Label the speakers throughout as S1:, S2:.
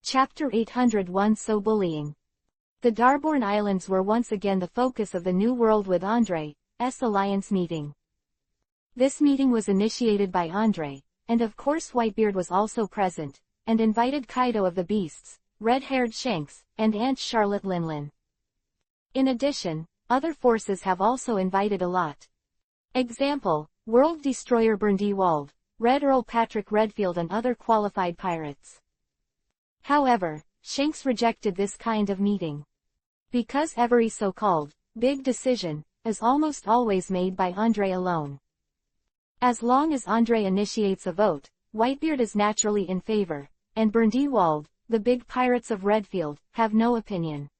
S1: Chapter 801 So Bullying. The Darborn Islands were once again the focus of the New World with Andre's alliance meeting. This meeting was initiated by Andre, and of course Whitebeard was also present, and invited Kaido of the Beasts, Red-Haired Shanks, and Aunt Charlotte Linlin. In addition, other forces have also invited a lot. Example, World Destroyer Burndy-Wald, Red Earl Patrick Redfield and other qualified pirates. However, Shanks rejected this kind of meeting. Because every so-called big decision is almost always made by Andre alone. As long as Andre initiates a vote, Whitebeard is naturally in favor, and Burndy-Wald, the big pirates of Redfield, have no opinion.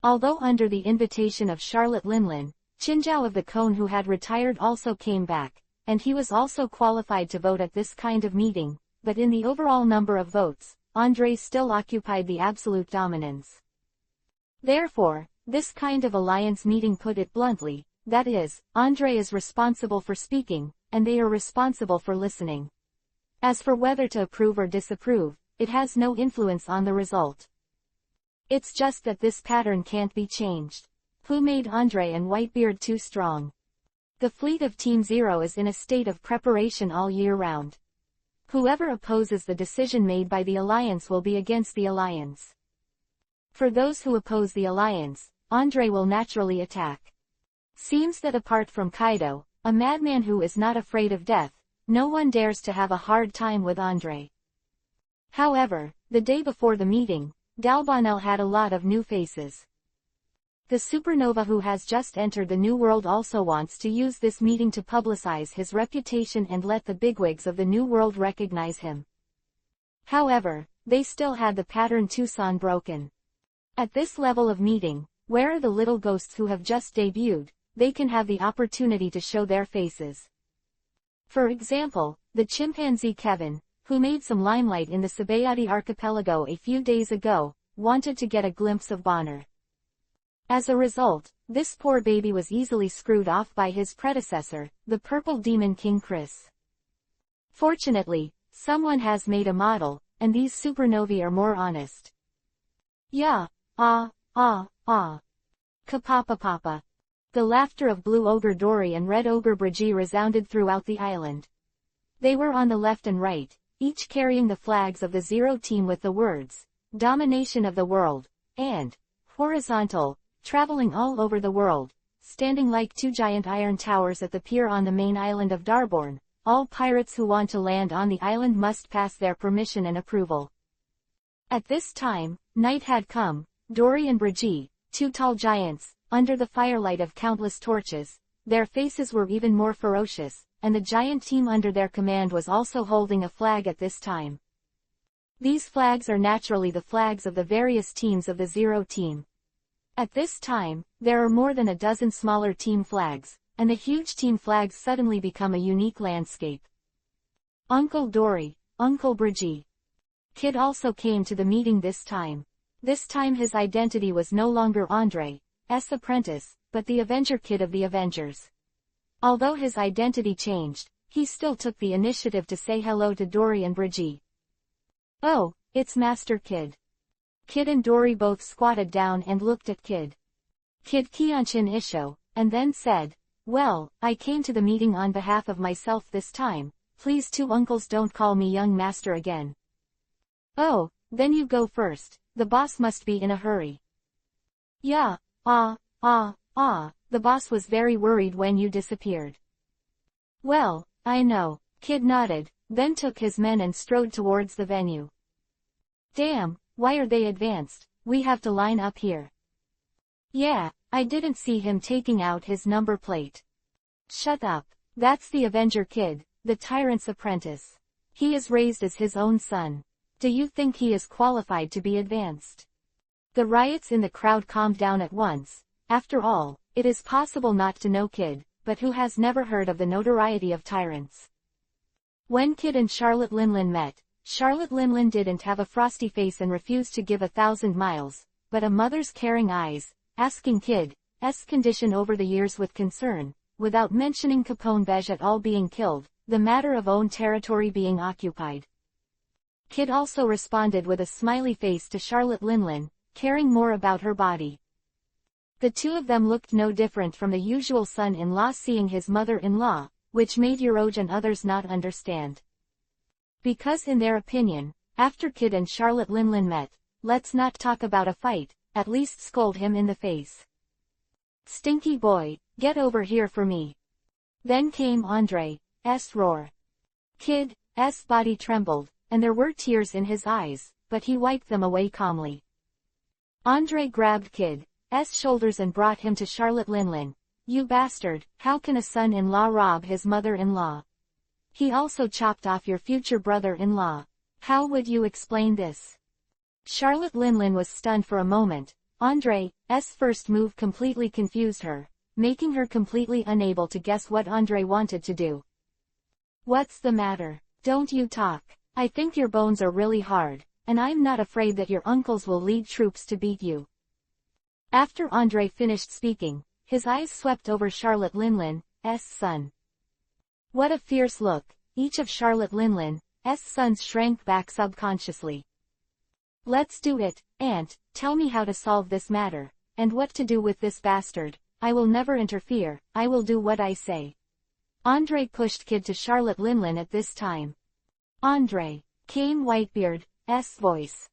S1: Although under the invitation of Charlotte Linlin, Chinjao of the Cone who had retired also came back, and he was also qualified to vote at this kind of meeting, but in the overall number of votes, Andre still occupied the absolute dominance. Therefore, this kind of alliance meeting put it bluntly, that is, Andre is responsible for speaking, and they are responsible for listening. As for whether to approve or disapprove, it has no influence on the result. It's just that this pattern can't be changed. Who made Andre and Whitebeard too strong? The fleet of Team Zero is in a state of preparation all year round. Whoever opposes the decision made by the Alliance will be against the Alliance. For those who oppose the Alliance, Andre will naturally attack. Seems that apart from Kaido, a madman who is not afraid of death, no one dares to have a hard time with Andre. However, the day before the meeting, Dalbonel had a lot of new faces. The supernova who has just entered the New World also wants to use this meeting to publicize his reputation and let the bigwigs of the New World recognize him. However, they still had the pattern Tucson broken. At this level of meeting, where are the little ghosts who have just debuted, they can have the opportunity to show their faces. For example, the chimpanzee Kevin, who made some limelight in the Sabayati archipelago a few days ago, wanted to get a glimpse of Bonner. As a result, this poor baby was easily screwed off by his predecessor, the Purple Demon King Chris. Fortunately, someone has made a model, and these supernovae are more honest. Yeah, Kapapa. The laughter of Blue Ogre Dory and Red Ogre Brigitte resounded throughout the island. They were on the left and right, each carrying the flags of the Zero Team with the words, Domination of the World, and horizontal, traveling all over the world, standing like two giant iron towers at the pier on the main island of Darborn. All pirates who want to land on the island must pass their permission and approval. At this time, night had come. Dory and Brigitte, two tall giants, under the firelight of countless torches, their faces were even more ferocious, and the giant team under their command was also holding a flag at this time. These flags are naturally the flags of the various teams of the Zero Team. At this time, there are more than a dozen smaller team flags, and the huge team flags suddenly become a unique landscape. Uncle Dory, Uncle Brigitte. Kid also came to the meeting this time. This time his identity was no longer Andre's apprentice, but the Avenger Kid of the Avengers. Although his identity changed, he still took the initiative to say hello to Dory and Brigitte. Oh, it's Master Kid. Kid and Dory both squatted down and looked at Kid. Kid Kyonchin Isho, and then said, well, I came to the meeting on behalf of myself this time, please two uncles don't call me young master again. Oh, then you go first, the boss must be in a hurry. Yeah, the boss was very worried when you disappeared. Well, I know, Kid nodded, then took his men and strode towards the venue. Damn, why are they advanced? We have to line up here. Yeah, I didn't see him taking out his number plate. Shut up, that's the Avenger Kid, the tyrant's apprentice. He is raised as his own son. Do you think he is qualified to be advanced? The riots in the crowd calmed down at once. After all, it is possible not to know Kid, but who has never heard of the notoriety of tyrants? When Kid and Charlotte Linlin met, Charlotte Linlin didn't have a frosty face and refused to give 1,000 miles, but a mother's caring eyes, asking Kid's condition over the years with concern, without mentioning Capone Beige at all being killed, the matter of own territory being occupied. Kid also responded with a smiley face to Charlotte Linlin, caring more about her body. The two of them looked no different from the usual son-in-law seeing his mother-in-law, which made Yeroj and others not understand. Because in their opinion, after Kid and Charlotte Linlin met, let's not talk about a fight, at least scold him in the face. Stinky boy, get over here for me. Then came Andre's roar. Kid's body trembled, and there were tears in his eyes, but he wiped them away calmly. Andre grabbed Kid's shoulders and brought him to Charlotte Linlin. You bastard, how can a son-in-law rob his mother-in-law? He also chopped off your future brother-in-law. How would you explain this? Charlotte Linlin was stunned for a moment. Andre's first move completely confused her, making her completely unable to guess what Andre wanted to do. What's the matter? Don't you talk? I think your bones are really hard, and I'm not afraid that your uncles will lead troops to beat you. After Andre finished speaking, his eyes swept over Charlotte Linlin's son. What a fierce look! Each of Charlotte Linlin's sons shrank back subconsciously. Let's do it, Aunt, tell me how to solve this matter, and what to do with this bastard. I will never interfere, I will do what I say. Andre pushed Kid to Charlotte Linlin at this time. Andre, came Whitebeard's voice.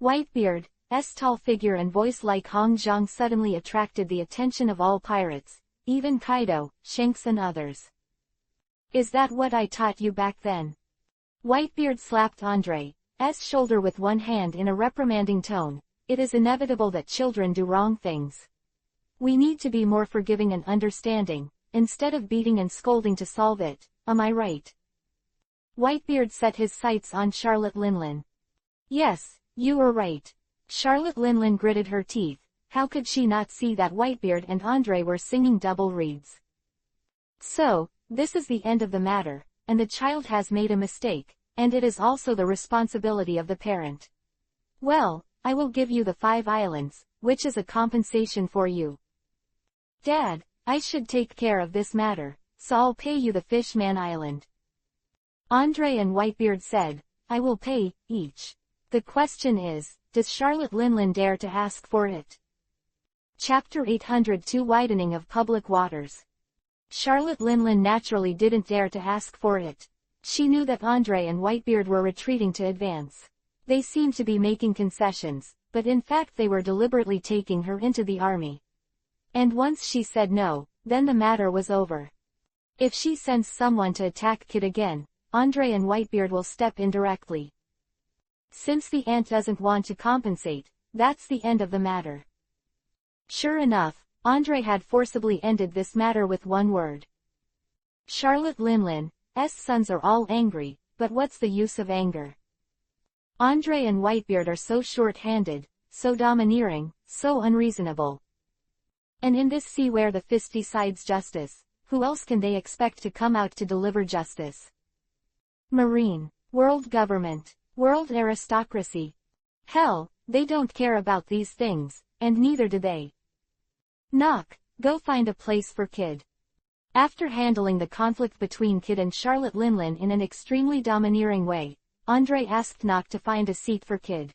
S1: Whitebeard's tall figure and voice like Hong Zhang suddenly attracted the attention of all pirates, even Kaido, Shanks and others. Is that what I taught you back then? Whitebeard slapped Andre's shoulder with one hand in a reprimanding tone. It is inevitable that children do wrong things. We need to be more forgiving and understanding, instead of beating and scolding to solve it, am I right? Whitebeard set his sights on Charlotte Linlin. Yes, you are right. Charlotte Linlin gritted her teeth. How could she not see that Whitebeard and Andre were singing double reeds? So, this is the end of the matter, and the child has made a mistake, and it is also the responsibility of the parent. Well, I will give you the 5 islands, which is a compensation for you. Dad, I should take care of this matter, so I'll pay you the Fishman Island. Andre and Whitebeard said, I will pay, each. The question is, does Charlotte Linlin dare to ask for it? Chapter 802 Widening of Public Waters. Charlotte Linlin naturally didn't dare to ask for it. She knew that Andre and Whitebeard were retreating to advance. They seemed to be making concessions, but in fact they were deliberately taking her into the army. And once she said no, then the matter was over. If she sends someone to attack Kid again, Andre and Whitebeard will step in directly. Since the aunt doesn't want to compensate, that's the end of the matter. Sure enough, Andre had forcibly ended this matter with one word. Charlotte Linlin's sons are all angry, but what's the use of anger? Andre and Whitebeard are so short-handed, so domineering, so unreasonable. And in this sea where the fist decides justice, who else can they expect to come out to deliver justice? Marine, world government, world aristocracy. Hell, they don't care about these things, and neither do they. Knock, go find a place for Kid. After handling the conflict between Kid and Charlotte Linlin in an extremely domineering way, Andre asked Knock to find a seat for Kid.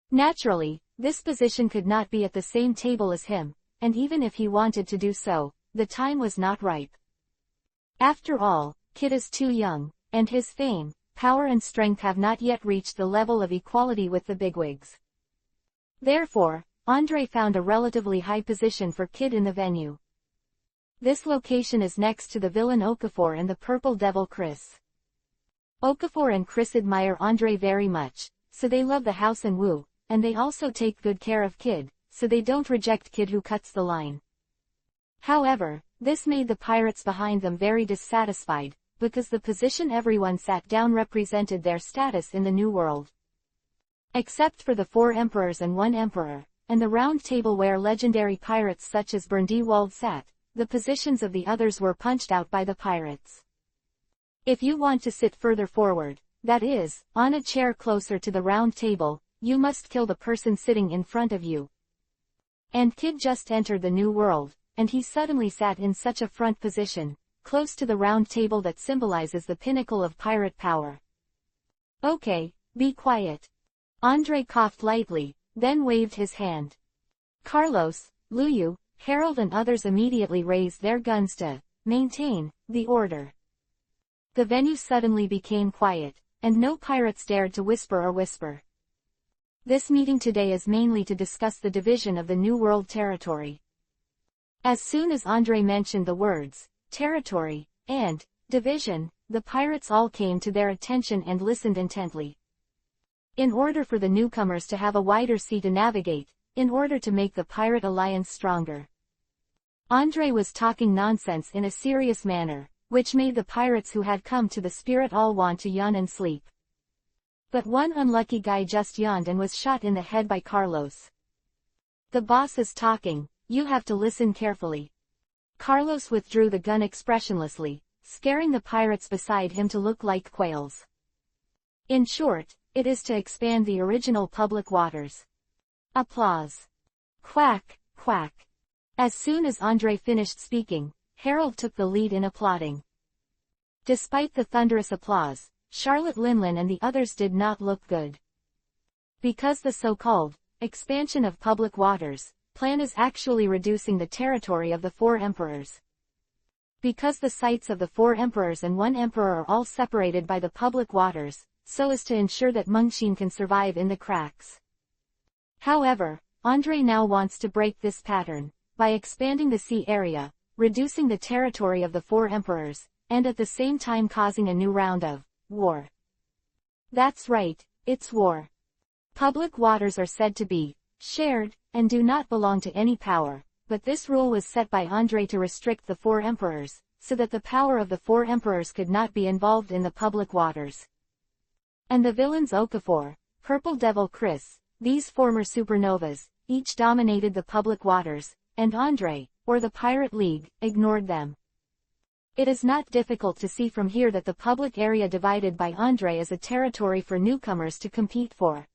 S1: Naturally, this position could not be at the same table as him, and even if he wanted to do so, the time was not ripe. After all, Kid is too young, and his fame, power and strength have not yet reached the level of equality with the bigwigs. Therefore, Andre found a relatively high position for Kid in the venue. This location is next to the villain Okafor and the purple devil Chris. Okafor and Chris admire Andre very much, so they love the house and woo, and they also take good care of Kid, so they don't reject Kid who cuts the line. However, this made the pirates behind them very dissatisfied, because the position everyone sat down represented their status in the New World. Except for the 4 emperors and 1 emperor, and the round table where legendary pirates such as Brindewald sat, the positions of the others were punched out by the pirates. If you want to sit further forward, that is, on a chair closer to the round table, you must kill the person sitting in front of you. And Kid just entered the New World, and he suddenly sat in such a front position, close to the round table that symbolizes the pinnacle of pirate power. Okay, be quiet. Andre coughed lightly, then waved his hand. Carlos, Luyu, Harold and others immediately raised their guns to maintain the order. The venue suddenly became quiet, and no pirates dared to whisper. This meeting today is mainly to discuss the division of the New World territory. As soon as Andre mentioned the words, territory, and division, the pirates all came to their attention and listened intently. In order for the newcomers to have a wider sea to navigate, in order to make the pirate alliance stronger. Andre was talking nonsense in a serious manner, which made the pirates who had come to the spirit all want to yawn and sleep. But one unlucky guy just yawned and was shot in the head by Carlos. The boss is talking, you have to listen carefully. Carlos withdrew the gun expressionlessly, scaring the pirates beside him to look like quails. In short, it is to expand the original public waters. Applause. Quack, quack. As soon as Andre finished speaking, Harold took the lead in applauding. Despite the thunderous applause, Charlotte Linlin and the others did not look good. Because the so-called expansion of public waters plan is actually reducing the territory of the four emperors. Because the sites of the four emperors and one emperor are all separated by the public waters, so as to ensure that Mengxin can survive in the cracks. However, Andre now wants to break this pattern, by expanding the sea area, reducing the territory of the four emperors, and at the same time causing a new round of war. That's right, it's war. Public waters are said to be shared, and do not belong to any power, but this rule was set by Andre to restrict the four emperors, so that the power of the four emperors could not be involved in the public waters. And the villains Okafor, Purple Devil Chris, these former supernovas, each dominated the public waters, and Andre, or the Pirate League, ignored them. It is not difficult to see from here that the public area divided by Andre is a territory for newcomers to compete for.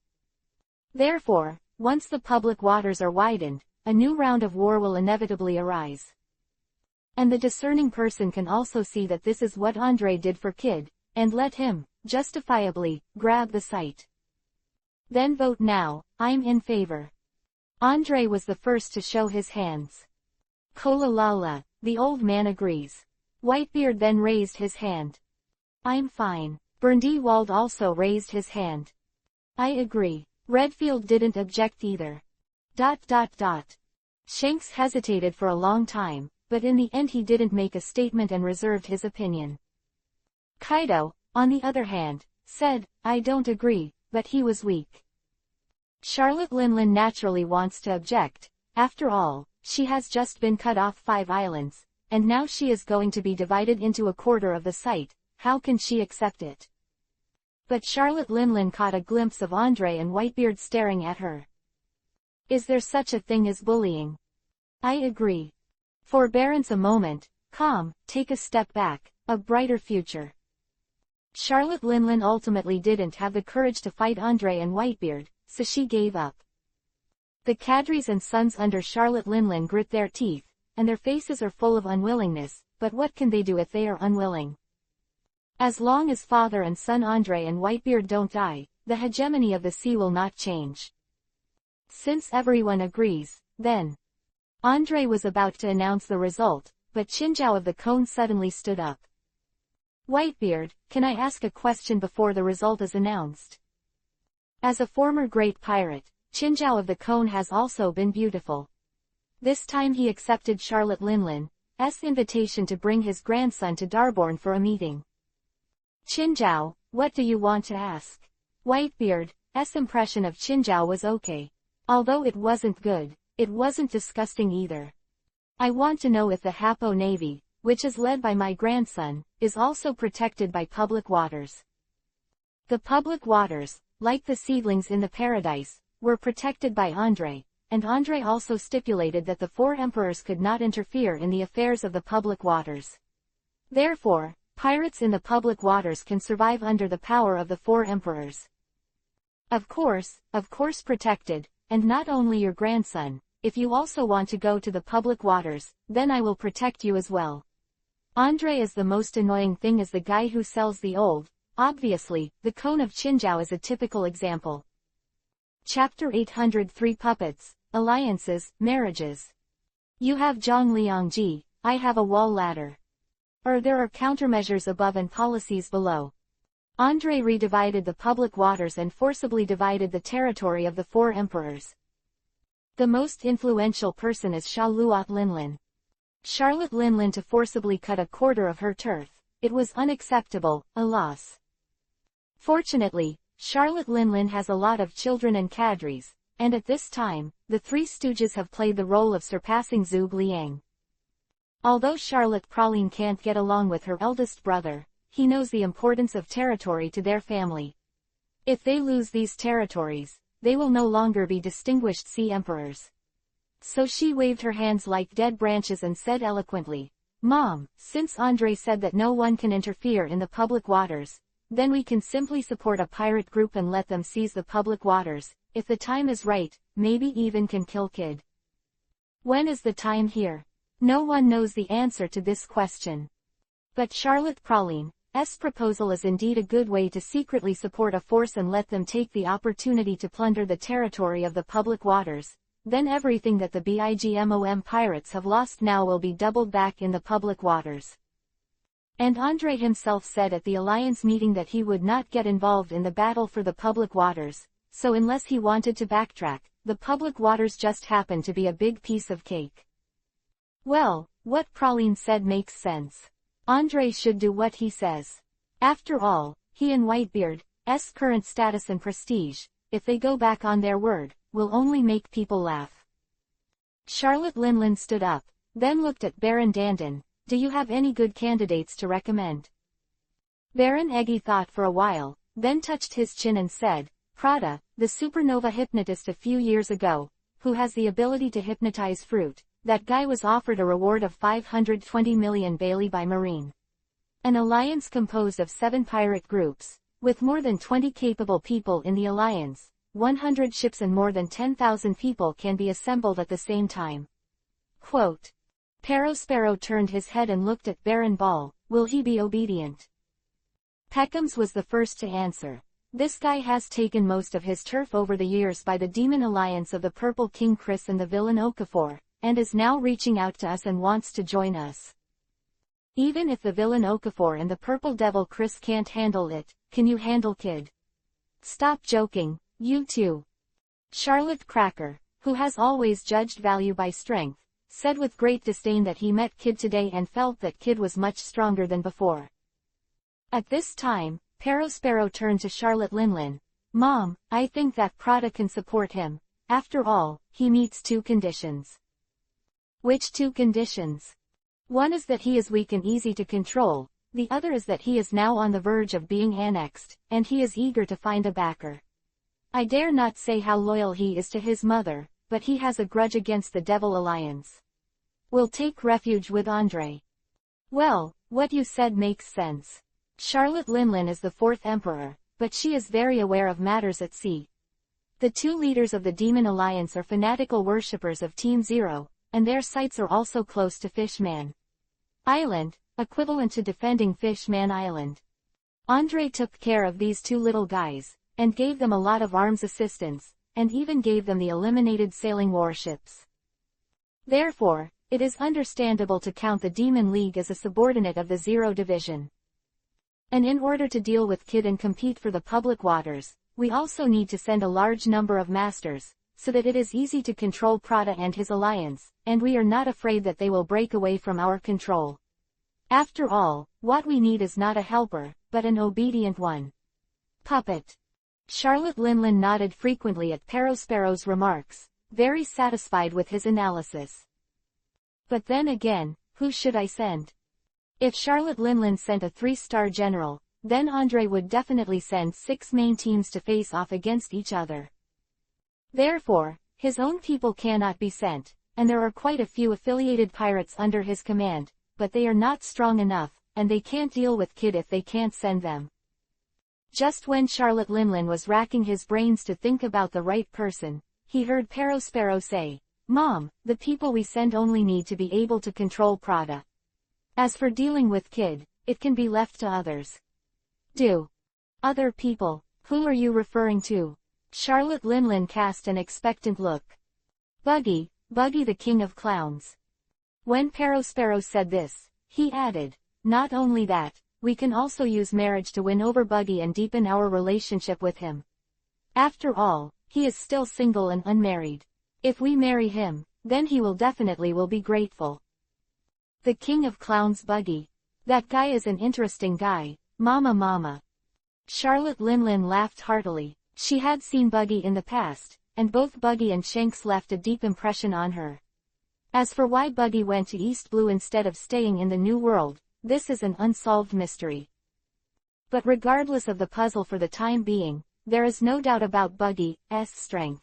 S1: Therefore, once the public waters are widened, a new round of war will inevitably arise. And the discerning person can also see that this is what Andre did for Kid, and let him, justifiably, grab the site. Then vote now, I'm in favor. Andre was the first to show his hands. Kolalala, the old man agrees. Whitebeard then raised his hand. I'm fine. Burndy-Wald also raised his hand. I agree. Redfield didn't object either. Shanks hesitated for a long time, but in the end he didn't make a statement and reserved his opinion. Kaido, on the other hand, said, I don't agree, but he was weak. Charlotte Linlin naturally wants to object. After all, she has just been cut off 5 islands, and now she is going to be divided into a quarter of the site. How can she accept it? But Charlotte Linlin caught a glimpse of Andre and Whitebeard staring at her. Is there such a thing as bullying? I agree. Forbearance a moment, calm, take a step back, a brighter future. Charlotte Linlin ultimately didn't have the courage to fight Andre and Whitebeard, so she gave up. The cadres and sons under Charlotte Linlin grit their teeth, and their faces are full of unwillingness, but what can they do if they are unwilling? As long as father and son Andre and Whitebeard don't die, the hegemony of the sea will not change. Since everyone agrees, then. Andre was about to announce the result, but Qinzhao of the Cone suddenly stood up. Whitebeard, can I ask a question before the result is announced? As a former great pirate, Qinzhao of the Cone has also been beautiful. This time he accepted Charlotte Linlin's invitation to bring his grandson to Darborn for a meeting. Qinzhao, what do you want to ask? Whitebeard's impression of Qinzhao was okay. Although it wasn't good, it wasn't disgusting either. I want to know if the Hapo Navy, which is led by my grandson, is also protected by public waters. The public waters, like the seedlings in the paradise, were protected by Andre, and Andre also stipulated that the 4 emperors could not interfere in the affairs of the public waters. Therefore, pirates in the public waters can survive under the power of the 4 emperors. Of course protected, and not only your grandson. If you also want to go to the public waters, then I will protect you as well. Andre is the most annoying thing is the guy who sells the old, Obviously, the cone of Qinzhou is a typical example. Chapter 803 Puppets, Alliances, Marriages. You have Zhang Liangji, I have a wall ladder. There are countermeasures above and policies below. Andrei redivided the public waters and forcibly divided the territory of the four emperors. The most influential person is Charlotte Linlin. Charlotte Linlin to forcibly cut a quarter of her turf. It was unacceptable, a loss. Fortunately, Charlotte Linlin has a lot of children and cadres, and at this time, the Three Stooges have played the role of surpassing Zhuge Liang. Although Charlotte Praline can't get along with her eldest brother, he knows the importance of territory to their family. If they lose these territories, they will no longer be distinguished sea emperors. So she waved her hands like dead branches and said eloquently, "Mom, since Andrei said that no one can interfere in the public waters, then we can simply support a pirate group and let them seize the public waters. If the time is right, maybe even can kill Kid." When is the time here? No one knows the answer to this question. But Charlotte Praline's proposal is indeed a good way to secretly support a force and let them take the opportunity to plunder the territory of the public waters. Then everything that the BIGMOM pirates have lost now will be doubled back in the public waters. And Andrei himself said at the alliance meeting that he would not get involved in the battle for the public waters, so unless he wanted to backtrack, the public waters just happened to be a big piece of cake. Well, what Praline said makes sense. Andrei should do what he says. After all, he and Whitebeard's current status and prestige, if they go back on their word, will only make people laugh. Charlotte Linlin stood up, then looked at Baron Dandin. "Do you have any good candidates to recommend?" Baron Eggy thought for a while, then touched his chin and said, "Prada, the supernova hypnotist a few years ago, who has the ability to hypnotize fruit. That guy was offered a reward of 520 million Bailey by Marine. An alliance composed of 7 pirate groups, with more than 20 capable people in the alliance, 100 ships and more than 10,000 people can be assembled at the same time." Quote. Perospero turned his head and looked at Baron Ball. "Will he be obedient?" Peckham's was the first to answer. "This guy has taken most of his turf over the years by the demon alliance of the Purple King Chris and the villain Okafor, and is now reaching out to us and wants to join us. Even if the villain Okafor and the Purple Devil Chris can't handle it, can you handle Kid? Stop joking, you two." Charlotte Cracker, who has always judged value by strength, said with great disdain that he met Kid today and felt that Kid was much stronger than before. At this time, Perospero turned to Charlotte Linlin. "Mom, I think that Prada can support him. After all, he meets 2 conditions." "Which 2 conditions?" "One is that he is weak and easy to control, the other is that he is now on the verge of being annexed, and he is eager to find a backer. I dare not say how loyal he is to his mother, but he has a grudge against the Devil Alliance. Will take refuge with Andrei." "Well, what you said makes sense. Charlotte Linlin is the 4th emperor, but she is very aware of matters at sea. The 2 leaders of the Demon Alliance are fanatical worshippers of Team Zero, and their sites are also close to Fishman Island, equivalent to defending Fishman Island. Andrei took care of these 2 little guys, and gave them a lot of arms assistance, and even gave them the eliminated sailing warships. Therefore, it is understandable to count the Demon League as a subordinate of the Zero Division. And in order to deal with Kid and compete for the public waters, we also need to send a large number of masters, so that it is easy to control Prada and his alliance, and we are not afraid that they will break away from our control. After all, what we need is not a helper, but an obedient one." Puppet. Charlotte Linlin nodded frequently at Perospero's remarks, very satisfied with his analysis. "But then again, who should I send? If Charlotte Linlin sent a 3-star general, then Andrei would definitely send 6 main teams to face off against each other. Therefore, his own people cannot be sent, and there are quite a few affiliated pirates under his command, but they are not strong enough, and they can't deal with Kid if they can't send them." Just when Charlotte Linlin was racking his brains to think about the right person, he heard Perospero say, "Mom, the people we send only need to be able to control Prada. As for dealing with Kid, it can be left to others." "Do Other people, who are you referring to? Charlotte Linlin cast an expectant look. Buggy the king of clowns. When Perospero said this, he added, not only that, we can also use marriage to win over Buggy and deepen our relationship with him. After all, he is still single and unmarried. If we marry him, then he will be grateful. The king of clowns Buggy. That guy is an interesting guy, mama. Charlotte Linlin laughed heartily. She had seen Buggy in the past, and both Buggy and Shanks left a deep impression on her. As for why Buggy went to East Blue instead of staying in the New World, this is an unsolved mystery. But regardless of the puzzle for the time being, there is no doubt about Buggy's strength.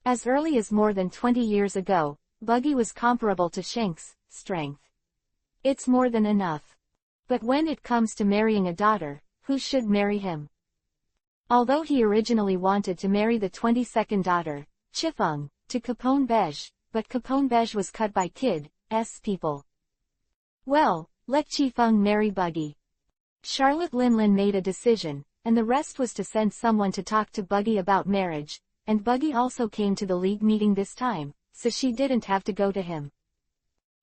S1: As early as more than 20 years ago, Buggy was comparable to Shanks' strength. It's more than enough. But when it comes to marrying a daughter, who should marry him? Although he originally wanted to marry the 22nd daughter, Chifeng, to Capone Beige, but Capone Beige was cut by Kid's people. Well, let Chifeng marry Buggy. Charlotte Linlin made a decision, and the rest was to send someone to talk to Buggy about marriage, and Buggy also came to the league meeting this time, so she didn't have to go to him.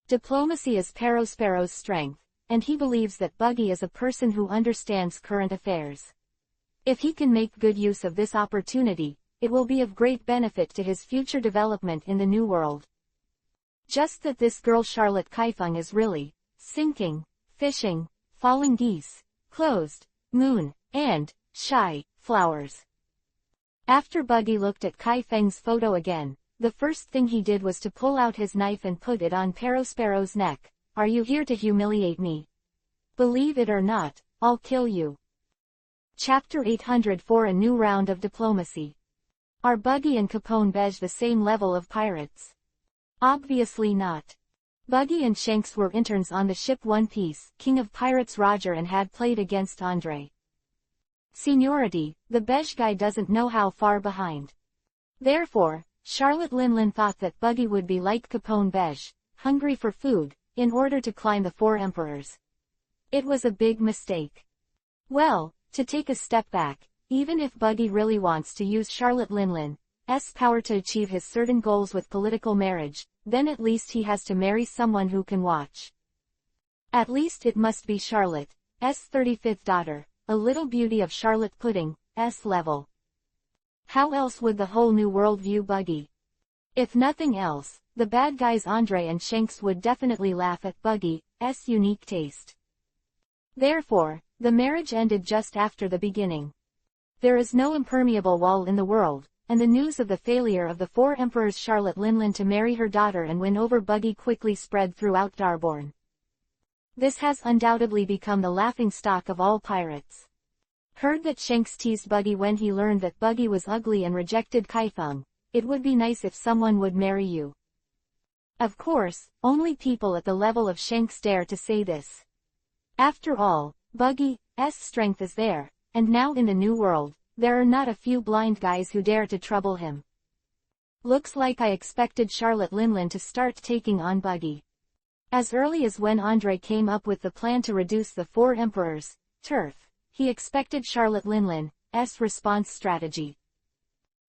S1: Diplomacy is Perospero's strength, and he believes that Buggy is a person who understands current affairs. If he can make good use of this opportunity, it will be of great benefit to his future development in the New World. Just that this girl Charlotte Kaifeng is really sinking, fishing, falling geese, closed, moon, and shy flowers. After Buggy looked at Kaifeng's photo again, the first thing he did was to pull out his knife and put it on Perospero's neck. Are you here to humiliate me? Believe it or not, I'll kill you. Chapter 804 A New Round of Diplomacy. Are Buggy and Capone Beige the same level of pirates? Obviously not. Buggy and Shanks were interns on the ship One Piece, King of Pirates Roger, and had played against Andre. Seniority, the Beige guy doesn't know how far behind. Therefore, Charlotte Linlin thought that Buggy would be like Capone Beige, hungry for food, in order to climb the Four Emperors. It was a big mistake. Well, to take a step back, even if Buggy really wants to use Charlotte Linlin's power to achieve his certain goals with political marriage, then at least he has to marry someone who can watch. At least it must be Charlotte's 35th daughter, a little beauty of Charlotte Pudding's level. How else would the whole New World view Buggy? If nothing else, the bad guys Andre and Shanks would definitely laugh at Buggy's unique taste. Therefore, the marriage ended just after the beginning. There is no impermeable wall in the world, and the news of the failure of the Four Emperors Charlotte Linlin to marry her daughter and win over Buggy quickly spread throughout Darborn. This has undoubtedly become the laughingstock of all pirates. Heard that Shanks teased Buggy when he learned that Buggy was ugly and rejected Kaifeng. It would be nice if someone would marry you. Of course, only people at the level of Shanks dare to say this. After all, Buggy's strength is there, and now in the New World, there are not a few blind guys who dare to trouble him. Looks like I expected Charlotte Linlin to start taking on Buggy. As early as when Andre came up with the plan to reduce the Four Emperors' turf, he expected Charlotte Linlin's response strategy.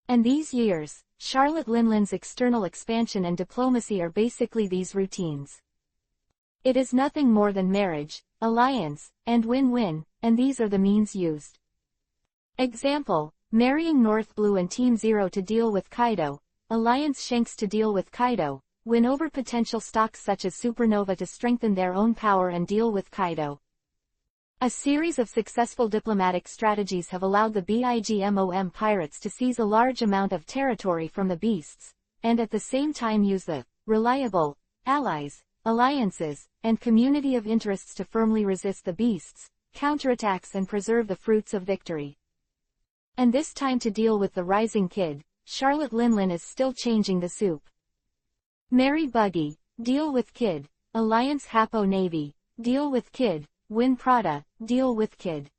S1: And these years, Charlotte Linlin's external expansion and diplomacy are basically these routines. It is nothing more than marriage, alliance, and win-win, and these are the means used. Example, marrying North Blue and Team Zero to deal with Kaido, alliance Shanks to deal with Kaido, win over potential stocks such as Supernova to strengthen their own power and deal with Kaido. A series of successful diplomatic strategies have allowed the BIGMOM pirates to seize a large amount of territory from the beasts, and at the same time use the reliable allies, alliances, and community of interests to firmly resist the beasts, counterattacks, and preserve the fruits of victory. And this time to deal with the rising Kid, Charlotte Linlin is still changing the soup. Marry Buggy, deal with Kid, alliance Hapo Navy, deal with Kid, win Prada, deal with Kid.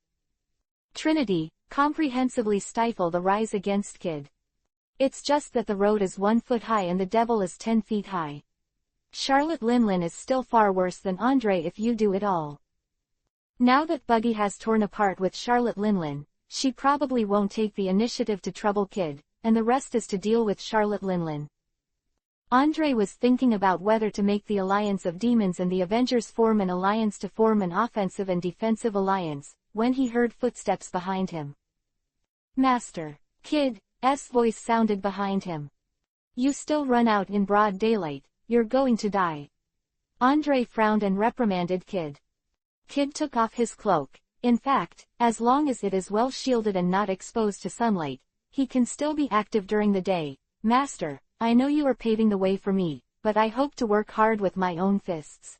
S1: Trinity, comprehensively stifle the rise against Kid. It's just that the road is 1 foot high and the devil is 10 feet high. Charlotte Linlin is still far worse than Andre if you do it all. Now that Buggy has torn apart with Charlotte Linlin, She probably won't take the initiative to trouble Kid, and the rest is to deal with Charlotte Linlin. Andre was thinking about whether to make the alliance of demons and the Avengers form an alliance to form an offensive and defensive alliance, when he heard footsteps behind him. Master. Kid's voice sounded behind him. You still run out in broad daylight, you're going to die. Andre frowned and reprimanded Kid. Kid took off his cloak. In fact, as long as it is well shielded and not exposed to sunlight, he can still be active during the day. Master, I know you are paving the way for me, but I hope to work hard with my own fists.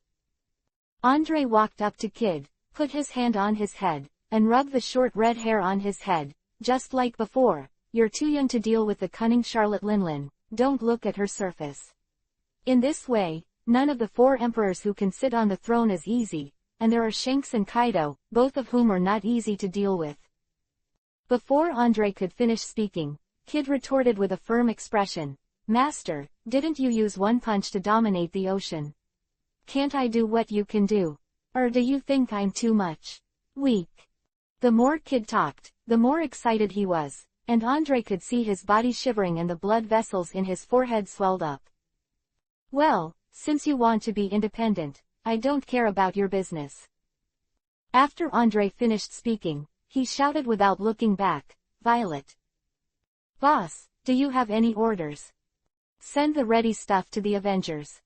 S1: Andre walked up to Kid, put his hand on his head, and rubbed the short red hair on his head, just like before. You're too young to deal with the cunning Charlotte Linlin, don't look at her surface. In this way, none of the 4 emperors who can sit on the throne is easy, and there are Shanks and Kaido, both of whom are not easy to deal with. Before Andre could finish speaking, Kid retorted with a firm expression. Master, didn't you use one punch to dominate the ocean? Can't I do what you can do? Or do you think I'm too much? Weak. The more Kid talked, the more excited he was, and Andre could see his body shivering and the blood vessels in his forehead swelled up. Well, since you want to be independent, I don't care about your business. After Andre finished speaking, he shouted without looking back, Violet. Boss, do you have any orders? Send the ready stuff to the Avengers.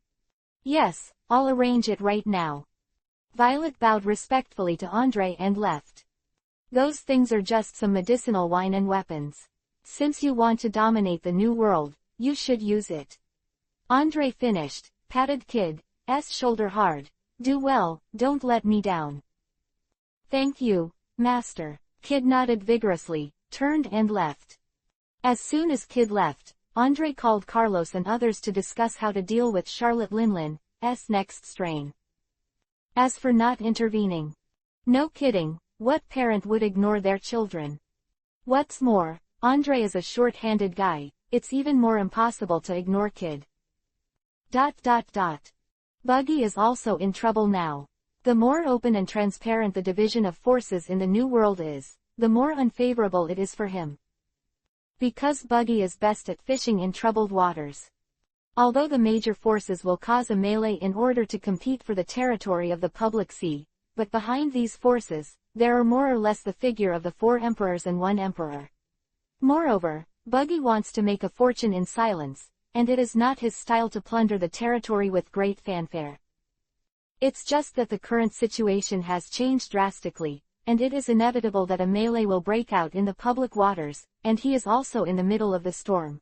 S1: Yes, I'll arrange it right now. Violet bowed respectfully to Andre and left. Those things are just some medicinal wine and weapons. Since you want to dominate the new world, you should use it. Andre finished, patted Kid's shoulder hard. Do well, don't let me down. Thank you, Master. Kid nodded vigorously, turned and left. As soon as Kid left, Andre called Carlos and others to discuss how to deal with Charlotte Linlin's next strain. As for not intervening. No kidding, what parent would ignore their children? What's more, Andre is a short-handed guy, it's even more impossible to ignore Kid. Buggy is also in trouble now. The more open and transparent the division of forces in the new world is, the more unfavorable it is for him. Because Buggy is best at fishing in troubled waters. Although the major forces will cause a melee in order to compete for the territory of the public sea, but behind these forces, there are more or less the figure of the 4 emperors and 1 emperor. Moreover, Buggy wants to make a fortune in silence, and it is not his style to plunder the territory with great fanfare. It's just that the current situation has changed drastically, and it is inevitable that a melee will break out in the public waters, and he is also in the middle of the storm.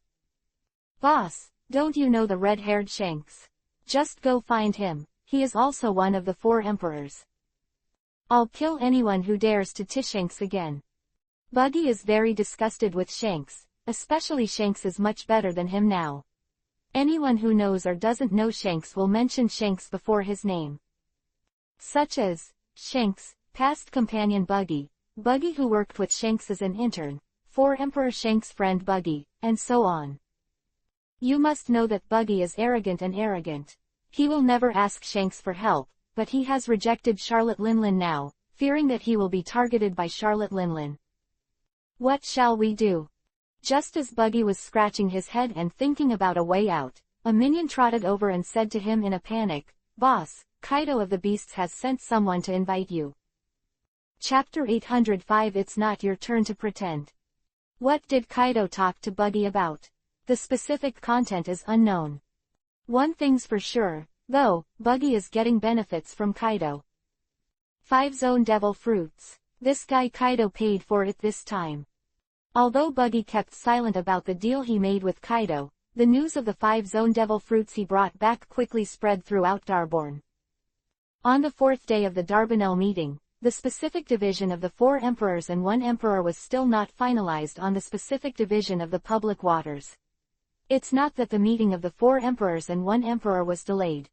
S1: Boss, don't you know the red-haired Shanks? Just go find him, he is also one of the 4 emperors. I'll kill anyone who dares to Shanks again. Buggy is very disgusted with Shanks, especially Shanks is much better than him now. Anyone who knows or doesn't know Shanks will mention Shanks before his name. Such as, Shanks, past companion Buggy, Buggy who worked with Shanks as an intern, 4 Emperor Shanks' friend Buggy, and so on. You must know that Buggy is arrogant and arrogant. He will never ask Shanks for help, but he has rejected Charlotte Linlin now, fearing that he will be targeted by Charlotte Linlin. What shall we do? Just as Buggy was scratching his head and thinking about a way out, a minion trotted over and said to him in a panic, Boss, Kaido of the Beasts has sent someone to invite you. Chapter 805 It's not your turn to pretend. What did Kaido talk to Buggy about? The specific content is unknown. One thing's for sure, though, Buggy is getting benefits from Kaido. 5 Zone Devil Fruits. This guy Kaido paid for it this time. Although Buggy kept silent about the deal he made with Kaido, the news of the 5 Zone Devil Fruits he brought back quickly spread throughout Darborn. On the 4th day of the Darbanelle meeting, the specific division of the 4 emperors and 1 emperor was still not finalized on the specific division of the public waters. It's not that the meeting of the 4 emperors and 1 emperor was delayed.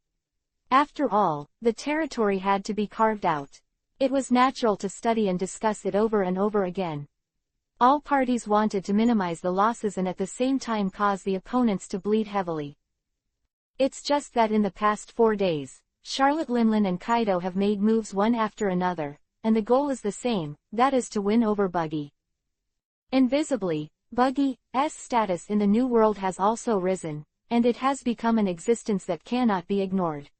S1: After all, the territory had to be carved out. It was natural to study and discuss it over and over again. All parties wanted to minimize the losses and at the same time cause the opponents to bleed heavily. It's just that in the past 4 days, Charlotte Linlin and Kaido have made moves one after another, and the goal is the same, that is to win over Buggy. Invisibly, Buggy's status in the New World has also risen, and it has become an existence that cannot be ignored.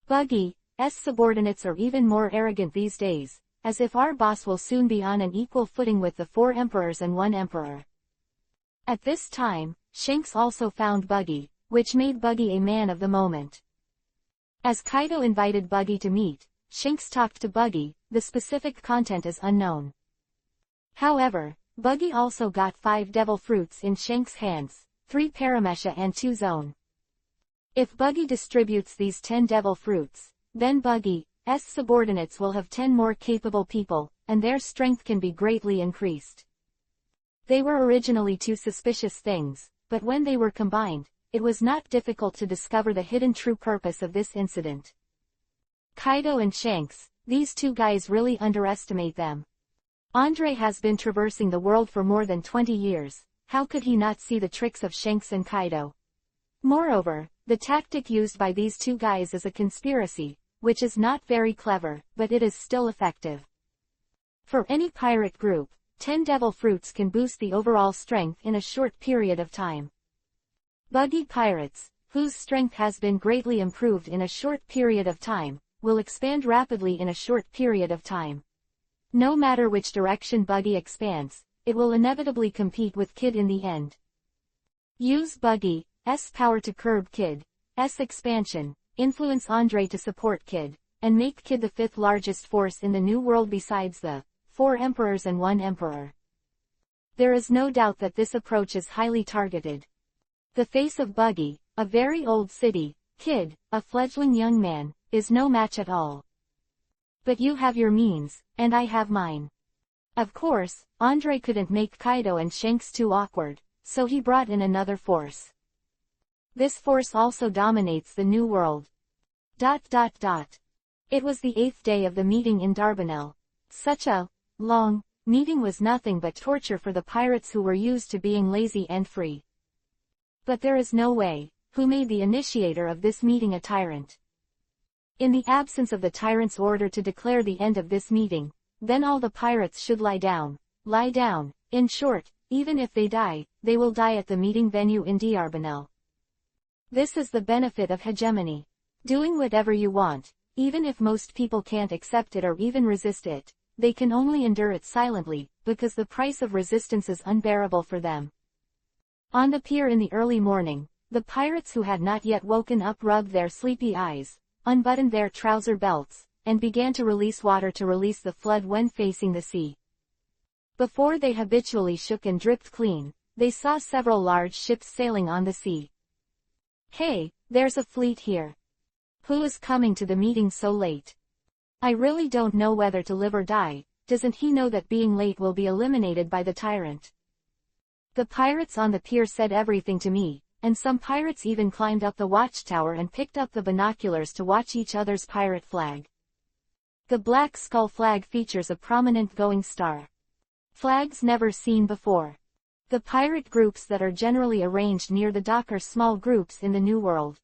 S1: Buggy's subordinates are even more arrogant these days, as if our boss will soon be on an equal footing with the 4 emperors and 1 emperor. At this time, Shanks also found Buggy, which made Buggy a man of the moment. As Kaido invited Buggy to meet, Shanks talked to Buggy. The specific content is unknown. However, Buggy also got 5 devil fruits in Shanks' hands, 3 paramesha and 2 zone. If Buggy distributes these 10 devil fruits, then Buggy's subordinates will have 10 more capable people, and their strength can be greatly increased. They were originally 2 suspicious things, but when they were combined, it was not difficult to discover the hidden true purpose of this incident. Kaido and Shanks, these 2 guys really underestimate them. Andre has been traversing the world for more than 20 years, how could he not see the tricks of Shanks and Kaido? Moreover, the tactic used by these 2 guys is a conspiracy, which is not very clever, but it is still effective. For any pirate group, 10 devil fruits can boost the overall strength in a short period of time. Buggy pirates, whose strength has been greatly improved in a short period of time, will expand rapidly in a short period of time. No matter which direction Buggy expands, it will inevitably compete with Kid in the end. Use Buggy's power to curb Kid's expansion, influence Andre to support Kid, and make Kid the 5th largest force in the New World besides the 4 emperors and 1 emperor. There is no doubt that this approach is highly targeted. The face of Buggy, a very old city, Kid, a fledgling young man, is no match at all. But you have your means, and I have mine. Of course, Andre couldn't make Kaido and Shanks too awkward, so he brought in another force. This force also dominates the New World. It was the 8th day of the meeting in Darbanel. Such a long meeting was nothing but torture for the pirates who were used to being lazy and free. But there is no way, who made the initiator of this meeting a tyrant? In the absence of the tyrant's order to declare the end of this meeting, then all the pirates should lie down. In short, even if they die, they will die at the meeting venue in Darbanel. This is the benefit of hegemony. Doing whatever you want, even if most people can't accept it or even resist it, they can only endure it silently, because the price of resistance is unbearable for them. On the pier in the early morning, the pirates who had not yet woken up rubbed their sleepy eyes, unbuttoned their trouser belts, and began to release water to release the flood when facing the sea. Before they habitually shook and dripped clean, they saw several large ships sailing on the sea. Hey, there's a fleet here. Who is coming to the meeting so late? I really don't know whether to live or die. Doesn't he know that being late will be eliminated by the tyrant? The pirates on the pier said everything to me, and some pirates even climbed up the watchtower and picked up the binoculars to watch each other's pirate flag. The Black Skull flag features a prominent going star. Flags never seen before. The pirate groups that are generally arranged near the dock are small groups in the New World.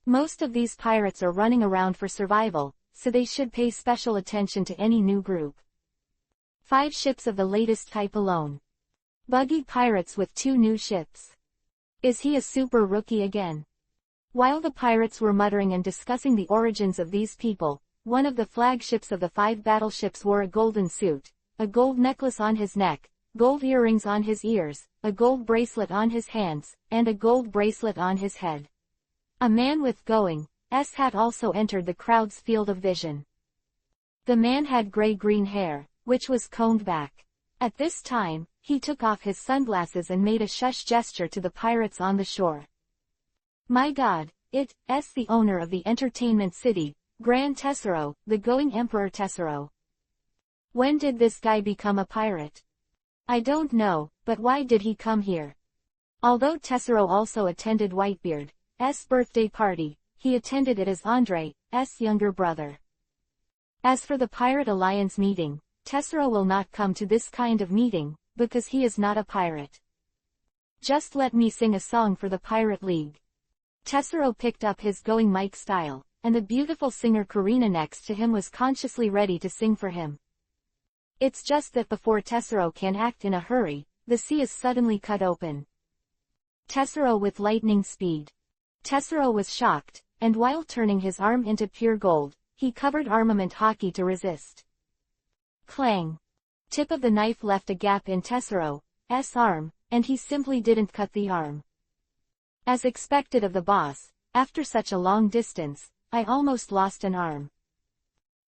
S1: Most of these pirates are running around for survival, so they should pay special attention to any new group. 5 ships of the latest type alone. Buggy pirates with 2 new ships. Is he a super rookie again? While the pirates were muttering and discussing the origins of these people, one of the flagships of the 5 battleships wore a golden suit, a gold necklace on his neck, gold earrings on his ears, a gold bracelet on his hands, and a gold bracelet on his head. A man with Going's hat also entered the crowd's field of vision. The man had gray-green hair, which was combed back. At this time, he took off his sunglasses and made a shush gesture to the pirates on the shore. My God, it's the owner of the entertainment city, Grand Tessero, the Going Emperor Tessero. When did this guy become a pirate? I don't know, but why did he come here? Although Tessero also attended Whitebeard's birthday party, he attended it as Andre's younger brother. As for the Pirate Alliance meeting, Tessero will not come to this kind of meeting, because he is not a pirate. Just let me sing a song for the Pirate League. Tessero picked up his going mic style, and the beautiful singer Karina next to him was consciously ready to sing for him. It's just that before Tessero can act in a hurry, the sea is suddenly cut open. Tessero with lightning speed. Tessero was shocked, and while turning his arm into pure gold, he covered armament hockey to resist. Clang. Tip of the knife left a gap in Tessero's arm, and he simply didn't cut the arm. As expected of the boss, after such a long distance, I almost lost an arm.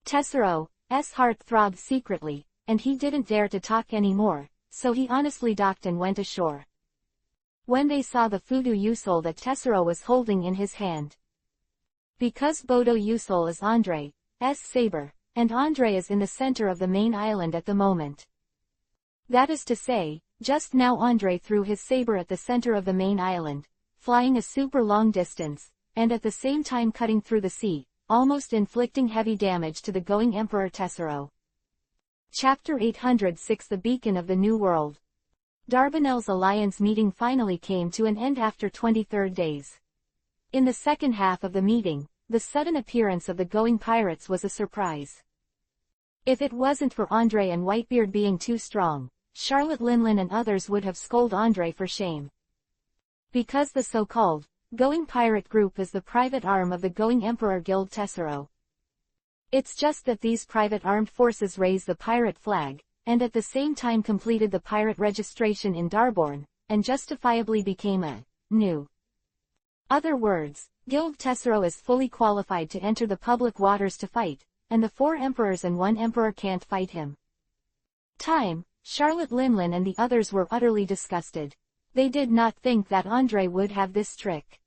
S1: Tessero's heart throbbed secretly, and he didn't dare to talk anymore, so he honestly docked and went ashore. When they saw the Fudo Usul that Tessero was holding in his hand. Because Bodo Usul is Andre's saber, and Andre is in the center of the main island at the moment. That is to say, just now Andre threw his saber at the center of the main island, flying a super long distance, and at the same time cutting through the sea, almost inflicting heavy damage to the going Emperor Tessero. Chapter 806 The Beacon of the New World. Dardanel's alliance meeting finally came to an end after 23 days. In the second half of the meeting, the sudden appearance of the going pirates was a surprise. If it wasn't for Andre and Whitebeard being too strong, Charlotte Linlin and others would have scolded Andre for shame. Because the so-called Going Pirate Group is the private arm of the Going Emperor Guild Tessero. It's just that these private armed forces raised the pirate flag, and at the same time completed the pirate registration in Darborn, and justifiably became a new. Other words, Guild Tessero is fully qualified to enter the public waters to fight, and the 4 emperors and 1 emperor can't fight him. Charlotte Linlin and the others were utterly disgusted. They did not think that Andre would have this trick.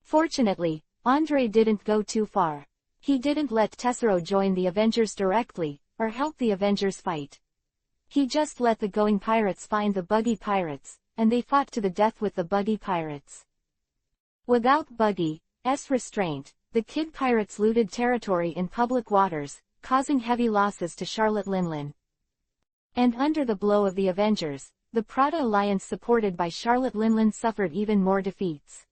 S1: Fortunately, Andre didn't go too far. He didn't let Tessero join the Avengers directly, or help the Avengers fight. He just let the Going Pirates find the Buggy Pirates, and they fought to the death with the Buggy Pirates. Without Buggy's restraint, the Kid Pirates looted territory in public waters, causing heavy losses to Charlotte Linlin. And under the blow of the Avengers, the Prada alliance supported by Charlotte Linlin suffered even more defeats.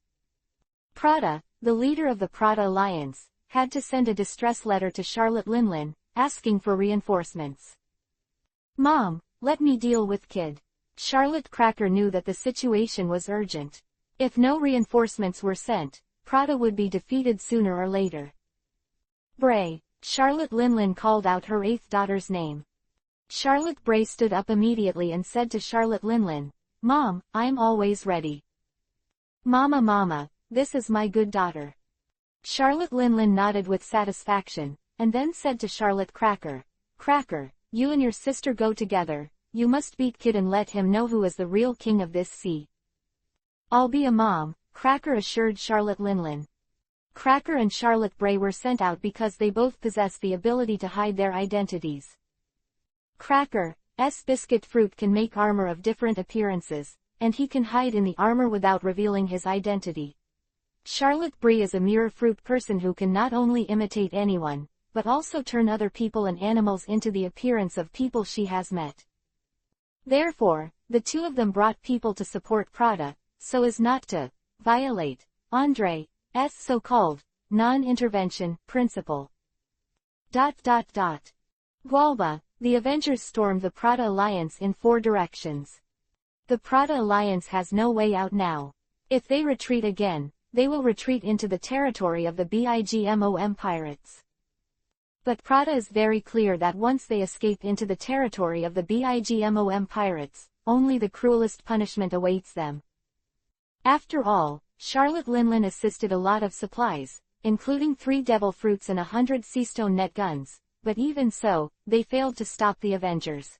S1: Prada, the leader of the Prada alliance, had to send a distress letter to Charlotte Linlin, asking for reinforcements. "Mom, let me deal with Kid." Charlotte Cracker knew that the situation was urgent. If no reinforcements were sent, Prada would be defeated sooner or later. Bray. Charlotte Linlin called out her 8th daughter's name. Charlotte Bray stood up immediately and said to Charlotte Linlin, "Mom, I'm always ready." Mama, this is my good daughter." Charlotte Linlin nodded with satisfaction, and then said to Charlotte Cracker, "Cracker, you and your sister go together, you must beat Kid and let him know who is the real king of this sea." "I'll be a mom," Cracker assured Charlotte Linlin. Cracker and Charlotte Bray were sent out because they both possess the ability to hide their identities. Cracker's biscuit fruit can make armor of different appearances, and he can hide in the armor without revealing his identity. Charlotte Bray is a mirror fruit person who can not only imitate anyone, but also turn other people and animals into the appearance of people she has met. Therefore, the two of them brought people to support Prada, so as not to violate Andre's so-called non-intervention principle. Gualba, the Avengers stormed the Prada alliance in 4 directions. The Prada alliance has no way out now. If they retreat again, they will retreat into the territory of the Bigmom pirates. But Prada is very clear that once they escape into the territory of the Bigmom pirates, only the cruelest punishment awaits them. After all, Charlotte Linlin assisted a lot of supplies, including 3 devil fruits and 100 seastone net guns, but even so, they failed to stop the Avengers.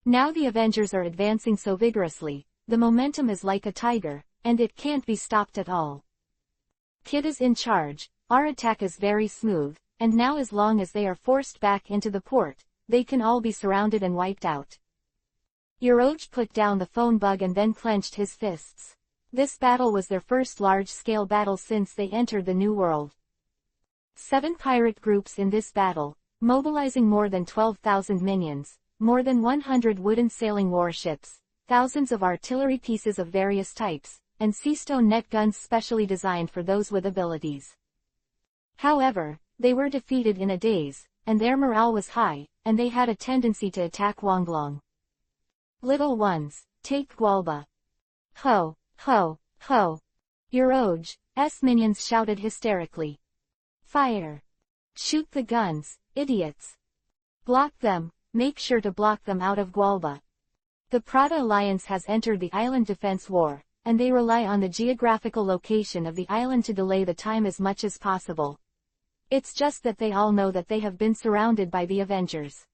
S1: Now the Avengers are advancing so vigorously, the momentum is like a tiger, and it can't be stopped at all. Kid is in charge, our attack is very smooth, and now as long as they are forced back into the port, they can all be surrounded and wiped out. Yoroj put down the phone bug and then clenched his fists. This battle was their first large-scale battle since they entered the New World. 7 pirate groups in this battle, mobilizing more than 12,000 minions, more than 100 wooden sailing warships, thousands of artillery pieces of various types, and seastone net guns specially designed for those with abilities. However, they were defeated in a daze, and their morale was high, and they had a tendency to attack Wanglong. Little ones, take Gualba. Ho, ho, ho. Your Oge's minions shouted hysterically. Fire. Shoot the guns, idiots. Block them, make sure to block them out of Gualba. The Prada Alliance has entered the island defense war, and they rely on the geographical location of the island to delay the time as much as possible. It's just that they all know that they have been surrounded by the Avengers.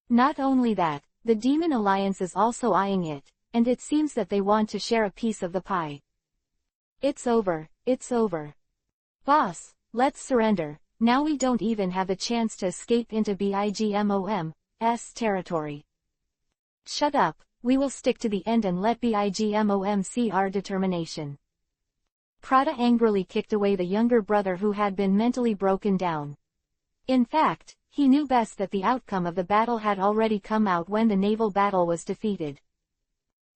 S1: Not only that, the Demon Alliance is also eyeing it, and it seems that they want to share a piece of the pie. It's over, it's over. Boss, let's surrender, now we don't even have a chance to escape into BIGMOM's territory. Shut up, we will stick to the end and let BIGMOM see our determination. Prada angrily kicked away the younger brother who had been mentally broken down. In fact, he knew best that the outcome of the battle had already come out when the naval battle was defeated.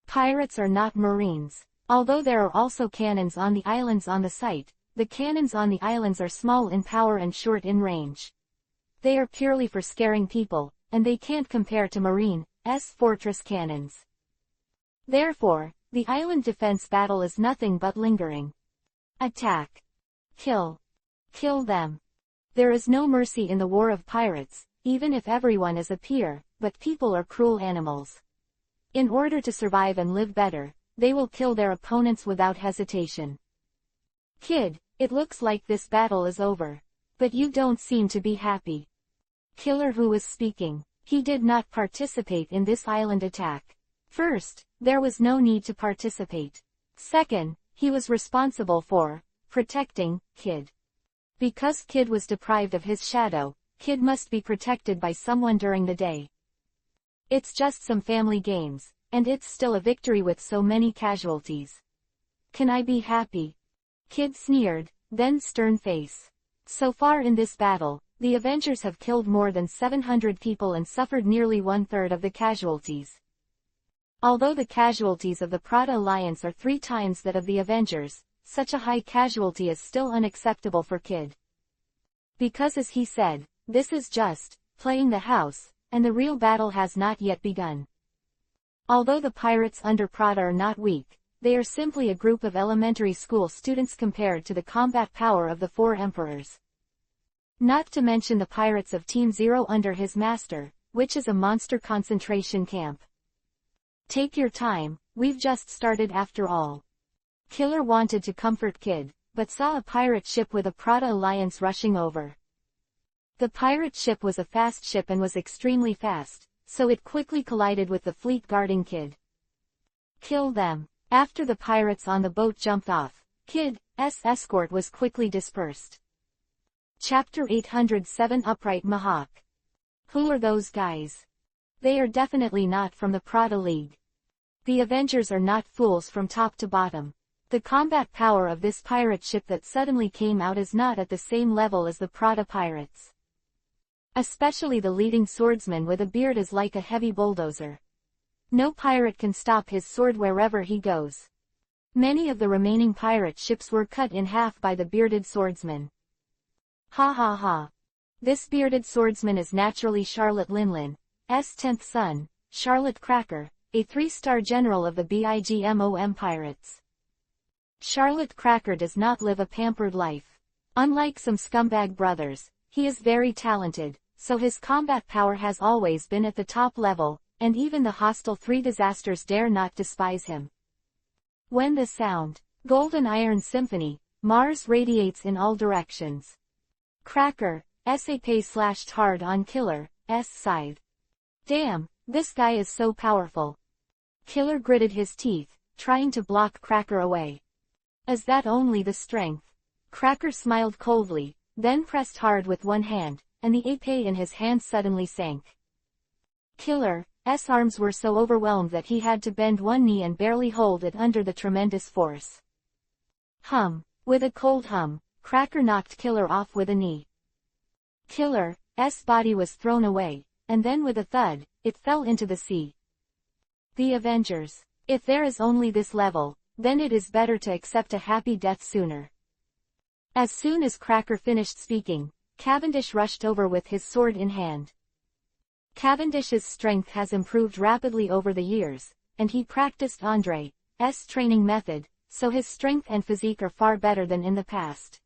S1: Pirates are not marines. Although there are also cannons on the islands on the site, the cannons on the islands are small in power and short in range. They are purely for scaring people, and they can't compare to Marine's fortress cannons. Therefore, the island defense battle is nothing but lingering. Attack. Kill. Kill them. There is no mercy in the war of pirates, even if everyone is a peer, but people are cruel animals. In order to survive and live better, they will kill their opponents without hesitation. Kid, it looks like this battle is over. But you don't seem to be happy. Killer who was speaking, he did not participate in this island attack. First, there was no need to participate. Second, he was responsible for protecting Kid. Because Kid was deprived of his shadow, Kid must be protected by someone during the day. It's just some family games, and it's still a victory with so many casualties. Can I be happy? Kid sneered, then stern face. So far in this battle, the Avengers have killed more than 700 people and suffered nearly 1/3 of the casualties. Although the casualties of the Prada Alliance are 3 times that of the Avengers, such a high casualty is still unacceptable for Kid. Because as he said, this is just playing the house, and the real battle has not yet begun. Although the pirates under Prada are not weak, they are simply a group of elementary school students compared to the combat power of the 4 emperors. Not to mention the pirates of Team Zero under his master, which is a monster concentration camp. Take your time, we've just started after all. Killer wanted to comfort Kid, but saw a pirate ship with a Prada Alliance rushing over. The pirate ship was a fast ship and was extremely fast, so it quickly collided with the fleet guarding Kid. Kill them. After the pirates on the boat jumped off, Kid's escort was quickly dispersed. Chapter 807 Upright Mahawk. Who are those guys? They are definitely not from the Prada League. The Avengers are not fools from top to bottom. The combat power of this pirate ship that suddenly came out is not at the same level as the Prada pirates. Especially the leading swordsman with a beard is like a heavy bulldozer. No pirate can stop his sword wherever he goes. Many of the remaining pirate ships were cut in half by the bearded swordsman. Ha ha ha. This bearded swordsman is naturally Charlotte Linlin's 10th son, Charlotte Cracker, a 3-star general of the BIGMOM pirates. Charlotte Cracker does not live a pampered life. Unlike some scumbag brothers, he is very talented, so his combat power has always been at the top level, and even the hostile 3 disasters dare not despise him. When the sound, Golden Iron Symphony, Mars radiates in all directions. Cracker, SAP slashed hard on Killer's side. Damn, this guy is so powerful. Killer gritted his teeth, trying to block Cracker away. Is that only the strength? Cracker smiled coldly, then pressed hard with one hand, and the épée in his hand suddenly sank. Killer's arms were so overwhelmed that he had to bend one knee and barely hold it under the tremendous force. Hum. With a cold hum, Cracker knocked Killer off with a knee. Killer's body was thrown away, and then with a thud, it fell into the sea. The Avengers. If there is only this level, then it is better to accept a happy death sooner. As soon as Cracker finished speaking, Cavendish rushed over with his sword in hand. Cavendish's strength has improved rapidly over the years, and he practiced Andre's training method, so his strength and physique are far better than in the past.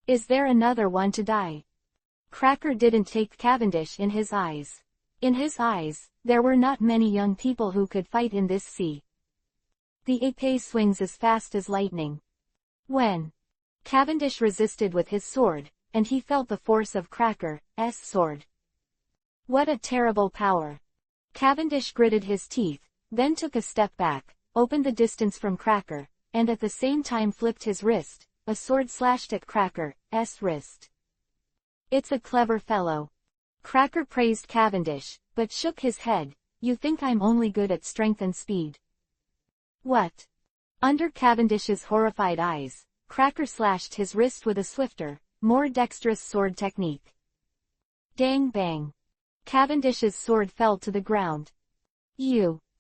S1: Is there another one to die? Cracker didn't take Cavendish in his eyes. In his eyes, there were not many young people who could fight in this sea. The épée swings as fast as lightning. When Cavendish resisted with his sword, and he felt the force of Cracker's sword. What a terrible power! Cavendish gritted his teeth, then took a step back, opened the distance from Cracker, and at the same time flipped his wrist. A sword slashed at Cracker's wrist. It's a clever fellow. Cracker praised Cavendish, but shook his head. You think I'm only good at strength and speed? What? Under Cavendish's horrified eyes, Cracker slashed his wrist with a swifter, more dexterous sword technique. Dang bang. Cavendish's sword fell to the ground.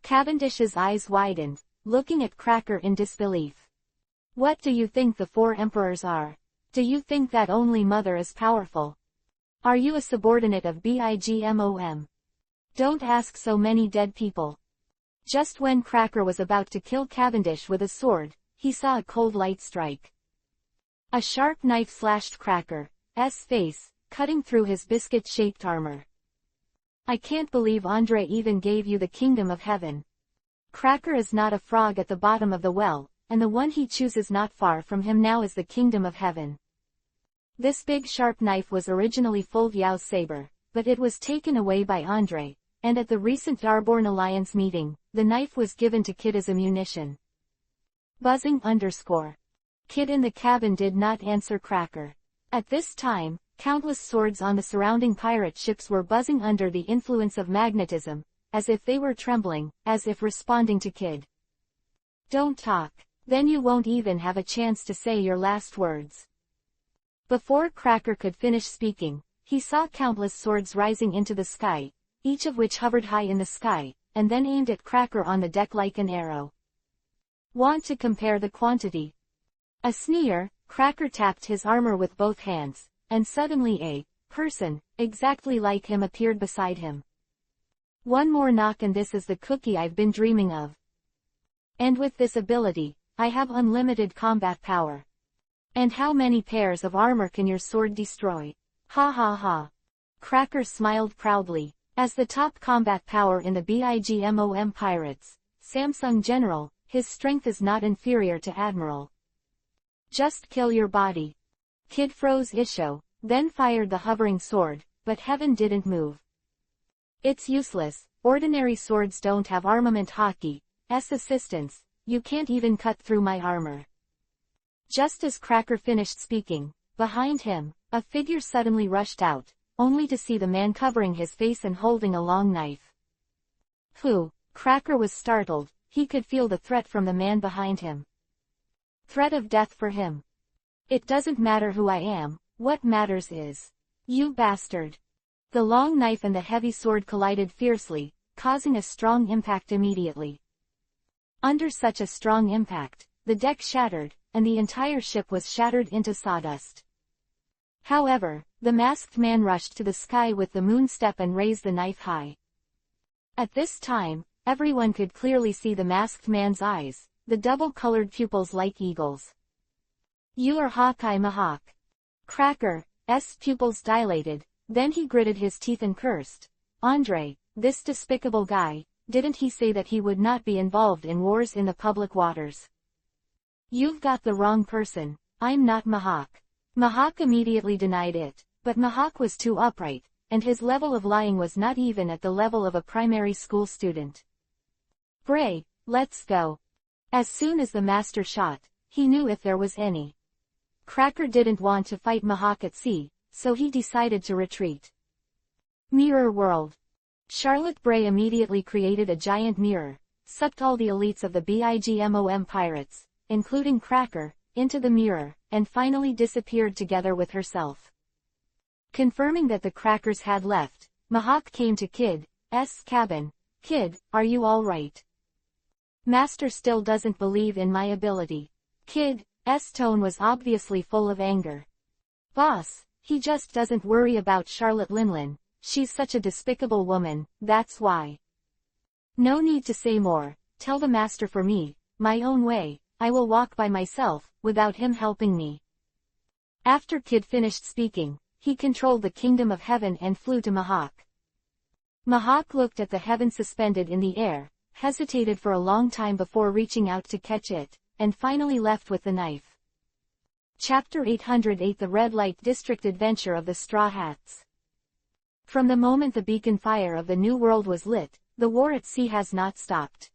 S1: Cavendish's eyes widened, looking at Cracker in disbelief. What do you think the four emperors are? Do you think that only Mother is powerful? Are you a subordinate of BIGMOM? Don't ask so many dead people. Just when Cracker was about to kill Cavendish with a sword, he saw a cold light strike. A sharp knife slashed Cracker's face, cutting through his biscuit-shaped armor. I can't believe Andre even gave you the kingdom of heaven. Cracker is not a frog at the bottom of the well, and the one he chooses not far from him now is the kingdom of heaven. This big sharp knife was originally Fulv Yao's saber, but it was taken away by Andre, and at the recent Darborn Alliance meeting, the knife was given to Kid as a munition. Buzzing _ Kid in the cabin did not answer Cracker. At this time, countless swords on the surrounding pirate ships were buzzing under the influence of magnetism, as if they were trembling, as if responding to Kid. Don't talk. Then you won't even have a chance to say your last words. Before Cracker could finish speaking, he saw countless swords rising into the sky, each of which hovered high in the sky, and then aimed at Cracker on the deck like an arrow. Want to compare the quantity? A sneer, Cracker tapped his armor with both hands, and suddenly a person, exactly like him appeared beside him. One more knock and this is the cookie I've been dreaming of. And with this ability, I have unlimited combat power. And how many pairs of armor can your sword destroy? Ha ha ha. Cracker smiled proudly. As the top combat power in the BIGMOM pirates, Samsung General, his strength is not inferior to Admiral. Just kill your body. Kid froze Isho, then fired the hovering sword, but Heaven didn't move. It's useless, ordinary swords don't have armament hockey's assistance. You can't even cut through my armor. Just as Cracker finished speaking, behind him, a figure suddenly rushed out, only to see the man covering his face and holding a long knife. Phew, Cracker was startled, he could feel the threat from the man behind him. Threat of death for him. It doesn't matter who I am, what matters is, you bastard. The long knife and the heavy sword collided fiercely, causing a strong impact immediately. Under such a strong impact, the deck shattered, and the entire ship was shattered into sawdust. However, the masked man rushed to the sky with the moon step and raised the knife high. At this time, everyone could clearly see the masked man's eyes, the double-colored pupils like eagles. You are Hawkeye Mahawk. Cracker's pupils dilated, then he gritted his teeth and cursed. Andre, this despicable guy, didn't he say that he would not be involved in wars in the public waters? You've got the wrong person, I'm not Mahawk. Mahawk immediately denied it, but Mahawk was too upright, and his level of lying was not even at the level of a primary school student. Bray, let's go. As soon as the master shot, he knew if there was any. Cracker didn't want to fight Mahawk at sea, so he decided to retreat. Mirror World. Charlotte Bray immediately created a giant mirror, sucked all the elites of the BIGMOM pirates, including Cracker, into the mirror, and finally disappeared together with herself. Confirming that the Crackers had left, Mahawk came to Kid's cabin. Kid, are you all right? Master still doesn't believe in my ability. Kid's tone was obviously full of anger. Boss, He just doesn't worry about Charlotte Linlin. She's such a despicable woman, that's why. No need to say more. Tell the master for me, my own way, I will walk by myself, without him helping me. After Kid finished speaking, he controlled the kingdom of heaven and flew to Mahak. Mahak looked at the heaven suspended in the air, hesitated for a long time before reaching out to catch it, and finally left with the knife. Chapter 808 The Red Light District Adventure of the Straw Hats. From the moment the beacon fire of the New World was lit, the war at sea has not stopped.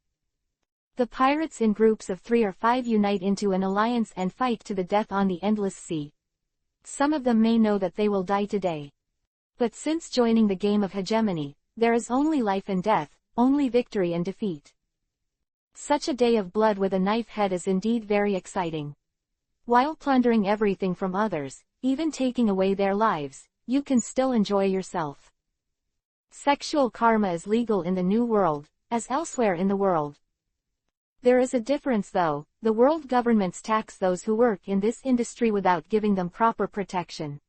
S1: The pirates in groups of 3 or 5 unite into an alliance and fight to the death on the endless sea. Some of them may know that they will die today. But since joining the game of hegemony, there is only life and death, only victory and defeat. Such a day of blood with a knife head is indeed very exciting. While plundering everything from others, even taking away their lives, you can still enjoy yourself. Sexual karma is legal in the New World, as elsewhere in the world. There is a difference though, the world governments tax those who work in this industry without giving them proper protection.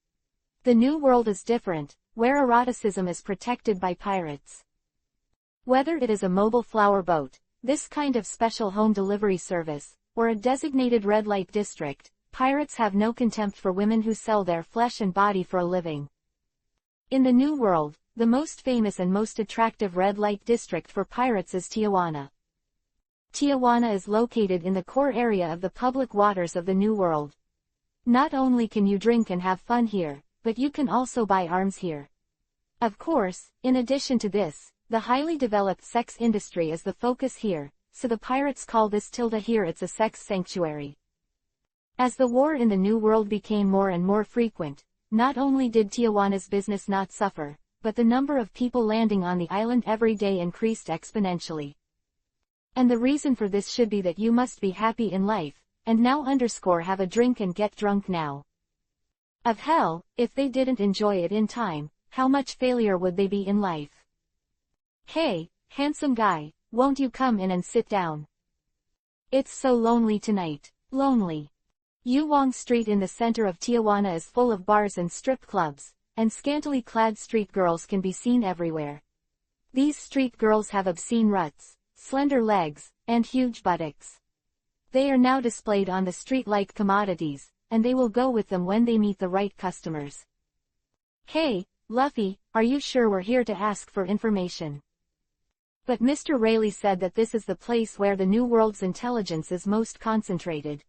S1: The New World is different, where eroticism is protected by pirates. Whether it is a mobile flower boat, this kind of special home delivery service, or a designated red light district, pirates have no contempt for women who sell their flesh and body for a living. In the New World, the most famous and most attractive red light district for pirates is Tijuana. Tijuana is located in the core area of the public waters of the New World. Not only can you drink and have fun here, but you can also buy arms here. Of course, in addition to this, the highly developed sex industry is the focus here, so the pirates call this tilde here it's a sex sanctuary. As the war in the New World became more and more frequent, not only did Tijuana's business not suffer, but the number of people landing on the island every day increased exponentially. And the reason for this should be that you must be happy in life, and now have a drink and get drunk now. Of hell, if they didn't enjoy it in time, how much failure would they be in life? Hey, handsome guy, won't you come in and sit down? It's so lonely tonight, lonely. Wong Street in the center of Tijuana is full of bars and strip clubs, and scantily clad street girls can be seen everywhere. These street girls have obscene ruts, slender legs, and huge buttocks. They are now displayed on the street like commodities, and they will go with them when they meet the right customers. Hey, Luffy, are you sure we're here to ask for information? But Mr. Rayleigh said that this is the place where the New World's intelligence is most concentrated.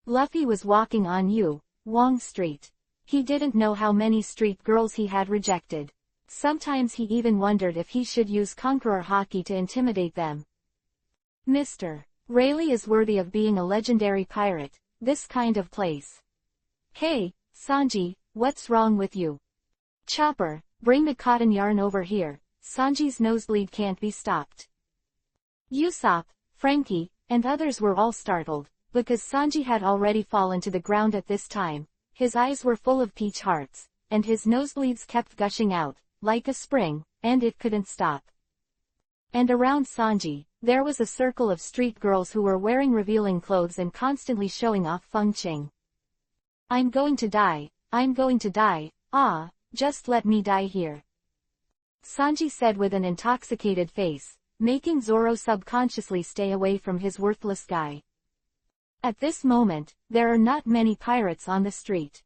S1: Luffy was walking on Wong Street. He didn't know how many street girls he had rejected. Sometimes he even wondered if he should use Conqueror Haki to intimidate them. Mr. Rayleigh is worthy of being a legendary pirate, this kind of place. Hey, Sanji, what's wrong with you? Chopper, bring the cotton yarn over here, Sanji's nosebleed can't be stopped. Usopp, Frankie, and others were all startled, because Sanji had already fallen to the ground at this time. His eyes were full of peach hearts, and his nosebleeds kept gushing out, like a spring, and it couldn't stop. And around Sanji, there was a circle of street girls who were wearing revealing clothes and constantly showing off Feng Qing. I'm going to die, just let me die here. Sanji said with an intoxicated face, making Zoro subconsciously stay away from his worthless guy. At this moment, there are not many pirates on the street.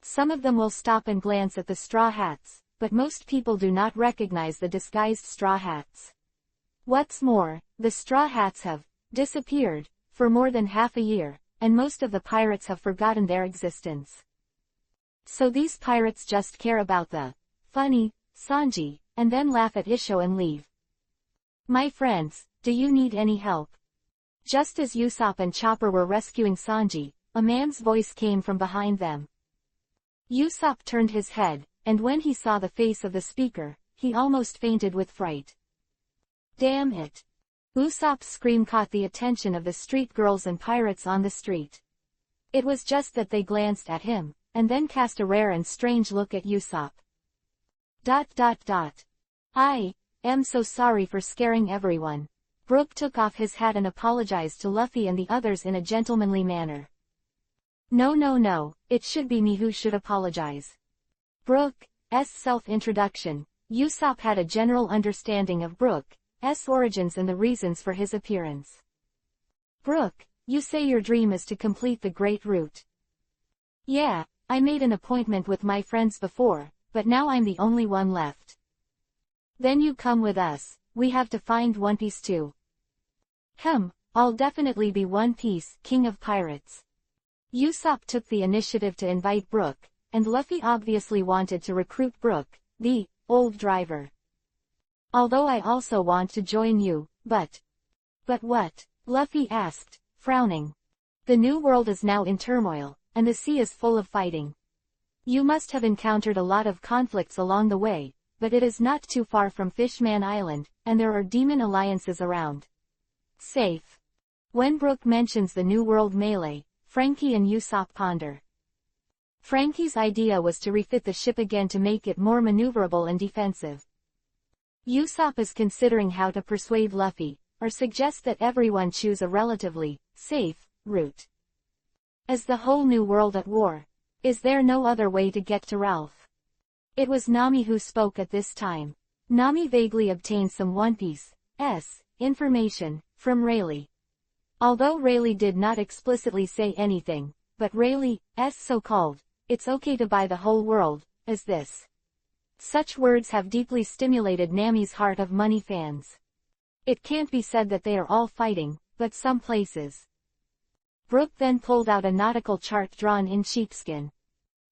S1: Some of them will stop and glance at the straw hats, but most people do not recognize the disguised straw hats. What's more, the straw hats have disappeared for more than half a year, and most of the pirates have forgotten their existence. So these pirates just care about the funny Sanji, and then laugh at Isho and leave. My friends, do you need any help? Just as Usopp and Chopper were rescuing Sanji, a man's voice came from behind them. Usopp turned his head, and when he saw the face of the speaker, he almost fainted with fright. Damn it! Usopp's scream caught the attention of the street girls and pirates on the street. It was just that they glanced at him, and then cast a rare and strange look at Usopp. I am so sorry for scaring everyone. Brook took off his hat and apologized to Luffy and the others in a gentlemanly manner. No, it should be me who should apologize. Brooke's self-introduction. Usopp had a general understanding of Brooke's origins and the reasons for his appearance. Brooke, you say your dream is to complete the Great Route. Yeah, I made an appointment with my friends before, but now I'm the only one left. Then you come with us, we have to find One Piece too. I'll definitely be One Piece, King of Pirates. Usopp took the initiative to invite Brooke, and Luffy obviously wanted to recruit Brooke, the old driver. Although I also want to join you, but what? Luffy asked, frowning. The new world is now in turmoil, and the sea is full of fighting. You must have encountered a lot of conflicts along the way, but it is not too far from Fishman Island, and there are demon alliances around. Safe. When Brooke mentions the New World melee, Frankie and Usopp ponder. Frankie's idea was to refit the ship again to make it more maneuverable and defensive. Usopp is considering how to persuade Luffy, or suggest that everyone choose a relatively safe route. Is the whole new world at war? Is there no other way to get to Ralph? It was Nami who spoke at this time. Nami vaguely obtained some One Piece's information from Rayleigh. Although Rayleigh did not explicitly say anything, but Rayleigh's so-called, "It's okay to buy the whole world," is this. Such words have deeply stimulated Nami's heart of money fans. It can't be said that they are all fighting, but some places. Brooke then pulled out a nautical chart drawn in sheepskin.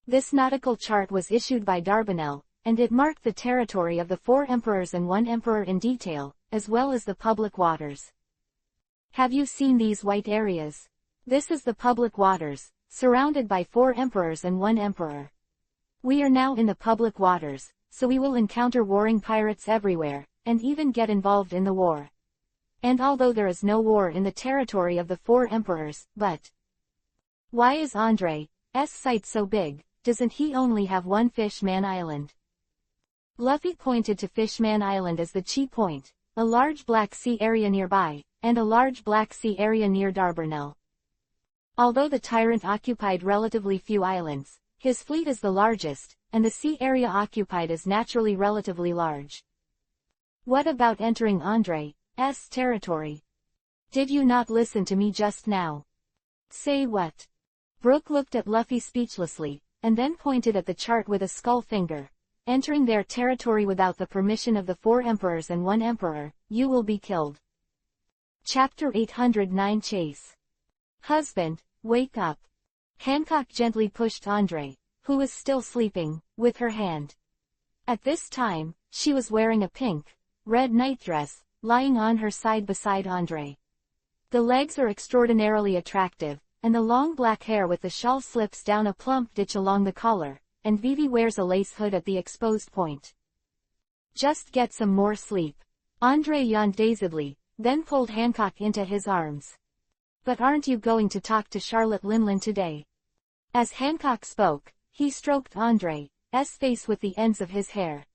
S1: This nautical chart was issued by Darbonell, and it marked the territory of the 4 emperors and 1 emperor in detail, as well as the public waters. Have you seen these white areas? This is the public waters, surrounded by 4 emperors and 1 emperor. We are now in the public waters, so we will encounter warring pirates everywhere, and even get involved in the war. And although there is no war in the territory of the 4 emperors, but why is Andre's site so big? Doesn't he only have one Fishman Island? Luffy pointed to Fishman Island as the key point, a large Black Sea area nearby, and a large Black Sea area near Darbonell. Although the tyrant occupied relatively few islands, his fleet is the largest, and the sea area occupied is naturally relatively large. What about entering Andre's territory? Did you not listen to me just now? Say what? Brooke looked at Luffy speechlessly, and then pointed at the chart with a skull finger. Entering their territory without the permission of the 4 emperors and 1 emperor, you will be killed. Chapter 809 Chase. Husband, wake up. Hancock gently pushed Andre, who was still sleeping, with her hand. At this time, she was wearing a pink, red nightdress, lying on her side beside Andre. The legs are extraordinarily attractive, and the long black hair with the shawl slips down a plump ditch along the collar, and Vivi wears a lace hood at the exposed point. Just get some more sleep. Andre yawned dazedly, then pulled Hancock into his arms. But aren't you going to talk to Charlotte Linlin today? As Hancock spoke, he stroked Andre's face with the ends of his hair.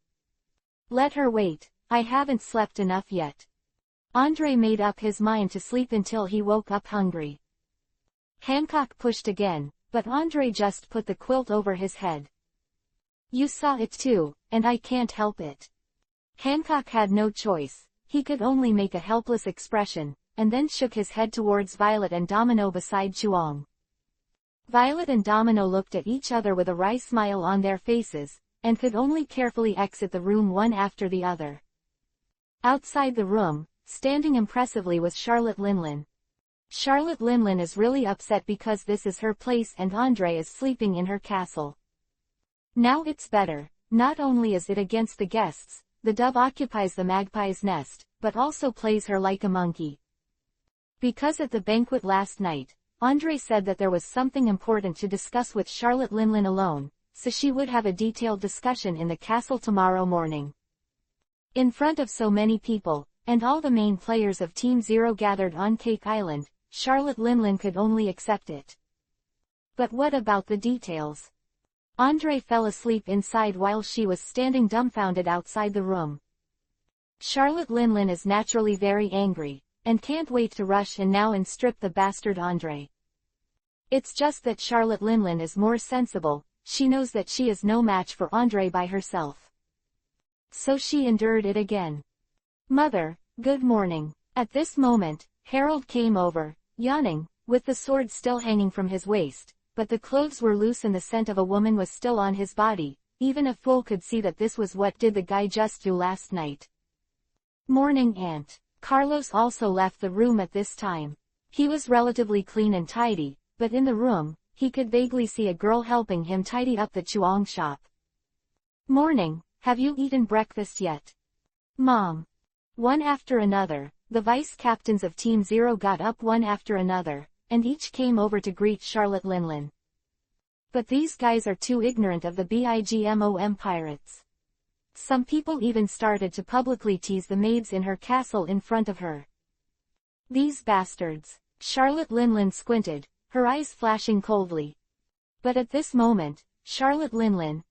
S1: Let her wait, I haven't slept enough yet. Andre made up his mind to sleep until he woke up hungry. Hancock pushed again, but Andre just put the quilt over his head. You saw it too, and I can't help it. Hancock had no choice, he could only make a helpless expression, and then shook his head towards Violet and Domino beside Chuang. Violet and Domino looked at each other with a wry smile on their faces, and could only carefully exit the room one after the other. Outside the room, standing impressively was Charlotte Linlin. Charlotte Linlin is really upset because this is her place and Andre is sleeping in her castle. Now it's better, not only is it against the guests, the dove occupies the magpie's nest, but also plays her like a monkey. Because at the banquet last night, Andre said that there was something important to discuss with Charlotte Linlin alone, so she would have a detailed discussion in the castle tomorrow morning. In front of so many people, and all the main players of Team Zero gathered on Cake Island, Charlotte Linlin could only accept it. But what about the details? Andre fell asleep inside while she was standing dumbfounded outside the room. Charlotte Linlin is naturally very angry, and can't wait to rush in now and strip the bastard Andre. It's just that Charlotte Linlin is more sensible, she knows that she is no match for Andre by herself. So she endured it again. Mother, good morning. At this moment, Harold came over, yawning, with the sword still hanging from his waist, but the clothes were loose and the scent of a woman was still on his body. Even a fool could see that this was what did the guy just do last night. Morning, Aunt. Carlos also left the room at this time. He was relatively clean and tidy, but in the room, he could vaguely see a girl helping him tidy up the Chuang shop. Morning, have you eaten breakfast yet? Mom. One after another, the vice captains of Team Zero got up one after another, and each came over to greet Charlotte Linlin. But these guys are too ignorant of the BIGMOM pirates. Some people even started to publicly tease the maids in her castle in front of her. These bastards. Charlotte Linlin squinted, her eyes flashing coldly. But at this moment, Charlotte Linlin's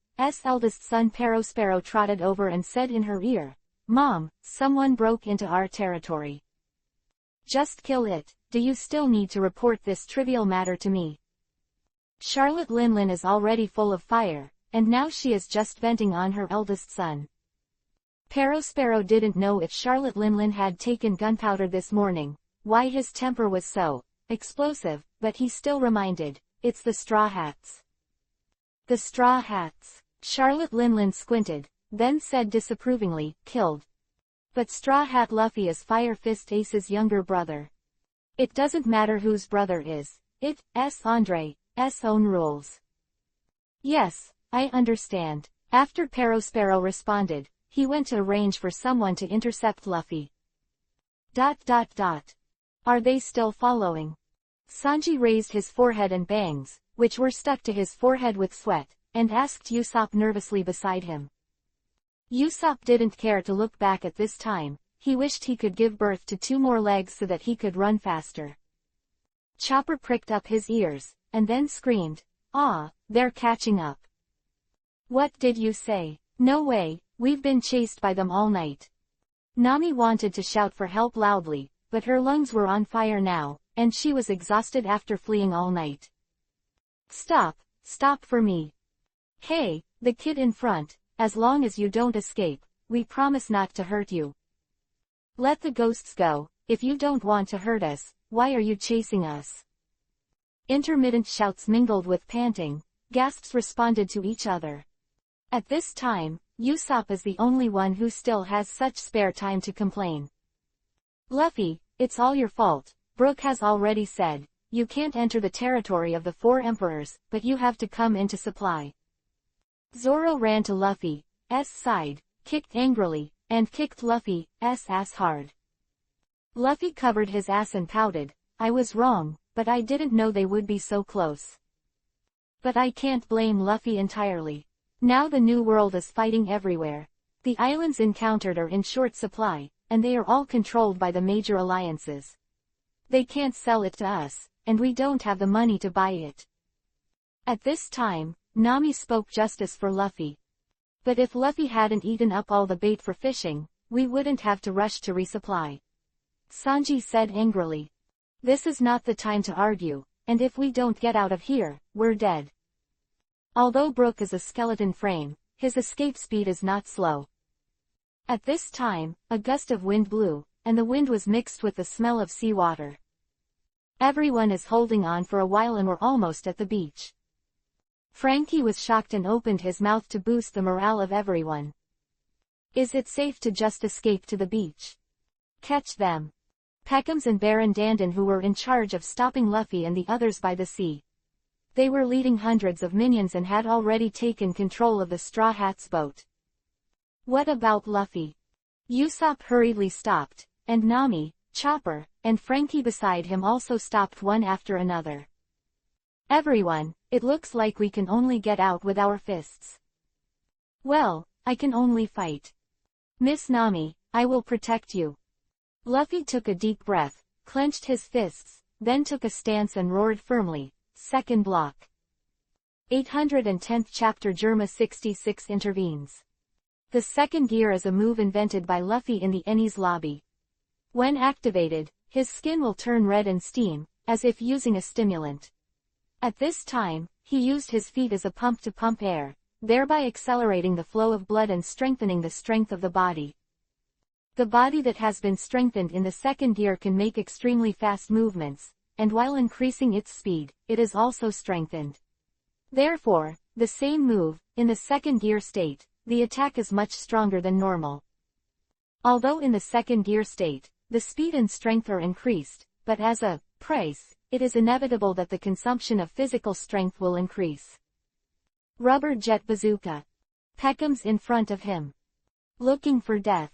S1: eldest son Perospero trotted over and said in her ear, Mom, someone broke into our territory. Just kill it. Do you still need to report this trivial matter to me? Charlotte Linlin is already full of fire, and now she is just venting on her eldest son. Perospero didn't know if Charlotte Linlin had taken gunpowder this morning, why his temper was so explosive, but he still reminded, it's the Straw Hats. The Straw Hats. Charlotte Linlin squinted, then said disapprovingly, killed. But Straw Hat Luffy is Fire Fist Ace's younger brother. It doesn't matter whose brother is, it's Andre's own rules. Yes, I understand. After Perospero responded, he went to arrange for someone to intercept Luffy. ... Are they still following? Sanji raised his forehead and bangs, which were stuck to his forehead with sweat, and asked Usopp nervously beside him. Usopp didn't care to look back at this time, he wished he could give birth to 2 more legs so that he could run faster. Chopper pricked up his ears, and then screamed, Ah, they're catching up. What did you say? No way, we've been chased by them all night. Nami wanted to shout for help loudly, but her lungs were on fire now, and she was exhausted after fleeing all night. Stop for me. Hey, the kid in front, as long as you don't escape, we promise not to hurt you. Let the ghosts go, if you don't want to hurt us, why are you chasing us? Intermittent shouts mingled with panting, gasps responded to each other. At this time, Usopp is the only one who still has such spare time to complain. Luffy, it's all your fault, Brook has already said, you can't enter the territory of the 4 emperors, but you have to come into supply. Zoro ran to Luffy's side, kicked angrily, and kicked Luffy's ass hard. Luffy covered his ass and pouted, I was wrong, but I didn't know they would be so close. But I can't blame Luffy entirely. Now the New World is fighting everywhere. The islands encountered are in short supply, and they are all controlled by the major alliances. They can't sell it to us, and we don't have the money to buy it. At this time, Nami spoke justice for Luffy. But if Luffy hadn't eaten up all the bait for fishing, we wouldn't have to rush to resupply. Sanji said angrily. This is not the time to argue, and if we don't get out of here, we're dead. Although Brook is a skeleton frame, his escape speed is not slow. At this time, a gust of wind blew, and the wind was mixed with the smell of seawater. Everyone is holding on for a while and we're almost at the beach. Frankie was shocked and opened his mouth to boost the morale of everyone. Is it safe to just escape to the beach? Catch them. Peckham's and Baron Dandan, who were in charge of stopping Luffy and the others by the sea. They were leading hundreds of minions and had already taken control of the Straw Hats boat. What about Luffy? Usopp hurriedly stopped, and Nami, Chopper, and Frankie beside him also stopped one after another. Everyone, it looks like we can only get out with our fists. Well, I can only fight. Miss Nami, I will protect you. Luffy took a deep breath, clenched his fists, then took a stance and roared firmly, second block. 810th chapter. Germa 66 intervenes. The second gear is a move invented by Luffy in the Enies lobby. When activated, his skin will turn red and steam, as if using a stimulant. At this time, he used his feet as a pump to pump air, thereby accelerating the flow of blood and strengthening the strength of the body. The body that has been strengthened in the second gear can make extremely fast movements, and while increasing its speed, it is also strengthened. Therefore, the same move, in the second gear state, the attack is much stronger than normal. Although in the second gear state, the speed and strength are increased, but as a price, it is inevitable that the consumption of physical strength will increase. Rubber jet bazooka. Peckham's in front of him. Looking for death.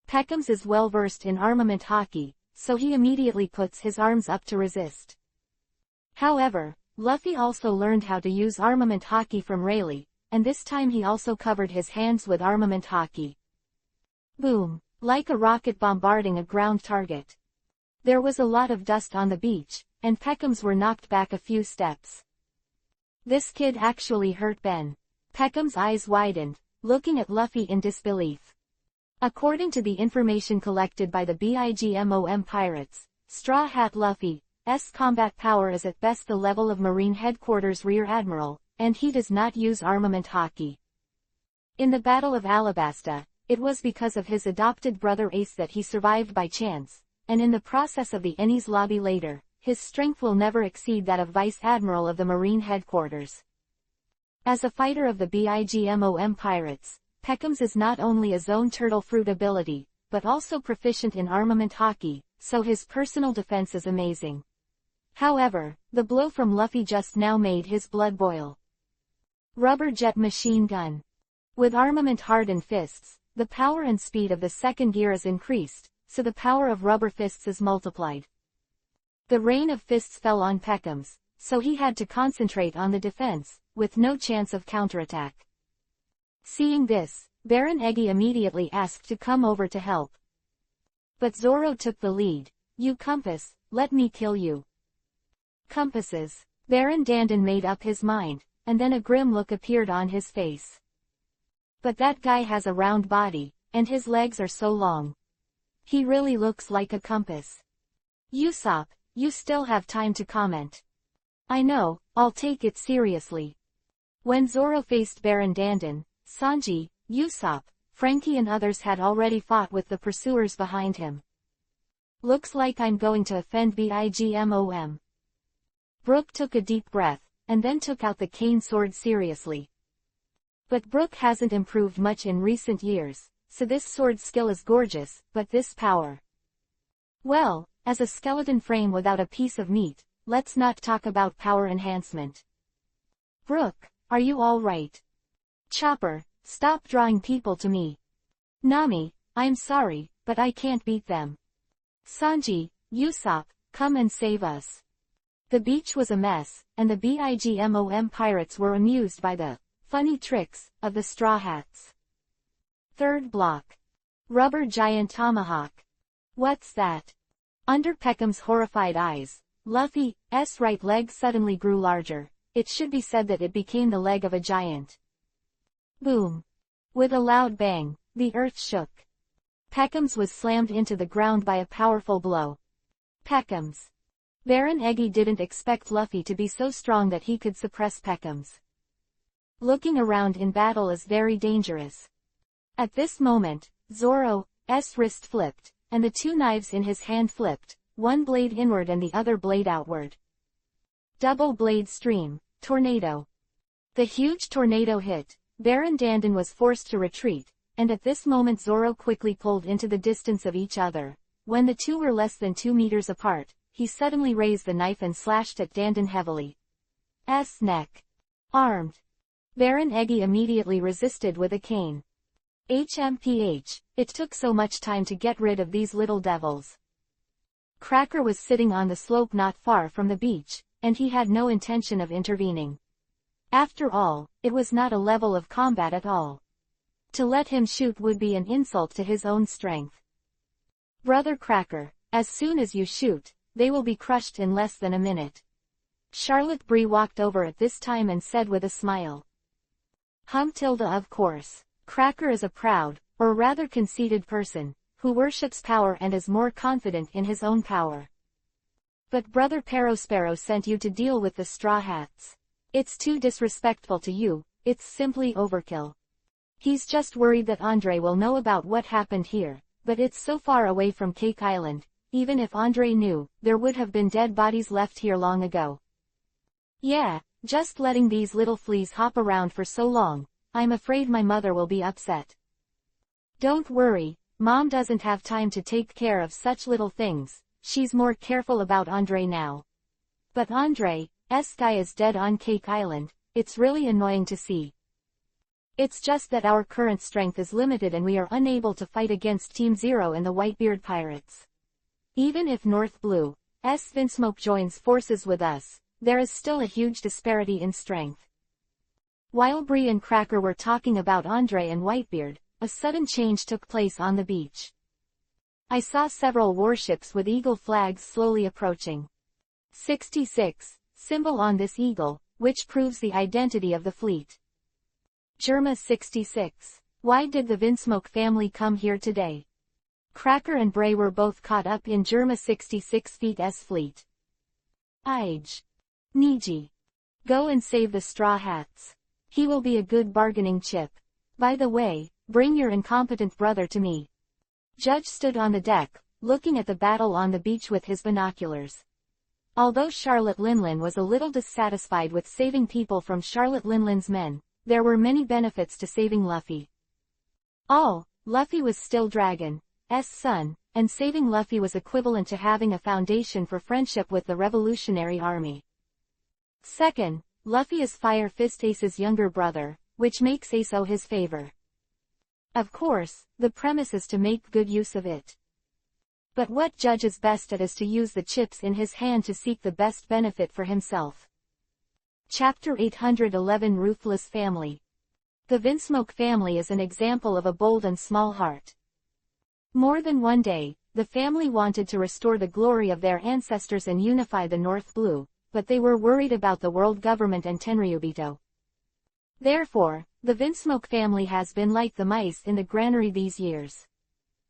S1: Peckham's is well versed in armament hockey, so he immediately puts his arms up to resist. However, Luffy also learned how to use armament hockey from Rayleigh, and this time he also covered his hands with armament hockey. Boom! Like a rocket bombarding a ground target. There was a lot of dust on the beach, and Peckham's were knocked back a few steps. This kid actually hurt Ben. Peckham's eyes widened, looking at Luffy in disbelief. According to the information collected by the BIGMOM pirates, Straw Hat Luffy's combat power is at best the level of Marine Headquarters Rear Admiral, and he does not use armament hockey. In the Battle of Alabasta, it was because of his adopted brother Ace that he survived by chance, and in the process of the Enies Lobby later, his strength will never exceed that of Vice Admiral of the Marine Headquarters. As a fighter of the BIGMOM pirates, Peckham's is not only a zone turtle fruit ability, but also proficient in armament hockey, so his personal defense is amazing. However, the blow from Luffy just now made his blood boil. Rubber jet machine gun. With armament hardened fists, the power and speed of the second gear is increased, so the power of rubber fists is multiplied. The rain of fists fell on Peckham's, so he had to concentrate on the defense, with no chance of counterattack. Seeing this, Baron Eggy immediately asked to come over to help. But Zoro took the lead. "You compass, let me kill you." Compasses. Baron Dandan made up his mind, and then a grim look appeared on his face. But that guy has a round body, and his legs are so long. He really looks like a compass. Usopp, you still have time to comment. I know, I'll take it seriously. When Zoro faced Baron Dandan, Sanji, Usopp, Frankie and others had already fought with the pursuers behind him. Looks like I'm going to offend BIGMOM. Brook took a deep breath, and then took out the cane sword seriously. But Brook hasn't improved much in recent years, so this sword skill is gorgeous, but this power. Well, as a skeleton frame without a piece of meat, let's not talk about power enhancement. Brook, are you all right? Chopper, stop drawing people to me. Nami, I'm sorry, but I can't beat them. Sanji, Usopp, come and save us. The beach was a mess, and the BIGMOM pirates were amused by the funny tricks of the Straw Hats. Third block. Rubber giant tomahawk. What's that? Under Peckham's horrified eyes, Luffy's right leg suddenly grew larger. It should be said that it became the leg of a giant. Boom. With a loud bang, the earth shook. Peckham's was slammed into the ground by a powerful blow. Peckham's. Baron Eggy didn't expect Luffy to be so strong that he could suppress Peckham's. Looking around in battle is very dangerous. At this moment, Zoro's wrist flipped, and the two knives in his hand flipped, one blade inward and the other blade outward. Double blade stream, tornado. The huge tornado hit. Baron Dandan was forced to retreat, and at this moment Zoro quickly pulled into the distance of each other. When the two were less than 2 meters apart, he suddenly raised the knife and slashed at Dandan heavily. Neck. Armed. Baron Eggy immediately resisted with a cane. HMPH, it took so much time to get rid of these little devils. Cracker was sitting on the slope not far from the beach, and he had no intention of intervening. After all, it was not a level of combat at all. To let him shoot would be an insult to his own strength. Brother Cracker, as soon as you shoot, they will be crushed in less than a minute. Charlotte Bree walked over at this time and said with a smile. Of course. Cracker is a proud, or rather conceited person, who worships power and is more confident in his own power. But Brother Perospero sent you to deal with the Straw Hats. It's too disrespectful to you, it's simply overkill. He's just worried that Andre will know about what happened here, but it's so far away from Cake Island. Even if Andre knew, there would have been dead bodies left here long ago. Yeah, just letting these little fleas hop around for so long, I'm afraid my mother will be upset. Don't worry, Mom doesn't have time to take care of such little things, she's more careful about Andre now. But Andre's guy is dead on Cake Island, it's really annoying to see. It's just that our current strength is limited and we are unable to fight against Team Zero and the Whitebeard Pirates. Even if North Blue's Vinsmoke joins forces with us, there is still a huge disparity in strength. While Bree and Cracker were talking about Andre and Whitebeard, a sudden change took place on the beach. I saw several warships with eagle flags slowly approaching. 66, symbol on this eagle, which proves the identity of the fleet. Germa 66. Why did the Vinsmoke family come here today? Cracker and Bray were both caught up in Germa 66's fleet. Ige. Niji. Go and save the Straw Hats. He will be a good bargaining chip. By the way, bring your incompetent brother to me. Judge stood on the deck, looking at the battle on the beach with his binoculars. Although Charlotte Linlin was a little dissatisfied with saving people from Charlotte Linlin's men, there were many benefits to saving Luffy. Luffy was still Dragon's son, and saving Luffy was equivalent to having a foundation for friendship with the Revolutionary Army. Second, Luffy is Fire Fist Ace's younger brother, which makes Ace owe his favor. Of course, the premise is to make good use of it. But what Judge is best at is to use the chips in his hand to seek the best benefit for himself. Chapter 811 Ruthless Family. The Vinsmoke family is an example of a bold and small heart. More than one day, the family wanted to restore the glory of their ancestors and unify the North Blue, but they were worried about the world government and Tenryubito. Therefore, the Vinsmoke family has been like the mice in the granary these years.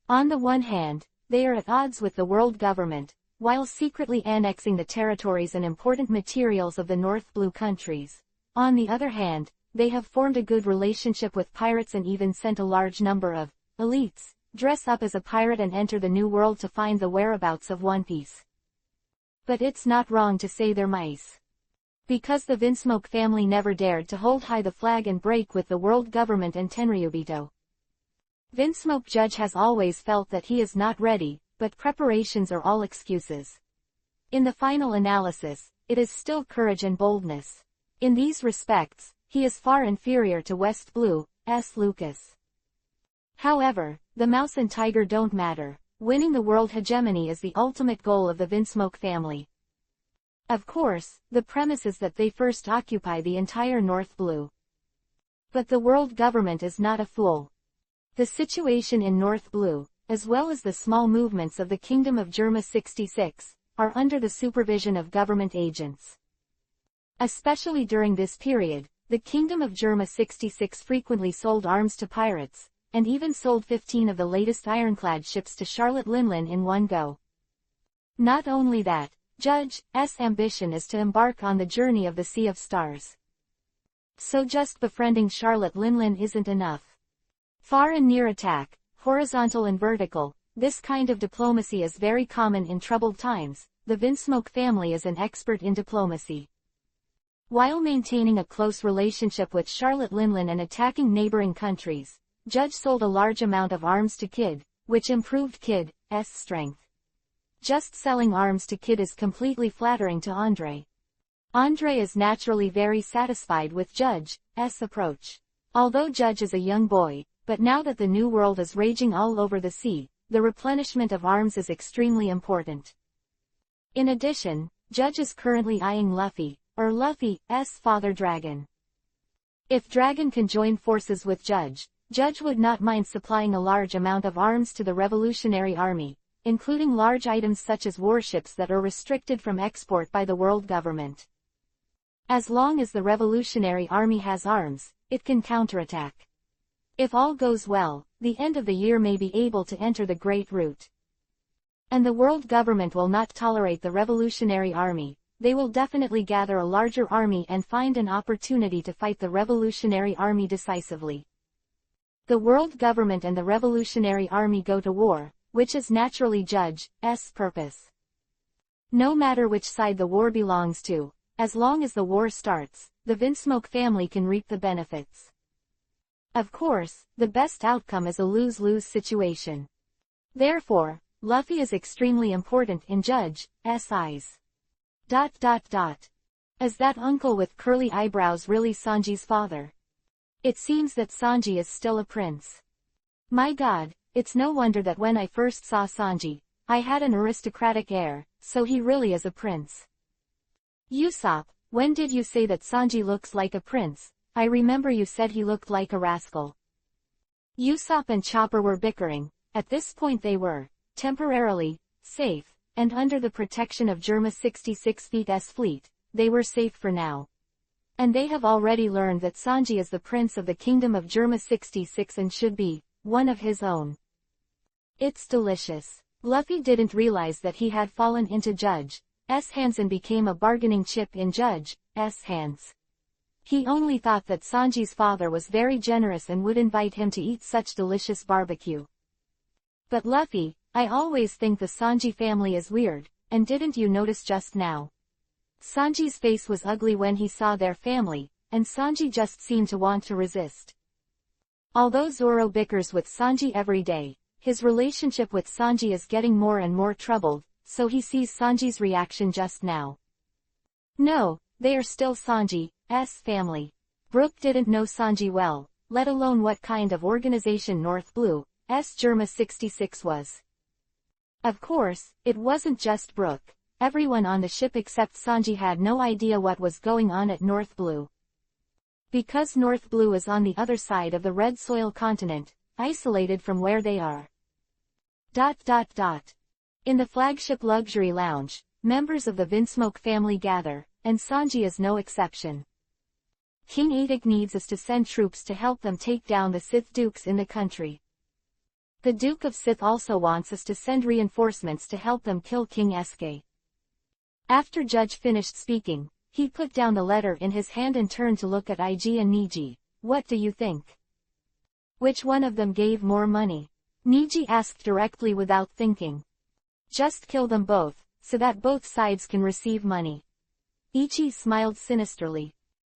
S1: On the one hand, they are at odds with the world government, while secretly annexing the territories and important materials of the North Blue countries. On the other hand, they have formed a good relationship with pirates and even sent a large number of elites dress up as a pirate and enter the New World to find the whereabouts of One Piece. But it's not wrong to say they're mice. Because the Vinsmoke family never dared to hold high the flag and break with the world government and Tenryubito. Vinsmoke Judge has always felt that he is not ready, but preparations are all excuses. In the final analysis, it is still courage and boldness. In these respects, he is far inferior to West Blue's Lucas. However, the mouse and tiger don't matter. Winning the world hegemony is the ultimate goal of the Vinsmoke family. Of course, the premise is that they first occupy the entire North Blue. But the world government is not a fool. The situation in North Blue, as well as the small movements of the Kingdom of Germa 66, are under the supervision of government agents. Especially during this period, the Kingdom of Germa 66 frequently sold arms to pirates, and even sold 15 of the latest ironclad ships to Charlotte Linlin in one go. Not only that, Judge's ambition is to embark on the journey of the Sea of Stars. So just befriending Charlotte Linlin isn't enough. Far and near attack, horizontal and vertical, this kind of diplomacy is very common in troubled times. The Vinsmoke family is an expert in diplomacy. While maintaining a close relationship with Charlotte Linlin and attacking neighboring countries, Judge sold a large amount of arms to Kid, which improved Kid's strength. Just selling arms to Kid is completely flattering to Andre. Andre is naturally very satisfied with Judge's approach. Although Judge is a young boy, but now that the New World is raging all over the sea, the replenishment of arms is extremely important. In addition, Judge is currently eyeing Luffy's father Dragon. If Dragon can join forces with Judge would not mind supplying a large amount of arms to the Revolutionary Army, including large items such as warships that are restricted from export by the world government. As long as the Revolutionary Army has arms, it can counterattack. If all goes well, the end of the year may be able to enter the Great Route. And the world government will not tolerate the revolutionary army. They will definitely gather a larger army and find an opportunity to fight the revolutionary army decisively. The world government and the revolutionary army go to war, which is naturally Judge's purpose. No matter which side the war belongs to, as long as the war starts, the Vinsmoke family can reap the benefits. Of course, the best outcome is a lose-lose situation. Therefore, Luffy is extremely important in Judge's eyes. Is that uncle with curly eyebrows really Sanji's father? It seems that Sanji is still a prince. My god, it's no wonder that when I first saw Sanji, I had an aristocratic air, so he really is a prince. Usopp, when did you say that Sanji looks like a prince? I remember you said he looked like a rascal. Usopp and Chopper were bickering. At this point they were, temporarily, safe, and under the protection of Germa 66 Fleet's fleet, they were safe for now. And they have already learned that Sanji is the prince of the kingdom of Germa 66 and should be one of his own. It's delicious. Luffy didn't realize that he had fallen into Judge's hands and became a bargaining chip in Judge's hands. He only thought that Sanji's father was very generous and would invite him to eat such delicious barbecue. But Luffy, I always think the Sanji family is weird, and didn't you notice just now? Sanji's face was ugly when he saw their family, and Sanji just seemed to want to resist. Although Zoro bickers with Sanji every day, his relationship with Sanji is getting more and more troubled, so he sees Sanji's reaction just now. No, they are still Sanji's family. Brook didn't know Sanji well, let alone what kind of organization North Blue's Germa 66 was. Of course, it wasn't just Brook. Everyone on the ship except Sanji had no idea what was going on at North Blue. Because North Blue is on the other side of the Red Soil continent, isolated from where they are. In the flagship luxury lounge, members of the Vinsmoke family gather, and Sanji is no exception. King Adak needs us to send troops to help them take down the Sith Dukes in the country. The Duke of Sith also wants us to send reinforcements to help them kill King Sk. After Judge finished speaking, he put down the letter in his hand and turned to look at Ig and Niji. What do you think? Which one of them gave more money? Niji asked directly without thinking. Just kill them both, so that both sides can receive money. Ichi smiled sinisterly.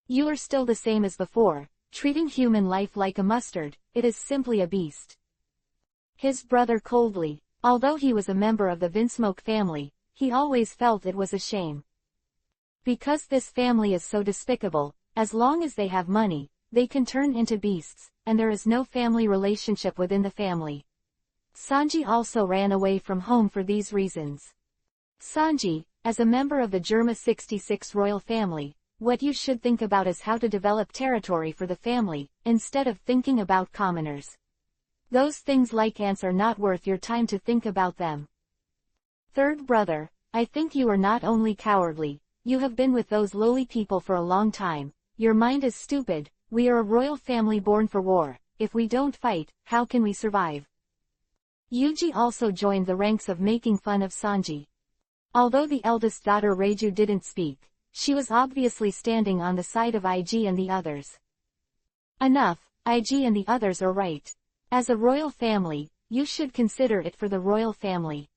S1: You are still the same as before, treating human life like a mustard, it is simply a beast. His brother coldly, although he was a member of the Vinsmoke family, he always felt it was a shame. Because this family is so despicable, as long as they have money, they can turn into beasts, and there is no family relationship within the family. Sanji also ran away from home for these reasons. Sanji, as a member of the Germa 66 royal family, what you should think about is how to develop territory for the family, instead of thinking about commoners. Those things like ants are not worth your time to think about them. Third brother, I think you are not only cowardly, you have been with those lowly people for a long time, your mind is stupid, we are a royal family born for war, if we don't fight, how can we survive? Yuji also joined the ranks of making fun of Sanji. Although the eldest daughter Reiju didn't speak, she was obviously standing on the side of Ig and the others. Enough, Ig and the others are right. As a royal family, you should consider it for the royal family.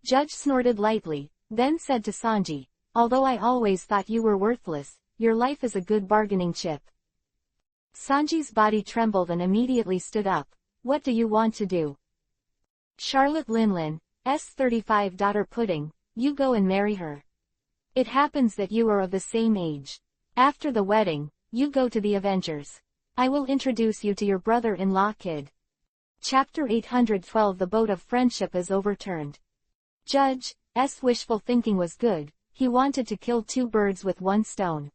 S1: Judge snorted lightly, then said to Sanji, although I always thought you were worthless, your life is a good bargaining chip. Sanji's body trembled and immediately stood up. What do you want to do? Charlotte Linlin's 35 daughter Pudding, you go and marry her. It happens that you are of the same age. After the wedding, you go to the Avengers. I will introduce you to your brother-in-law Kid. Chapter 812 The Boat of Friendship is overturned. Judge's wishful thinking was good, he wanted to kill two birds with one stone.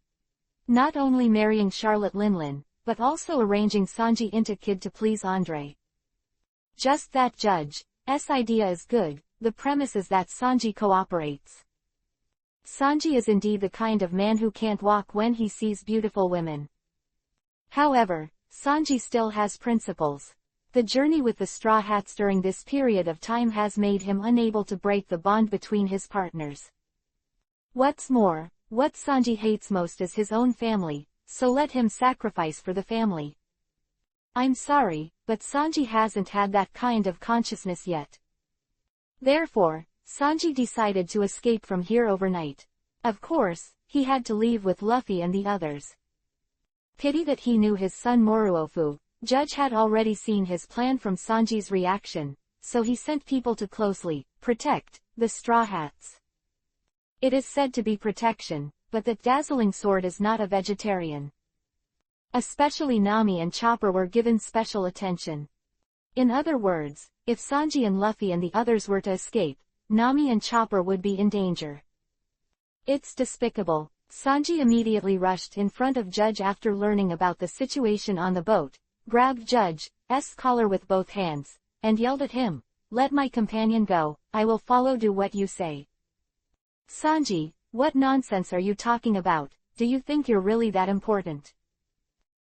S1: Not only marrying Charlotte Linlin, but also arranging Sanji into Kid to please Andre. Just that Judge's idea is good, the premise is that Sanji cooperates. Sanji is indeed the kind of man who can't walk when he sees beautiful women. However, Sanji still has principles. The journey with the Straw Hats during this period of time has made him unable to break the bond between his partners. What's more, what Sanji hates most is his own family, so let him sacrifice for the family. I'm sorry, but Sanji hasn't had that kind of consciousness yet. Therefore, Sanji decided to escape from here overnight. Of course, he had to leave with Luffy and the others. Pity that he knew his son Moruofu. Judge had already seen his plan from Sanji's reaction, so he sent people to closely protect the Straw Hats. It is said to be protection, but that dazzling sword is not a vegetarian. Especially Nami and Chopper were given special attention. In other words, if Sanji and Luffy and the others were to escape, Nami and Chopper would be in danger. It's despicable. Sanji immediately rushed in front of Judge after learning about the situation on the boat, grabbed Judge's collar with both hands, and yelled at him, "Let my companion go, I will follow, do what you say." Sanji, what nonsense are you talking about? Do you think you're really that important?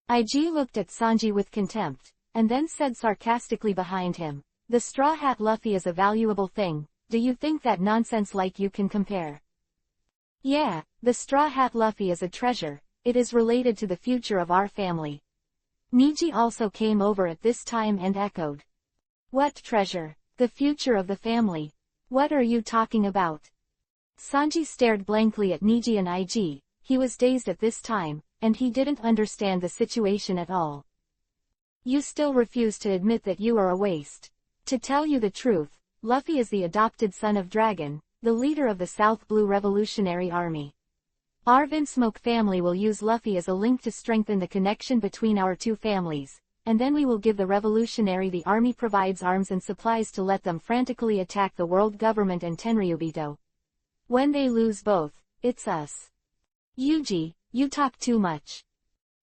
S1: IG looked at Sanji with contempt, and then said sarcastically behind him, "The Straw Hat Luffy is a valuable thing, do you think that nonsense like you can compare?" "Yeah, the Straw Hat Luffy is a treasure, it is related to the future of our family." Niji also came over at this time and echoed. "What treasure? The future of the family? What are you talking about?" Sanji stared blankly at Niji and IG, he was dazed at this time, and he didn't understand the situation at all. "You still refuse to admit that you are a waste. To tell you the truth, Luffy is the adopted son of Dragon, the leader of the South Blue Revolutionary Army. Our Vinsmoke family will use Luffy as a link to strengthen the connection between our two families, and then we will give the revolutionary the army provides arms and supplies to let them frantically attack the world government and Tenryubito. When they lose both, it's us." "Yuji, you talk too much."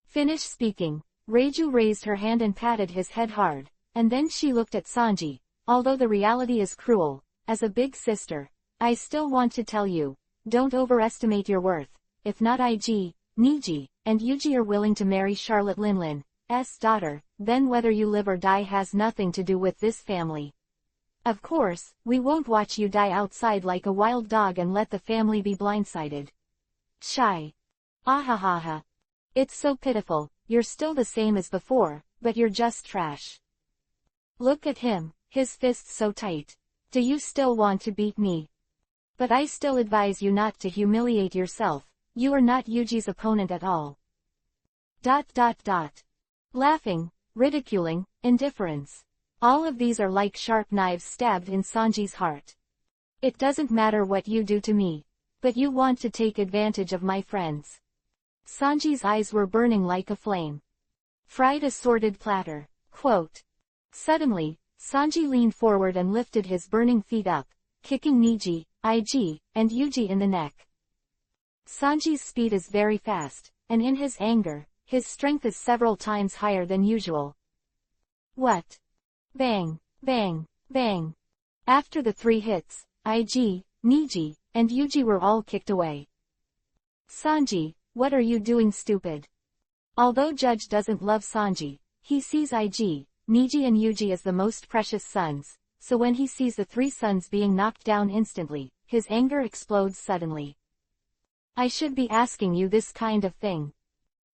S1: Finish speaking. Reiju raised her hand and patted his head hard, and then she looked at Sanji. "Although the reality is cruel, as a big sister, I still want to tell you, don't overestimate your worth. If not IG, Niji, and Yuji are willing to marry Charlotte Linlin's daughter, then whether you live or die has nothing to do with this family. Of course, we won't watch you die outside like a wild dog and let the family be blindsided." Shy. Ahahaha. It's so pitiful, you're still the same as before, but you're just trash. Look at him, his fists so tight. Do you still want to beat me? But I still advise you not to humiliate yourself. You are not Yuji's opponent at all. ... Laughing, ridiculing, indifference. All of these are like sharp knives stabbed in Sanji's heart. It doesn't matter what you do to me. But you want to take advantage of my friends. Sanji's eyes were burning like a flame. Fried assorted platter. Quote. Suddenly, Sanji leaned forward and lifted his burning feet up, kicking Niji, IG, and Yuji in the neck. Sanji's speed is very fast, and in his anger, his strength is several times higher than usual. What? Bang, bang, bang. After the 3 hits, IG, Niji, and Yuji were all kicked away. Sanji, what are you doing, stupid? Although Judge doesn't love Sanji, he sees IG, Niji and Yuji as the most precious sons, so when he sees the 3 sons being knocked down instantly, his anger explodes suddenly. I should be asking you this kind of thing.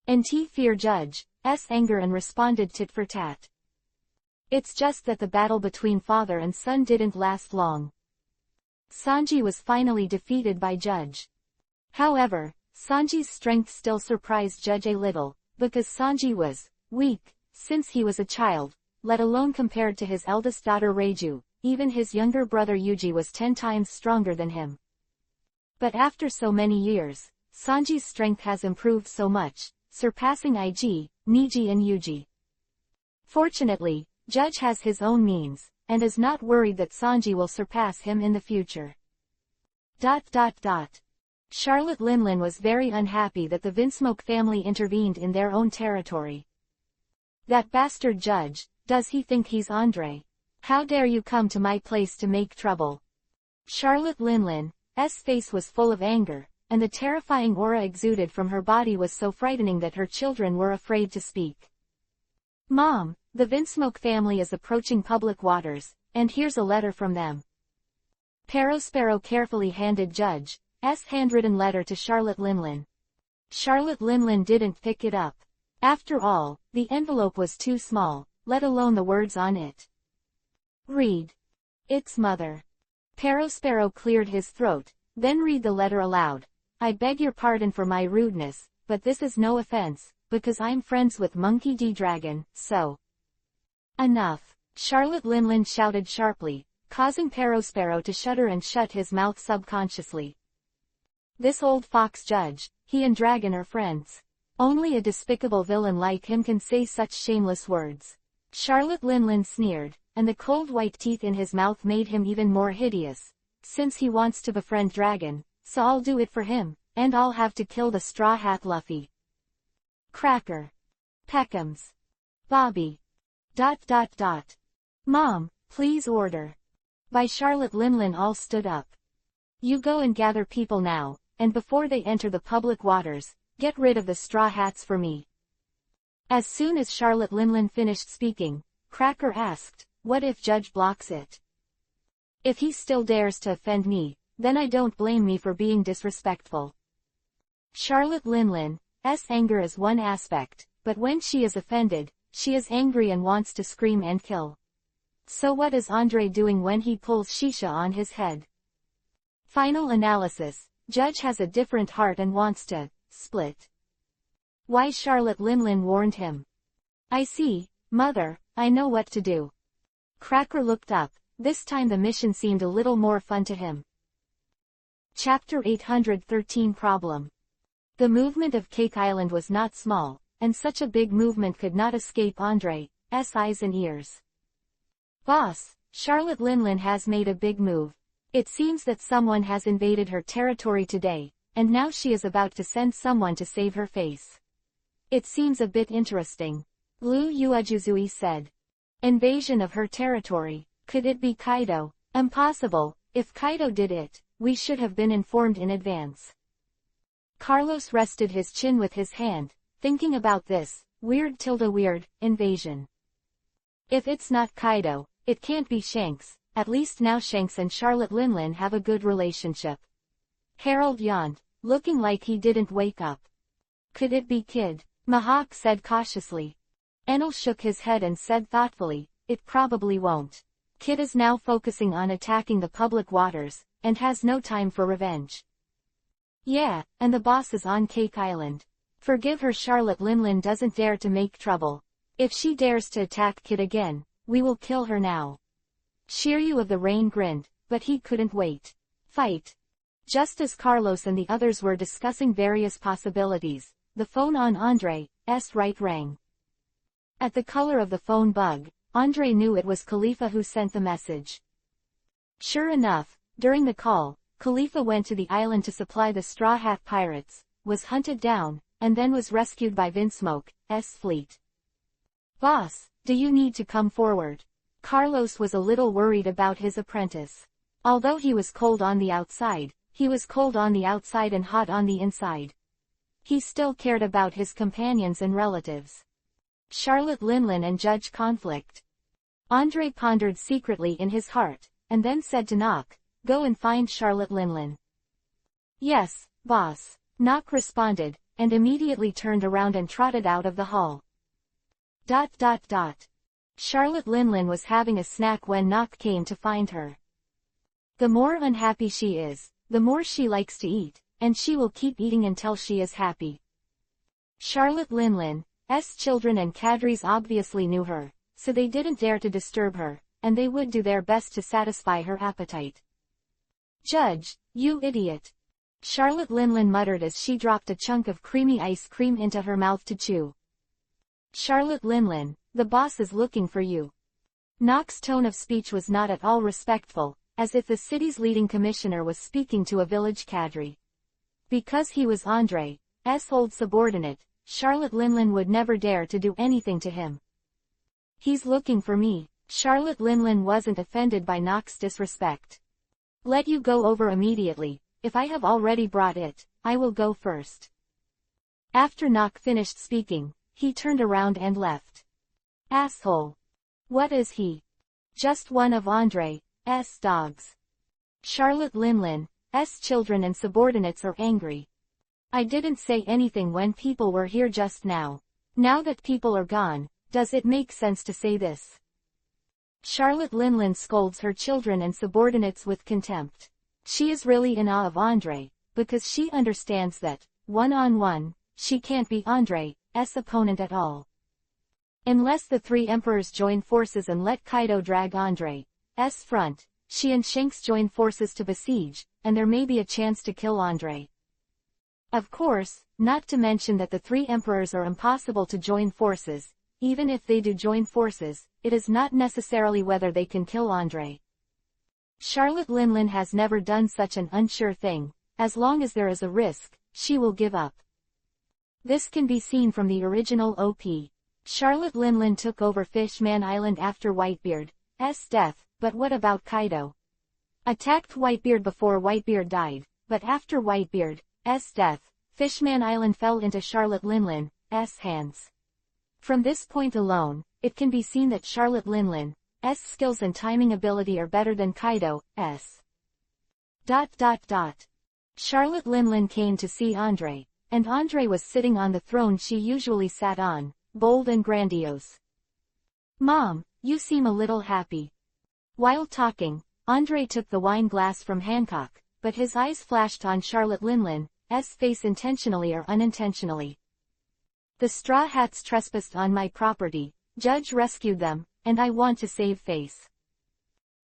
S1: NT fear Judge's anger and responded tit for tat. It's just that the battle between father and son didn't last long. Sanji was finally defeated by Judge. However, Sanji's strength still surprised Judge a little, because Sanji was weak since he was a child, let alone compared to his eldest daughter Reiju. Even his younger brother Yuji was 10 times stronger than him. But after so many years, Sanji's strength has improved so much, surpassing IG, Niji and Yuji. Fortunately, Judge has his own means, and is not worried that Sanji will surpass him in the future. Charlotte Linlin was very unhappy that the Vinsmoke family intervened in their own territory. That bastard Judge, does he think he's Andre? How dare you come to my place to make trouble? Charlotte Linlin's face was full of anger, and the terrifying aura exuded from her body was so frightening that her children were afraid to speak. Mom, The Vinsmoke family is approaching public waters, and here's a letter from them. Sparrow carefully handed Judge's handwritten letter to Charlotte Linlin. Charlotte Linlin didn't pick it up. After all, the envelope was too small, let alone the words on it. Read. It's Mother. Sparrow cleared his throat, then read the letter aloud. I beg your pardon for my rudeness, but this is no offense, because I'm friends with Monkey D. Dragon, so. Enough. Charlotte Linlin shouted sharply, causing Sparrow to shudder and shut his mouth subconsciously. This old fox Judge, he and Dragon are friends. Only a despicable villain like him can say such shameless words. Charlotte Linlin sneered, and the cold white teeth in his mouth made him even more hideous. Since he wants to befriend Dragon, so I'll do it for him, and I'll have to kill the Straw Hat Luffy. Cracker. Peckham's. Bobby. ... Mom, please order. By Charlotte Linlin all stood up. You go and gather people now, and before they enter the public waters, get rid of the Straw Hats for me. As soon as Charlotte Linlin finished speaking, Cracker asked, what if Judge blocks it? If he still dares to offend me, then I don't blame me for being disrespectful. Charlotte Linlin's anger is one aspect, but when she is offended, she is angry and wants to scream and kill. So what is Andre doing when he pulls Shisha on his head? Final analysis. Judge has a different heart and wants to split. Why Charlotte Linlin warned him. I see, Mother, I know what to do. Cracker looked up. This time the mission seemed a little more fun to him. Chapter 813 Problem. The movement of Cake Island was not small, and such a big movement could not escape Andre's eyes and ears. Boss, Charlotte Linlin has made a big move. It seems that someone has invaded her territory today, and now she is about to send someone to save her face. It seems a bit interesting. Lu Yuajuzui said. Invasion of her territory. Could it be Kaido? Impossible. If Kaido did it, we should have been informed in advance. Carlos rested his chin with his hand, thinking about this weird invasion. If it's not Kaido, it can't be Shanks. At least now Shanks and Charlotte Linlin have a good relationship. Harold yawned, looking like he didn't wake up. Could it be Kid? Mihawk said cautiously. Enel shook his head and said thoughtfully, it probably won't. Kid is now focusing on attacking the public waters, and has no time for revenge. Yeah, and the boss is on Cake Island. Forgive her. Charlotte Linlin doesn't dare to make trouble. If she dares to attack Kid again, we will kill her now. Shiryu of the Rain grinned, but he couldn't wait. Fight. Just as Carlos and the others were discussing various possibilities, the phone on Andre's right rang. At the color of the phone bug, Andre knew it was Khalifa who sent the message. Sure enough, during the call, Khalifa went to the island to supply the Straw Hat Pirates, was hunted down, and then was rescued by Vinsmoke's fleet. Boss, do you need to come forward? Carlos was a little worried about his apprentice. Although he was cold on the outside, he was cold on the outside and hot on the inside. He still cared about his companions and relatives. Charlotte Linlin and Judge conflict. Andre pondered secretly in his heart, and then said to Nock, go and find Charlotte Linlin. Yes, boss. Nock responded, and immediately turned around and trotted out of the hall. Charlotte Linlin was having a snack when Nock came to find her. The more unhappy she is, the more she likes to eat, and she will keep eating until she is happy. Charlotte Linlin's children and cadres obviously knew her, so they didn't dare to disturb her, and they would do their best to satisfy her appetite. Judge, you idiot! Charlotte Linlin muttered as she dropped a chunk of creamy ice cream into her mouth to chew. Charlotte Linlin, the boss is looking for you. Nock's tone of speech was not at all respectful, as if the city's leading commissioner was speaking to a village cadre. Because he was Andre's old subordinate, Charlotte Linlin would never dare to do anything to him. He's looking for me. Charlotte Linlin wasn't offended by Nock's disrespect. Let you go over immediately. If I have already brought it, I will go first. After Nock finished speaking, he turned around and left. Asshole. What is he? Just one of Andre's dogs. Charlotte Linlin's children and subordinates are angry. I didn't say anything when people were here just now. Now that people are gone, does it make sense to say this? Charlotte Linlin scolds her children and subordinates with contempt. She is really in awe of Andre, because she understands that, one-on-one, she can't be Andre's opponent at all. Unless the three emperors join forces and let Kaido drag Andre's front, she and Shanks join forces to besiege, and there may be a chance to kill Andre. Of course, not to mention that the three emperors are impossible to join forces. Even if they do join forces, it is not necessarily whether they can kill Andre. Charlotte Linlin has never done such an unsure thing. As long as there is a risk, she will give up. This can be seen from the original OP. Charlotte Linlin took over Fishman Island after Whitebeard's death, but what about Kaido? Attacked Whitebeard before Whitebeard died, but after Whitebeard's death, Fishman Island fell into Charlotte Linlin's hands. From this point alone, it can be seen that Charlotte Linlin's skills and timing ability are better than Kaido's. Charlotte Linlin came to see Andre, and Andre was sitting on the throne she usually sat on, bold and grandiose. Mom, you seem a little happy. While talking, Andre took the wine glass from Hancock, but his eyes flashed on Charlotte Linlin's face intentionally or unintentionally. The Straw Hats trespassed on my property, Judge rescued them, and I want to save face.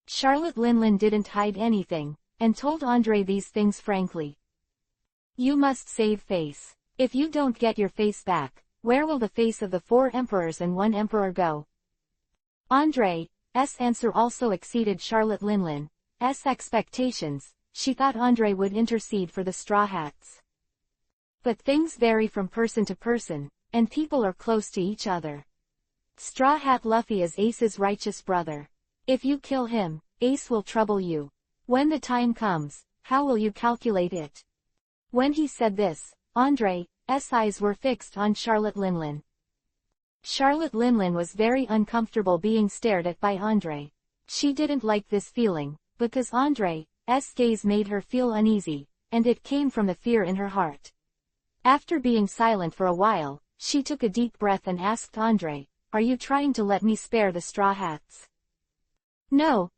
S1: Charlotte Linlin didn't hide anything, and told Andre these things frankly. You must save face. If you don't get your face back, where will the face of the 4 emperors and 1 emperor go? Andre's answer also exceeded Charlotte Linlin's expectations. She thought Andre would intercede for the Straw Hats. But things vary from person to person, and people are close to each other. Straw Hat Luffy is Ace's righteous brother. If you kill him, Ace will trouble you. When the time comes, how will you calculate it? When he said this, Andre's eyes were fixed on Charlotte Linlin. Charlotte Linlin was very uncomfortable being stared at by Andre. She didn't like this feeling, because Andre's gaze made her feel uneasy, and it came from the fear in her heart. After being silent for a while, she took a deep breath and asked Andre, "Are you trying to let me spare the Straw Hats?" No,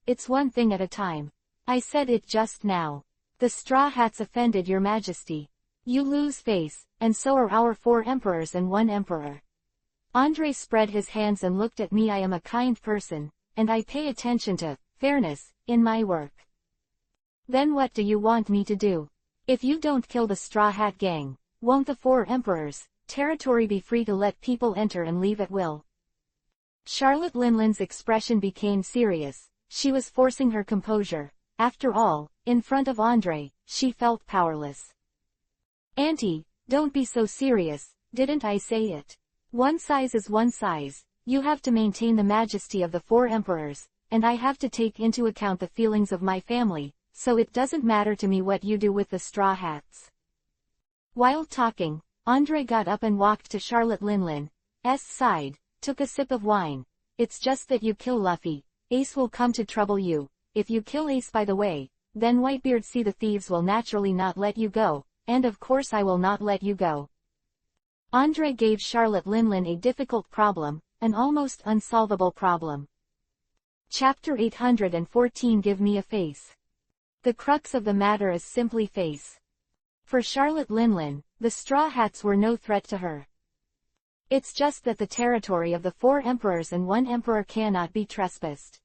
S1: it's one thing at a time. I said it just now. The Straw Hats offended your majesty. You lose face, and so are our 4 emperors and 1 emperor. Andre spread his hands and looked at me. I am a kind person, and I pay attention to fairness in my work. Then what do you want me to do? If you don't kill the Straw Hat Gang, won't the 4 emperors' territory be free to let people enter and leave at will? Charlotte Linlin's expression became serious. She was forcing her composure. After all, in front of Andre, she felt powerless. Auntie, don't be so serious, didn't I say it? One size is one size. You have to maintain the majesty of the 4 emperors, and I have to take into account the feelings of my family, so it doesn't matter to me what you do with the Straw Hats. While talking, Andre got up and walked to Charlotte Linlin's side, took a sip of wine. It's just that you kill Luffy, Ace will come to trouble you. If you kill Ace by the way, then Whitebeard see the thieves will naturally not let you go, and of course I will not let you go. Andre gave Charlotte Linlin a difficult problem, an almost unsolvable problem. Chapter 814 Give me a face. The crux of the matter is simply face. For Charlotte Linlin, the Straw Hats were no threat to her. It's just that the territory of the 4 emperors and 1 emperor cannot be trespassed.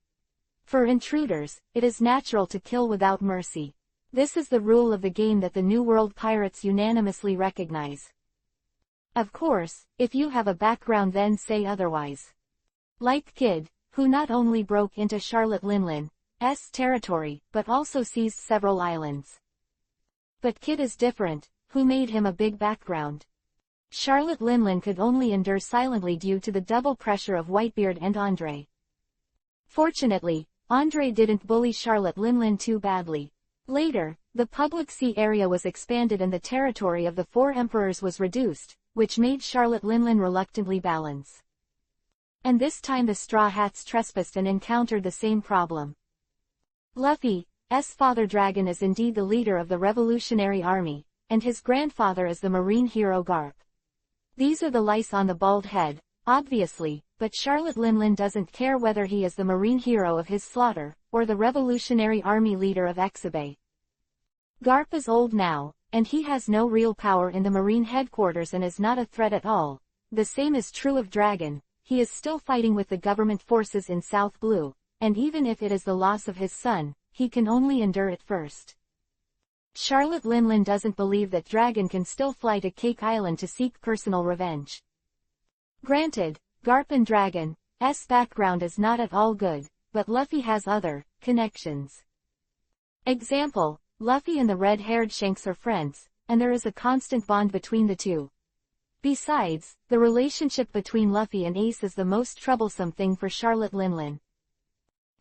S1: For intruders, it is natural to kill without mercy. This is the rule of the game that the New World pirates unanimously recognize. Of course, if you have a background then say otherwise. Like Kid, who not only broke into Charlotte Linlin's territory, but also seized several islands. But Kid is different, who made him a big background. Charlotte Linlin could only endure silently due to the double pressure of Whitebeard and Andre. Fortunately, Andre didn't bully Charlotte Linlin too badly. Later, the public sea area was expanded and the territory of the 4 emperors was reduced, which made Charlotte Linlin reluctantly balance. And this time the Straw Hats trespassed and encountered the same problem. Luffy's father Dragon is indeed the leader of the Revolutionary Army, and his grandfather is the marine hero Garp. These are the lice on the bald head, obviously, but Charlotte Linlin doesn't care whether he is the marine hero of his slaughter, or the Revolutionary Army leader of Exabe. Garp is old now, and he has no real power in the marine headquarters and is not a threat at all. The same is true of Dragon. He is still fighting with the government forces in South Blue, and even if it is the loss of his son, he can only endure it first. Charlotte Linlin doesn't believe that Dragon can still fly to Cake Island to seek personal revenge. Granted, Garp and Dragon's background is not at all good, but Luffy has other connections. Example, Luffy and the red-haired Shanks are friends, and there is a constant bond between the two. Besides, the relationship between Luffy and Ace is the most troublesome thing for Charlotte Linlin.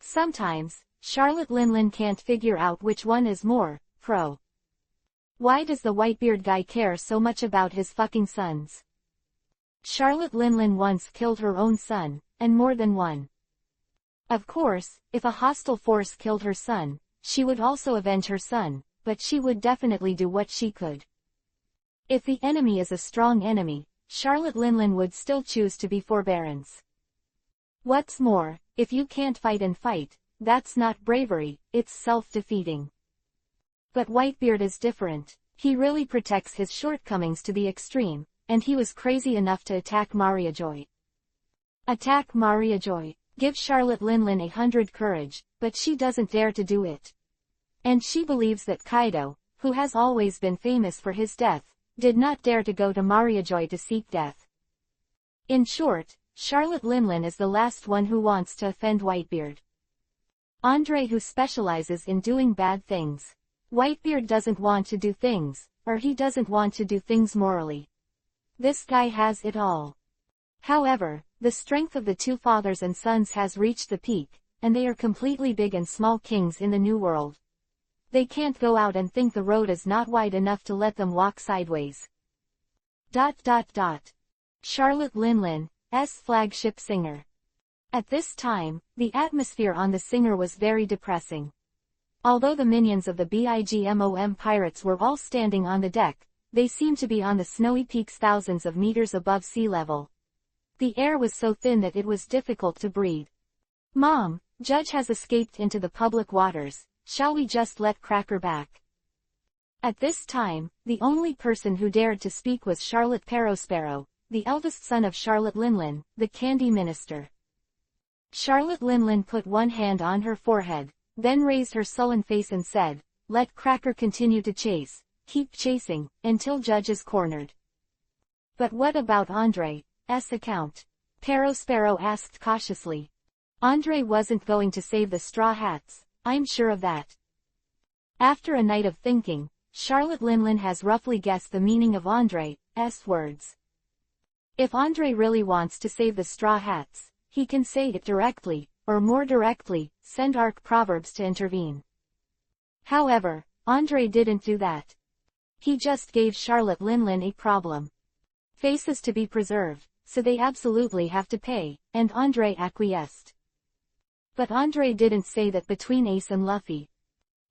S1: Sometimes, Charlotte Linlin can't figure out which one is more pro. Why does the Whitebeard guy care so much about his fucking sons? Charlotte Linlin once killed her own son, and more than one. Of course, if a hostile force killed her son, she would also avenge her son, but she would definitely do what she could. If the enemy is a strong enemy, Charlotte Linlin would still choose to be forbearance. What's more, if you can't fight and fight, that's not bravery, it's self-defeating. But Whitebeard is different. He really protects his shortcomings to the extreme, and he was crazy enough to attack Maria Joy. Attack Maria Joy. Give Charlotte Linlin 100 courage, but she doesn't dare to do it. And she believes that Kaido, who has always been famous for his death, did not dare to go to Maria Joy to seek death. In short, Charlotte Linlin is the last one who wants to offend Whitebeard. Andre who specializes in doing bad things. Whitebeard doesn't want to do things, or he doesn't want to do things morally. This guy has it all. However, the strength of the two fathers and sons has reached the peak, and they are completely big and small kings in the New World. They can't go out and think the road is not wide enough to let them walk sideways. Charlotte Linlin's flagship singer. At this time, the atmosphere on the Singer was very depressing. Although the minions of the BIGMOM pirates were all standing on the deck, they seemed to be on the snowy peaks thousands of meters above sea level. The air was so thin that it was difficult to breathe. "Mom, Judge has escaped into the public waters. Shall we just let Cracker back?" At this time, the only person who dared to speak was Charlotte Parrosparrow, the eldest son of Charlotte Linlin, the Candy Minister. Charlotte Linlin put one hand on her forehead, then raised her sullen face and said, "Let Cracker continue to chase, keep chasing, until Judge is cornered." "But what about Andre's account?" Parrosparrow asked cautiously. "Andre wasn't going to save the Straw Hats, I'm sure of that." After a night of thinking, Charlotte Linlin has roughly guessed the meaning of Andre's words. If Andre really wants to save the Straw Hats, he can say it directly, or more directly, send Arc Proverbs to intervene. However, Andre didn't do that. He just gave Charlotte Linlin a problem. Faces to be preserved, so they absolutely have to pay, and Andre acquiesced. But Andre didn't say that between Ace and Luffy.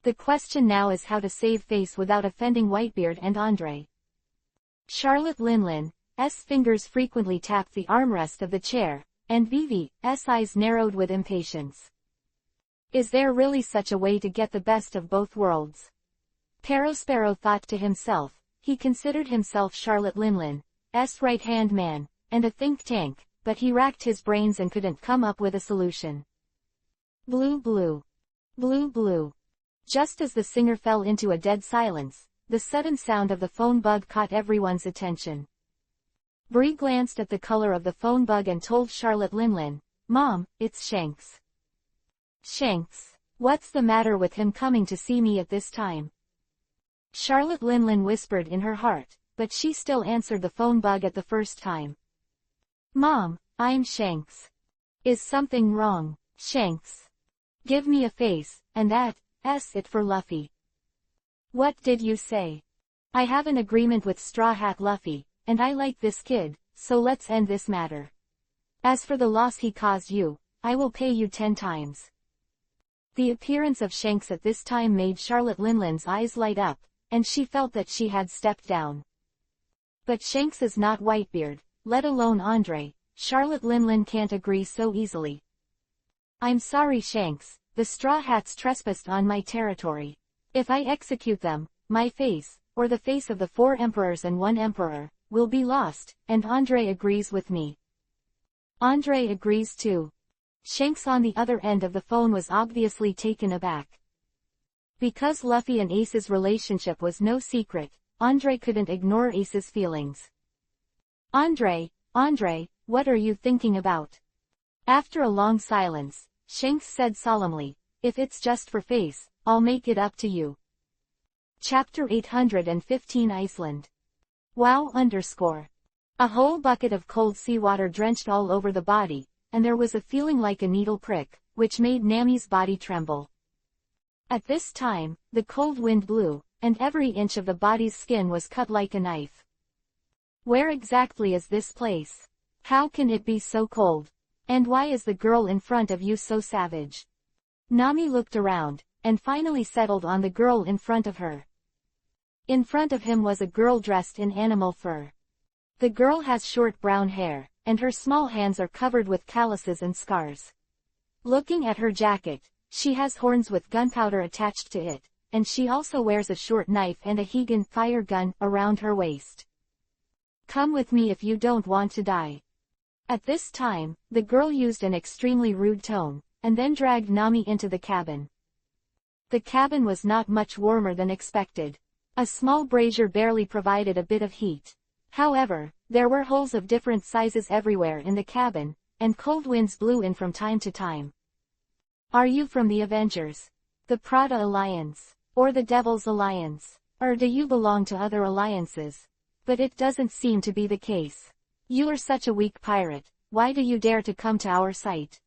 S1: The question now is how to save face without offending Whitebeard and Andre. Charlotte Linlin's fingers frequently tapped the armrest of the chair, and Vivi's eyes narrowed with impatience. Is there really such a way to get the best of both worlds? Parrosparrow thought to himself. He considered himself Charlotte Linlin's right-hand man, and a think tank, but he racked his brains and couldn't come up with a solution. Blue blue. Blue blue. Just as the singer fell into a dead silence, the sudden sound of the phone bug caught everyone's attention. Bree glanced at the color of the phone bug and told Charlotte Linlin, "Mom, it's Shanks." "Shanks? What's the matter with him coming to see me at this time?" Charlotte Linlin whispered in her heart, but she still answered the phone bug at the first time. "Mom, I'm Shanks. Is something wrong, Shanks? Give me a face, and that's it for Luffy." "What did you say?" "I have an agreement with Straw Hat Luffy, and I like this kid, so let's end this matter." As for the loss he caused you, I will pay you 10 times. The appearance of Shanks at this time made Charlotte Linlin's eyes light up, and she felt that she had stepped down. But Shanks is not Whitebeard, let alone Andre. Charlotte Linlin can't agree so easily. I'm sorry, Shanks, the Straw Hats trespassed on my territory. If I execute them, my face, or the face of the 4 emperors and 1 emperor, will be lost, and Andre agrees with me. Andre agrees too. Shanks on the other end of the phone was obviously taken aback. Because Luffy and Ace's relationship was no secret, Andre couldn't ignore Ace's feelings. Andre, what are you thinking about? After a long silence, Shanks said solemnly, if it's just for face, I'll make it up to you. Chapter 815 Iceland. Wow! A whole bucket of cold seawater drenched all over the body, and there was a feeling like a needle prick, which made Nami's body tremble. At this time, the cold wind blew, and every inch of the body's skin was cut like a knife. Where exactly is this place? How can it be so cold? And why is the girl in front of you so savage? Nami looked around, and finally settled on the girl in front of her. In front of him was a girl dressed in animal fur. The girl has short brown hair, and her small hands are covered with calluses and scars. Looking at her jacket, she has horns with gunpowder attached to it, and she also wears a short knife and a Hegan fire gun around her waist. Come with me if you don't want to die. At this time, the girl used an extremely rude tone, and then dragged Nami into the cabin. The cabin was not much warmer than expected. A small brazier barely provided a bit of heat. However, there were holes of different sizes everywhere in the cabin, and cold winds blew in from time to time. Are you from the Avengers? The Prada Alliance? Or the Devil's Alliance? Or do you belong to other alliances? But it doesn't seem to be the case. You are such a weak pirate, why do you dare to come to our site?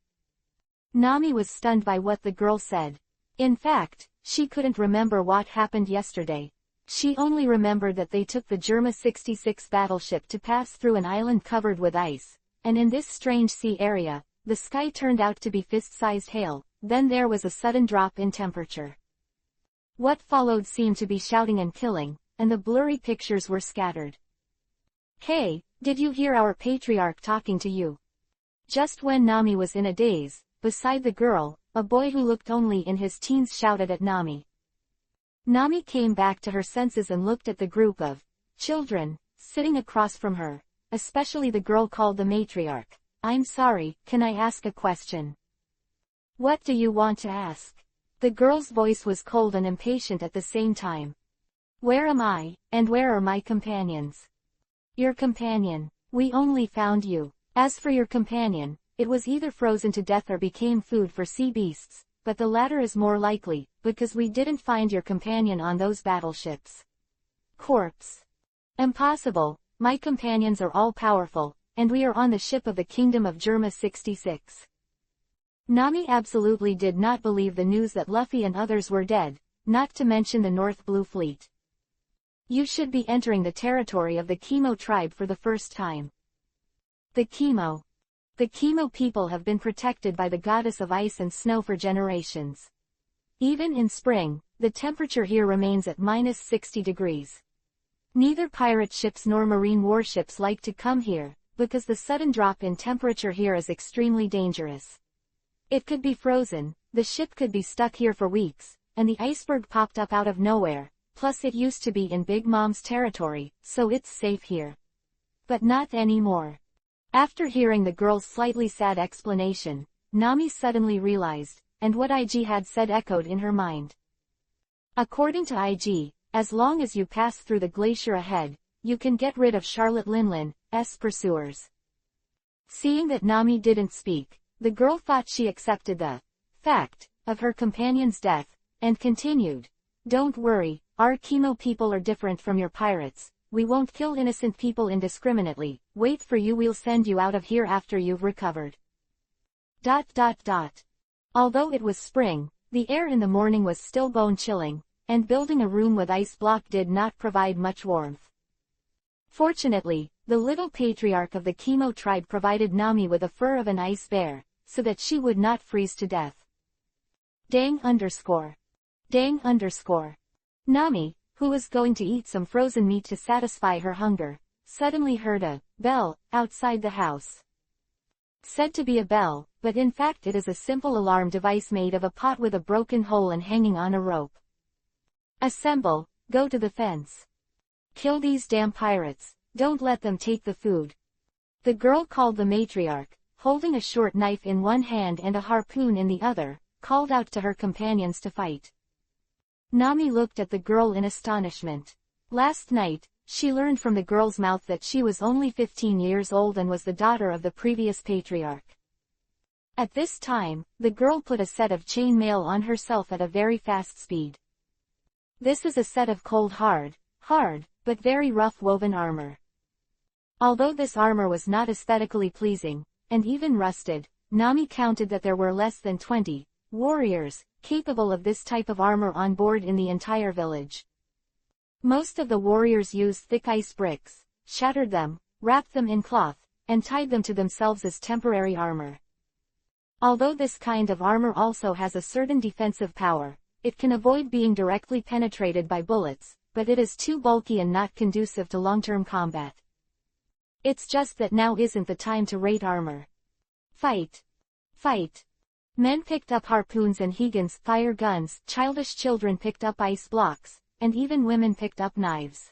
S1: Nami was stunned by what the girl said. In fact, she couldn't remember what happened yesterday. She only remembered that they took the Germa 66 battleship to pass through an island covered with ice, and in this strange sea area, the sky turned out to be fist-sized hail, then there was a sudden drop in temperature. What followed seemed to be shouting and killing, and the blurry pictures were scattered. Hey, did you hear our patriarch talking to you? Just when Nami was in a daze, beside the girl, a boy who looked only in his teens shouted at Nami. Nami came back to her senses and looked at the group of children sitting across from her, especially the girl called the matriarch. I'm sorry, can I ask a question? What do you want to ask? The girl's voice was cold and impatient at the same time. Where am I, and where are my companions? Your companion. We only found you. As for your companion, it was either frozen to death or became food for sea beasts, but the latter is more likely, because we didn't find your companion on those battleships. Corpse. Impossible, my companions are all powerful, and we are on the ship of the Kingdom of Germa 66. Nami absolutely did not believe the news that Luffy and others were dead, not to mention the North Blue Fleet. You should be entering the territory of the Kimo tribe for the first time. The Kimo. The Kimo people have been protected by the goddess of ice and snow for generations. Even in spring, the temperature here remains at -60 degrees. Neither pirate ships nor marine warships like to come here, because the sudden drop in temperature here is extremely dangerous. It could be frozen, the ship could be stuck here for weeks, and the iceberg popped up out of nowhere, plus it used to be in Big Mom's territory, so it's safe here. But not anymore. After hearing the girl's slightly sad explanation, Nami suddenly realized, and what IG had said echoed in her mind. According to IG, as long as you pass through the glacier ahead, you can get rid of Charlotte Linlin's pursuers. Seeing that Nami didn't speak, the girl thought she accepted the fact of her companion's death, and continued, Don't worry, our Kimo people are different from your pirates. We won't kill innocent people indiscriminately. Wait for you, we'll send you out of here after you've recovered. ... Although it was spring, the air in the morning was still bone-chilling, and building a room with ice block did not provide much warmth. Fortunately, the little patriarch of the Kobo tribe provided Nami with a fur of an ice bear, so that she would not freeze to death. Dang underscore. Dang underscore. Nami, who was going to eat some frozen meat to satisfy her hunger, suddenly heard a bell outside the house. Said to be a bell, but in fact it is a simple alarm device made of a pot with a broken hole and hanging on a rope. Assemble, go to the fence. Kill these damn pirates, don't let them take the food. The girl called the matriarch, holding a short knife in one hand and a harpoon in the other, called out to her companions to fight. Nami looked at the girl in astonishment. Last night, she learned from the girl's mouth that she was only 15 years old and was the daughter of the previous patriarch. At this time, the girl put a set of chain mail on herself at a very fast speed. This is a set of cold hard, but very rough woven armor. Although this armor was not aesthetically pleasing, and even rusted, Nami counted that there were less than 20 warriors capable of this type of armor on board in the entire village. Most of the warriors used thick ice bricks, shattered them, wrapped them in cloth, and tied them to themselves as temporary armor. Although this kind of armor also has a certain defensive power, it can avoid being directly penetrated by bullets, but it is too bulky and not conducive to long-term combat. It's just that now isn't the time to rate armor. Fight! Fight! Men picked up harpoons and Higgins fire guns, childish children picked up ice blocks, and even women picked up knives.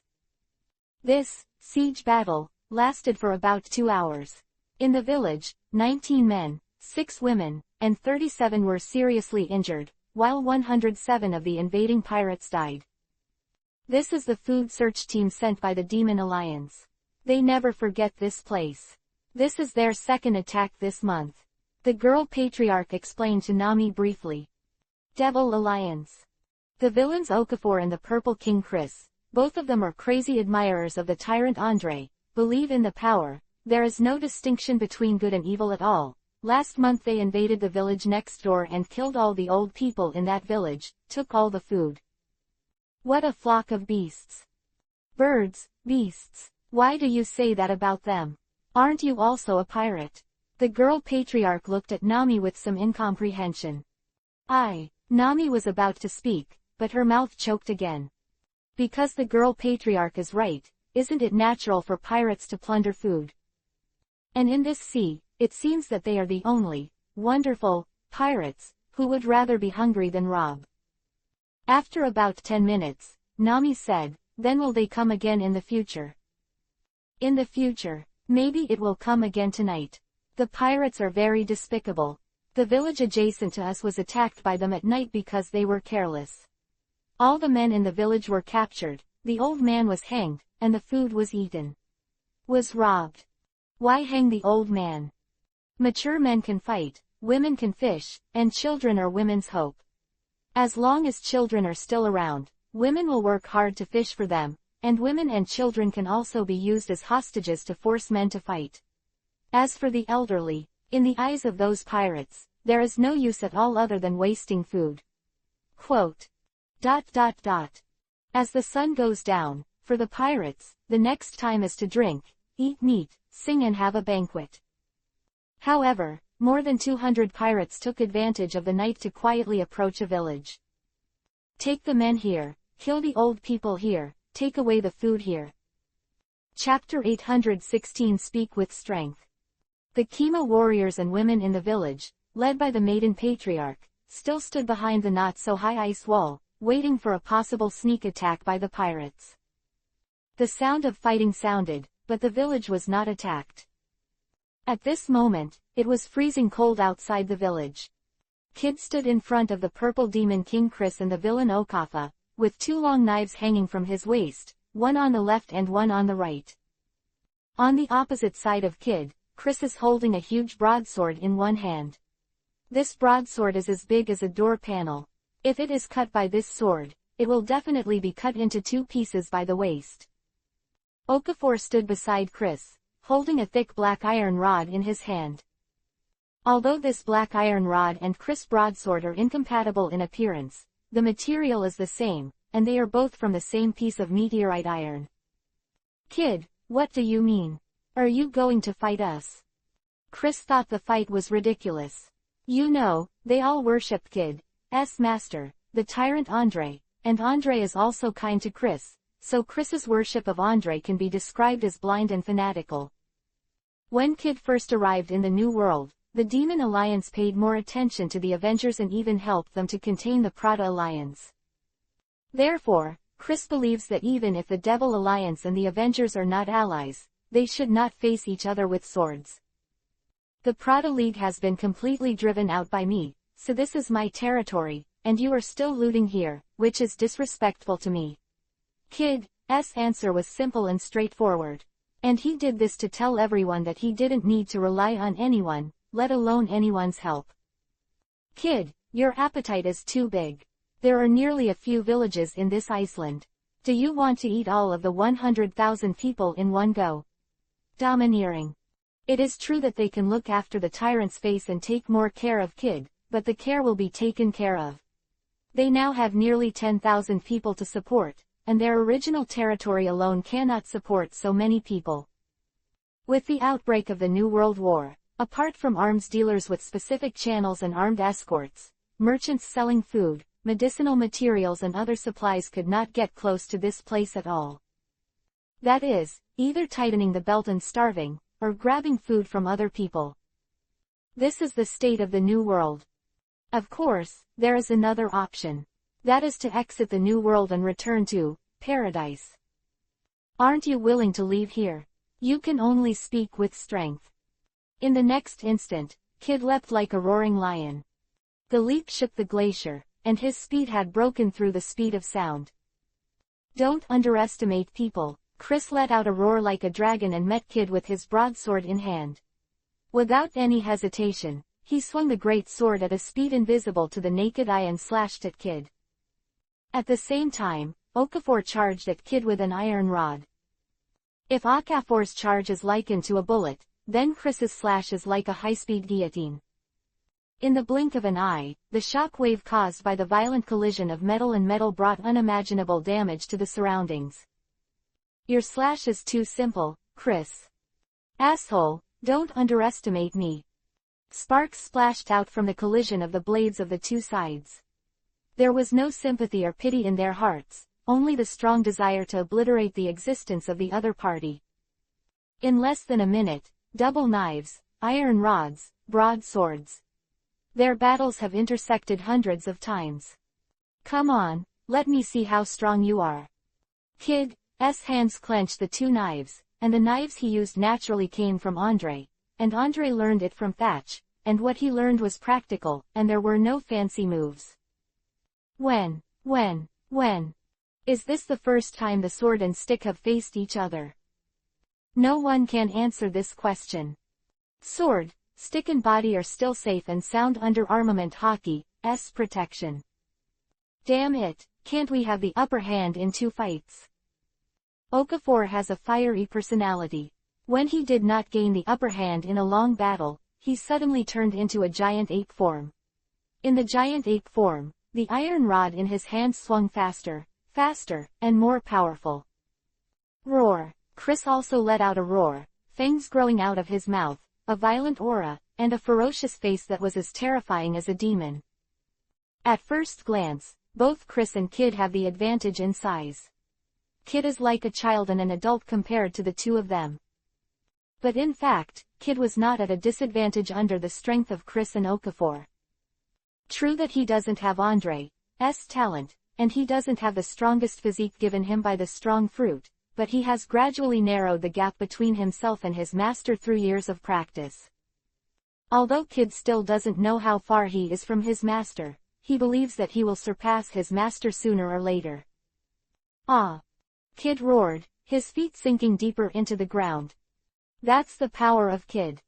S1: This siege battle lasted for about 2 hours. In the village, 19 men, 6 women, and 37 were seriously injured, while 107 of the invading pirates died. This is the food search team sent by the Demon Alliance. They never forget this place. This is their second attack this month. The girl patriarch explained to Nami briefly. Devil Alliance. The villains Okafor and the Purple King Chris, both of them are crazy admirers of the tyrant Andre, believe in the power, there is no distinction between good and evil at all. Last month they invaded the village next door and killed all the old people in that village, took all the food. What a flock of beasts. Birds, beasts, why do you say that about them? Aren't you also a pirate? The girl patriarch looked at Nami with some incomprehension. Nami was about to speak, but her mouth choked again. Because the girl patriarch is right, isn't it natural for pirates to plunder food? And in this sea, it seems that they are the only, wonderful, pirates, who would rather be hungry than rob. After about 10 minutes, Nami said, then will they come again in the future? In the future, maybe it will come again tonight. The pirates are very despicable. The village adjacent to us was attacked by them at night because they were careless. All the men in the village were captured, the old man was hanged, and the food was eaten. Was robbed. Why hang the old man? Mature men can fight, women can fish, and children are women's hope. As long as children are still around, women will work hard to fish for them, and women and children can also be used as hostages to force men to fight. As for the elderly, in the eyes of those pirates, there is no use at all other than wasting food. Quote. As the sun goes down, for the pirates, the next time is to drink, eat meat, sing and have a banquet. However, more than 200 pirates took advantage of the night to quietly approach a village. Take the men here, kill the old people here, take away the food here. Chapter 816 Speak with Strength. The Kobo warriors and women in the village, led by the maiden patriarch, still stood behind the not-so-high ice wall, waiting for a possible sneak attack by the pirates. The sound of fighting sounded, but the village was not attacked. At this moment, it was freezing cold outside the village. Kid stood in front of the purple demon King Chris and the villain Okafa, with 2 long knives hanging from his waist, one on the left and one on the right. On the opposite side of Kid, Chris is holding a huge broadsword in one hand. This broadsword is as big as a door panel. If it is cut by this sword, it will definitely be cut into 2 pieces by the waist. Okafor stood beside Chris, holding a thick black iron rod in his hand. Although this black iron rod and Chris' broadsword are incompatible in appearance, the material is the same, and they are both from the same piece of meteorite iron. Kid, what do you mean? Are you going to fight us? Chris thought the fight was ridiculous. You know, they all worship Kid's master, the tyrant Andre, and Andre is also kind to Chris, so Chris's worship of Andre can be described as blind and fanatical. When Kid first arrived in the New World, the Demon Alliance paid more attention to the Avengers and even helped them to contain the Prada Alliance. Therefore, Chris believes that even if the Devil Alliance and the Avengers are not allies, they should not face each other with swords. The Prada League has been completely driven out by me, so this is my territory, and you are still looting here, which is disrespectful to me. Kid's answer was simple and straightforward. And he did this to tell everyone that he didn't need to rely on anyone, let alone anyone's help. Kid, your appetite is too big. There are nearly a few villages in this island. Do you want to eat all of the 100,000 people in one go? Domineering. It is true that they can look after the tyrant's face and take more care of Kid, but the care will be taken care of. They now have nearly 10,000 people to support, and their original territory alone cannot support so many people. With the outbreak of the New World War, apart from arms dealers with specific channels and armed escorts, merchants selling food, medicinal materials and other supplies could not get close to this place at all. That is, either tightening the belt and starving, or grabbing food from other people. This is the state of the New World. Of course, there is another option. That is to exit the New World and return to paradise. Aren't you willing to leave here? You can only speak with strength. In the next instant, Kid leapt like a roaring lion. The leap shook the glacier, and his speed had broken through the speed of sound. Don't underestimate people. Chris let out a roar like a dragon and met Kid with his broadsword in hand. Without any hesitation, he swung the great sword at a speed invisible to the naked eye and slashed at Kid. At the same time, Okafor charged at Kid with an iron rod. If Okafor's charge is likened to a bullet, then Chris's slash is like a high-speed guillotine. In the blink of an eye, the shock wave caused by the violent collision of metal and metal brought unimaginable damage to the surroundings. Your slash is too simple, Chris. Asshole, don't underestimate me. Sparks splashed out from the collision of the blades of the two sides. There was no sympathy or pity in their hearts, only the strong desire to obliterate the existence of the other party. In less than a minute, double knives, iron rods, broadswords. Their battles have intersected hundreds of times. Come on, let me see how strong you are. Kid's hands clenched the two knives, and the knives he used naturally came from Andre, and Andre learned it from Thatch, and what he learned was practical, and there were no fancy moves. When? Is this the first time the sword and stick have faced each other? No one can answer this question. Sword, stick and body are still safe and sound under Armament Hockey's protection. Damn it, can't we have the upper hand in two fights? Okafor has a fiery personality. When he did not gain the upper hand in a long battle, he suddenly turned into a giant ape form. In the giant ape form, the iron rod in his hand swung faster, and more powerful. Roar. Chris also let out a roar, fangs growing out of his mouth, a violent aura, and a ferocious face that was as terrifying as a demon. At first glance, both Chris and Kid have the advantage in size. Kid is like a child and an adult compared to the two of them. But in fact, Kid was not at a disadvantage under the strength of Chris and Okafor. True that he doesn't have Andre's talent, and he doesn't have the strongest physique given him by the strong fruit, but he has gradually narrowed the gap between himself and his master through years of practice. Although Kid still doesn't know how far he is from his master, he believes that he will surpass his master sooner or later. Ah! Kid roared, his feet sinking deeper into the ground. That's the power of Kid.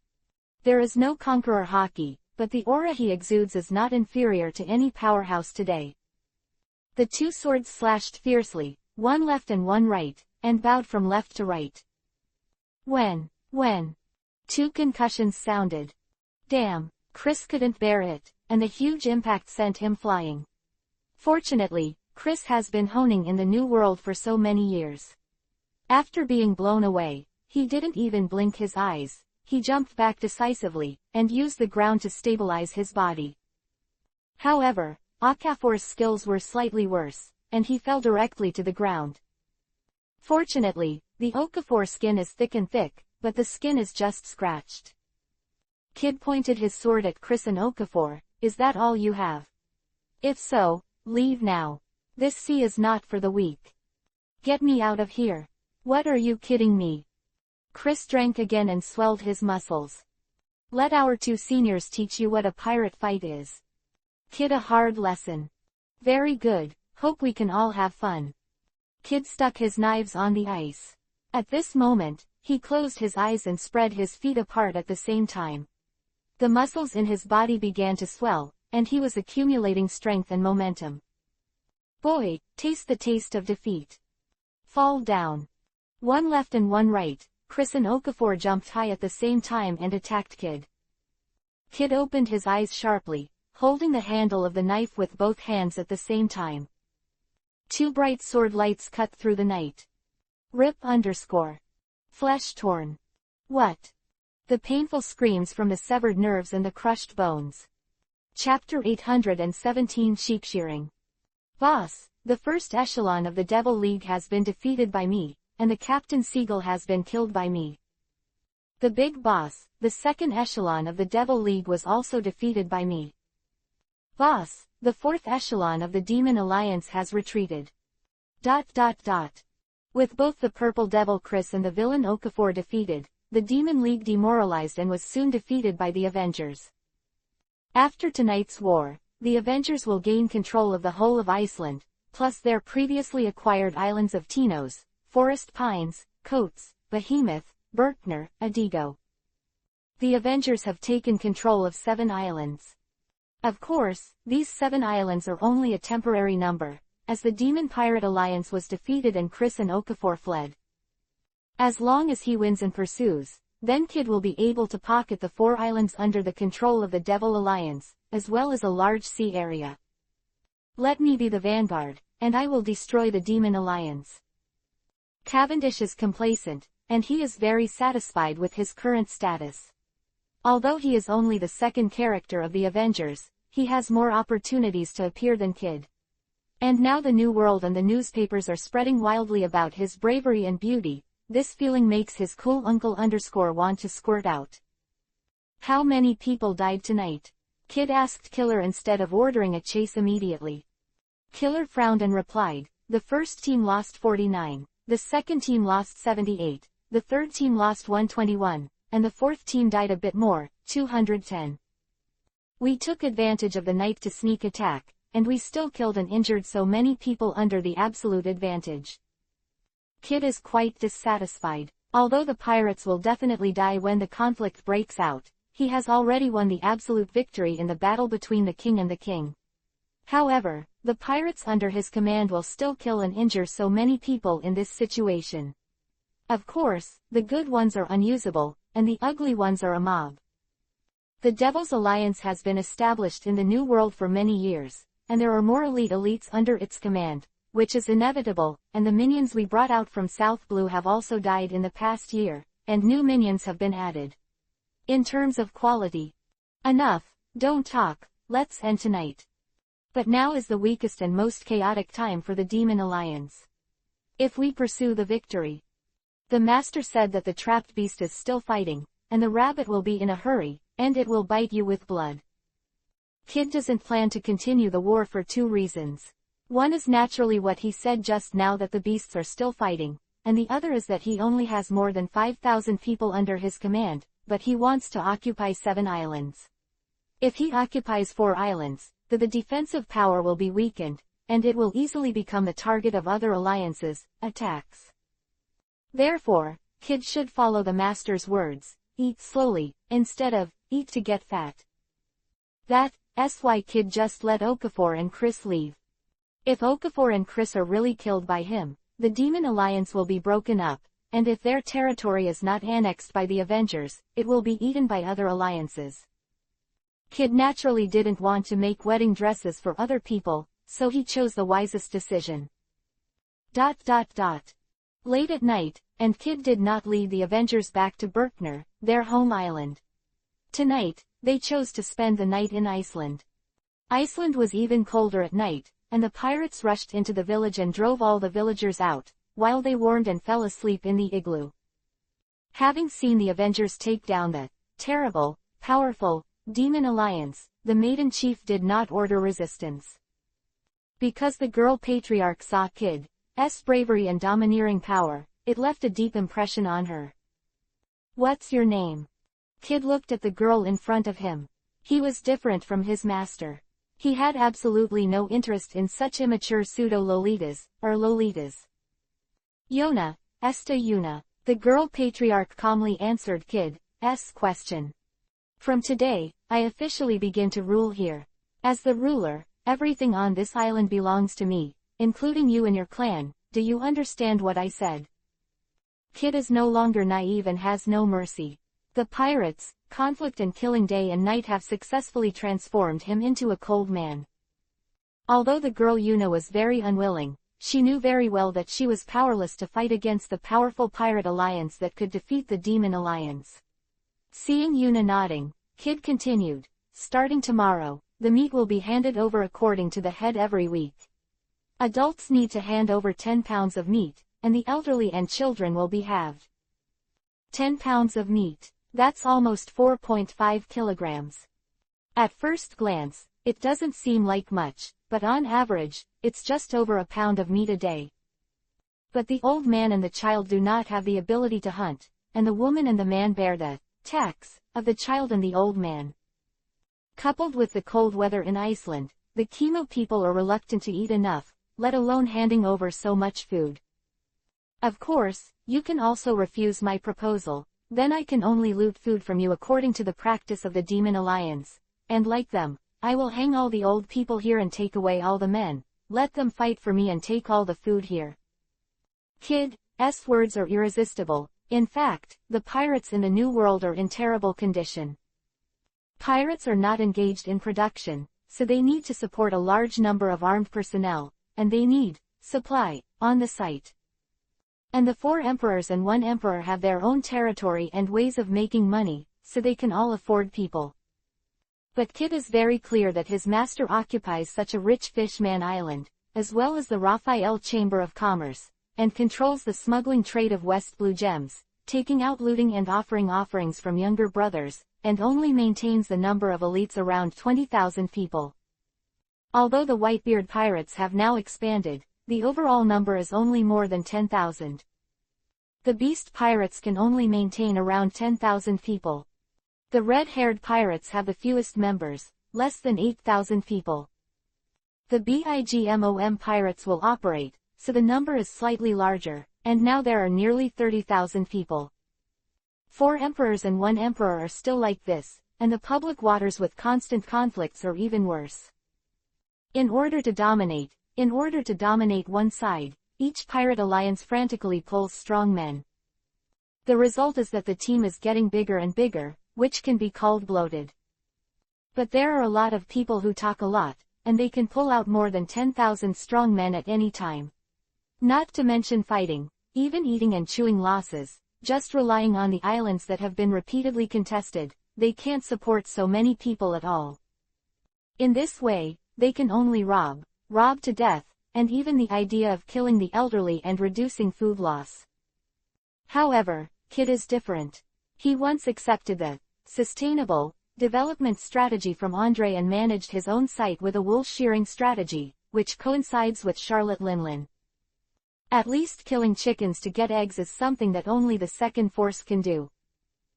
S1: There is no conqueror hockey, but the aura he exudes is not inferior to any powerhouse today. The two swords slashed fiercely, one left and one right, and bowed from left to right. When? Two concussions sounded. Damn, Chris couldn't bear it, and the huge impact sent him flying. Fortunately, Chris has been honing in the New World for so many years. After being blown away, He didn't even blink his eyes. He jumped back decisively, and used the ground to stabilize his body. However, Okafor's skills were slightly worse, and he fell directly to the ground. Fortunately, the Okafor skin is thick, but the skin is just scratched. Kid pointed his sword at Chris and Okafor. Is that all you have? If so, leave now. This sea is not for the weak. Get me out of here. What are you kidding me? Chris drank again and swelled his muscles. Let our two seniors teach you what a pirate fight is. Kid, a hard lesson. Very good, hope we can all have fun. Kid stuck his knives on the ice. At this moment, he closed his eyes and spread his feet apart at the same time. The muscles in his body began to swell, and he was accumulating strength and momentum. Boy, taste the taste of defeat. Fall down. One left and one right, Chris and Okafor jumped high at the same time and attacked Kid. Kid opened his eyes sharply, holding the handle of the knife with both hands at the same time. Two bright sword lights cut through the night. Rip _ Flesh torn. What? The painful screams from the severed nerves and the crushed bones. Chapter 817 Sheep Shearing. Boss, the first echelon of the Devil League has been defeated by me, and the Captain Seagull has been killed by me. The big boss, the second echelon of the Devil League, was also defeated by me. Boss, the fourth echelon of the Demon Alliance has retreated. ... With both the Purple Devil Chris and the villain Okafor defeated, the Demon League demoralized and was soon defeated by the Avengers. After tonight's war, the Avengers will gain control of the whole of Iceland, plus their previously acquired islands of Tinos, Forest Pines, Coates, Behemoth, Berkner, Adigo. The Avengers have taken control of 7 islands. Of course, these 7 islands are only a temporary number, as the Demon Pirate Alliance was defeated and Chris and Okafor fled. As long as he wins and pursues, then Kid will be able to pocket the 4 islands under the control of the Devil Alliance, as well as a large sea area. Let me be the vanguard, and I will destroy the Demon Alliance. Cavendish is complacent, and he is very satisfied with his current status. Although he is only the second character of the Avengers, he has more opportunities to appear than Kid. And now the New World and the newspapers are spreading wildly about his bravery and beauty. This feeling makes his cool uncle _ want to squirt out. How many people died tonight? Kid asked Killer instead of ordering a chase immediately. Killer frowned and replied, the first team lost 49, the second team lost 78, the third team lost 121, and the fourth team died a bit more, 210. We took advantage of the night to sneak attack, and we still killed and injured so many people under the absolute advantage. Kid is quite dissatisfied. Although the pirates will definitely die when the conflict breaks out, he has already won the absolute victory in the battle between the king and the king. However, the pirates under his command will still kill and injure so many people in this situation. Of course, the good ones are unusable, and the ugly ones are a mob. The Devil's Alliance has been established in the New World for many years, and there are more elite elites under its command, which is inevitable, and the minions we brought out from South Blue have also died in the past year, and new minions have been added. In terms of quality. Enough, don't talk, let's end tonight. But now is the weakest and most chaotic time for the Demon Alliance. If we pursue the victory. The master said that the trapped beast is still fighting, and the rabbit will be in a hurry, and it will bite you with blood. Kid doesn't plan to continue the war for 2 reasons. One is naturally what he said just now, that the beasts are still fighting, and the other is that he only has more than 5,000 people under his command, but he wants to occupy 7 islands. If he occupies 4 islands, the defensive power will be weakened, and it will easily become the target of other alliances' attacks. Therefore, Kid should follow the master's words, eat slowly, instead of, eat to get fat. That's why Kid just let Okafor and Chris leave. If Okafor and Chris are really killed by him, the Demon Alliance will be broken up, and if their territory is not annexed by the Avengers, it will be eaten by other alliances. Kid naturally didn't want to make wedding dresses for other people, so he chose the wisest decision. Late at night, and Kid did not lead the Avengers back to Berkner, their home island. Tonight, they chose to spend the night in Iceland. Iceland was even colder at night, and the pirates rushed into the village and drove all the villagers out, while they warmed and fell asleep in the igloo. Having seen the Avengers take down the terrible, powerful, demon alliance, the maiden chief did not order resistance. Because the girl patriarch saw Kid's bravery and domineering power, it left a deep impression on her. "What's your name?" Kid looked at the girl in front of him. He was different from his master. He had absolutely no interest in such immature pseudo-lolitas, or lolitas. "Yona, esta Yuna," the girl patriarch calmly answered Kid's question. "From today, I officially begin to rule here. As the ruler, everything on this island belongs to me, including you and your clan. Do you understand what I said?" Kid is no longer naive and has no mercy. The pirates, conflict and killing day and night have successfully transformed him into a cold man. Although the girl Yuna was very unwilling, she knew very well that she was powerless to fight against the powerful pirate alliance that could defeat the demon alliance. Seeing Yuna nodding, Kid continued, "Starting tomorrow, the meat will be handed over according to the head every week. Adults need to hand over 10 pounds of meat, and the elderly and children will be halved. 10 pounds of meat. That's almost 4.5 kilograms. At first glance, it doesn't seem like much, but on average, it's just over a pound of meat a day. But the old man and the child do not have the ability to hunt, and the woman and the man bear the tax of the child and the old man. Coupled with the cold weather in Iceland, the Kimo people are reluctant to eat enough, let alone handing over so much food. Of course, you can also refuse my proposal. Then I can only loot food from you according to the practice of the Demon Alliance, and like them, I will hang all the old people here and take away all the men, let them fight for me and take all the food here." Kid's words are irresistible. In fact, the pirates in the New World are in terrible condition. Pirates are not engaged in production, so they need to support a large number of armed personnel, and they need supply on the site. And the 4 emperors and 1 emperor have their own territory and ways of making money, so they can all afford people. But Kid is very clear that his master occupies such a rich fishman island, as well as the Raphael Chamber of Commerce, and controls the smuggling trade of West Blue gems, taking out looting and offering offerings from younger brothers, and only maintains the number of elites around 20,000 people. Although the Whitebeard pirates have now expanded, the overall number is only more than 10,000. The Beast pirates can only maintain around 10,000 people. The red-haired pirates have the fewest members, less than 8,000 people. The BIGMOM pirates will operate, so the number is slightly larger, and now there are nearly 30,000 people. 4 emperors and 1 emperor are still like this, and the public waters with constant conflicts are even worse. In order to dominate one side, each pirate alliance frantically pulls strong men. The result is that the team is getting bigger and bigger, which can be called bloated. But there are a lot of people who talk a lot, and they can pull out more than 10,000 strong men at any time. Not to mention fighting, even eating and chewing losses, just relying on the islands that have been repeatedly contested, they can't support so many people at all. In this way, they can only rob to death, and even the idea of killing the elderly and reducing food loss. However, Kid is different. He once accepted the sustainable development strategy from Andre and managed his own site with a wool shearing strategy, which coincides with Charlotte Linlin. At least killing chickens to get eggs is something that only the second force can do.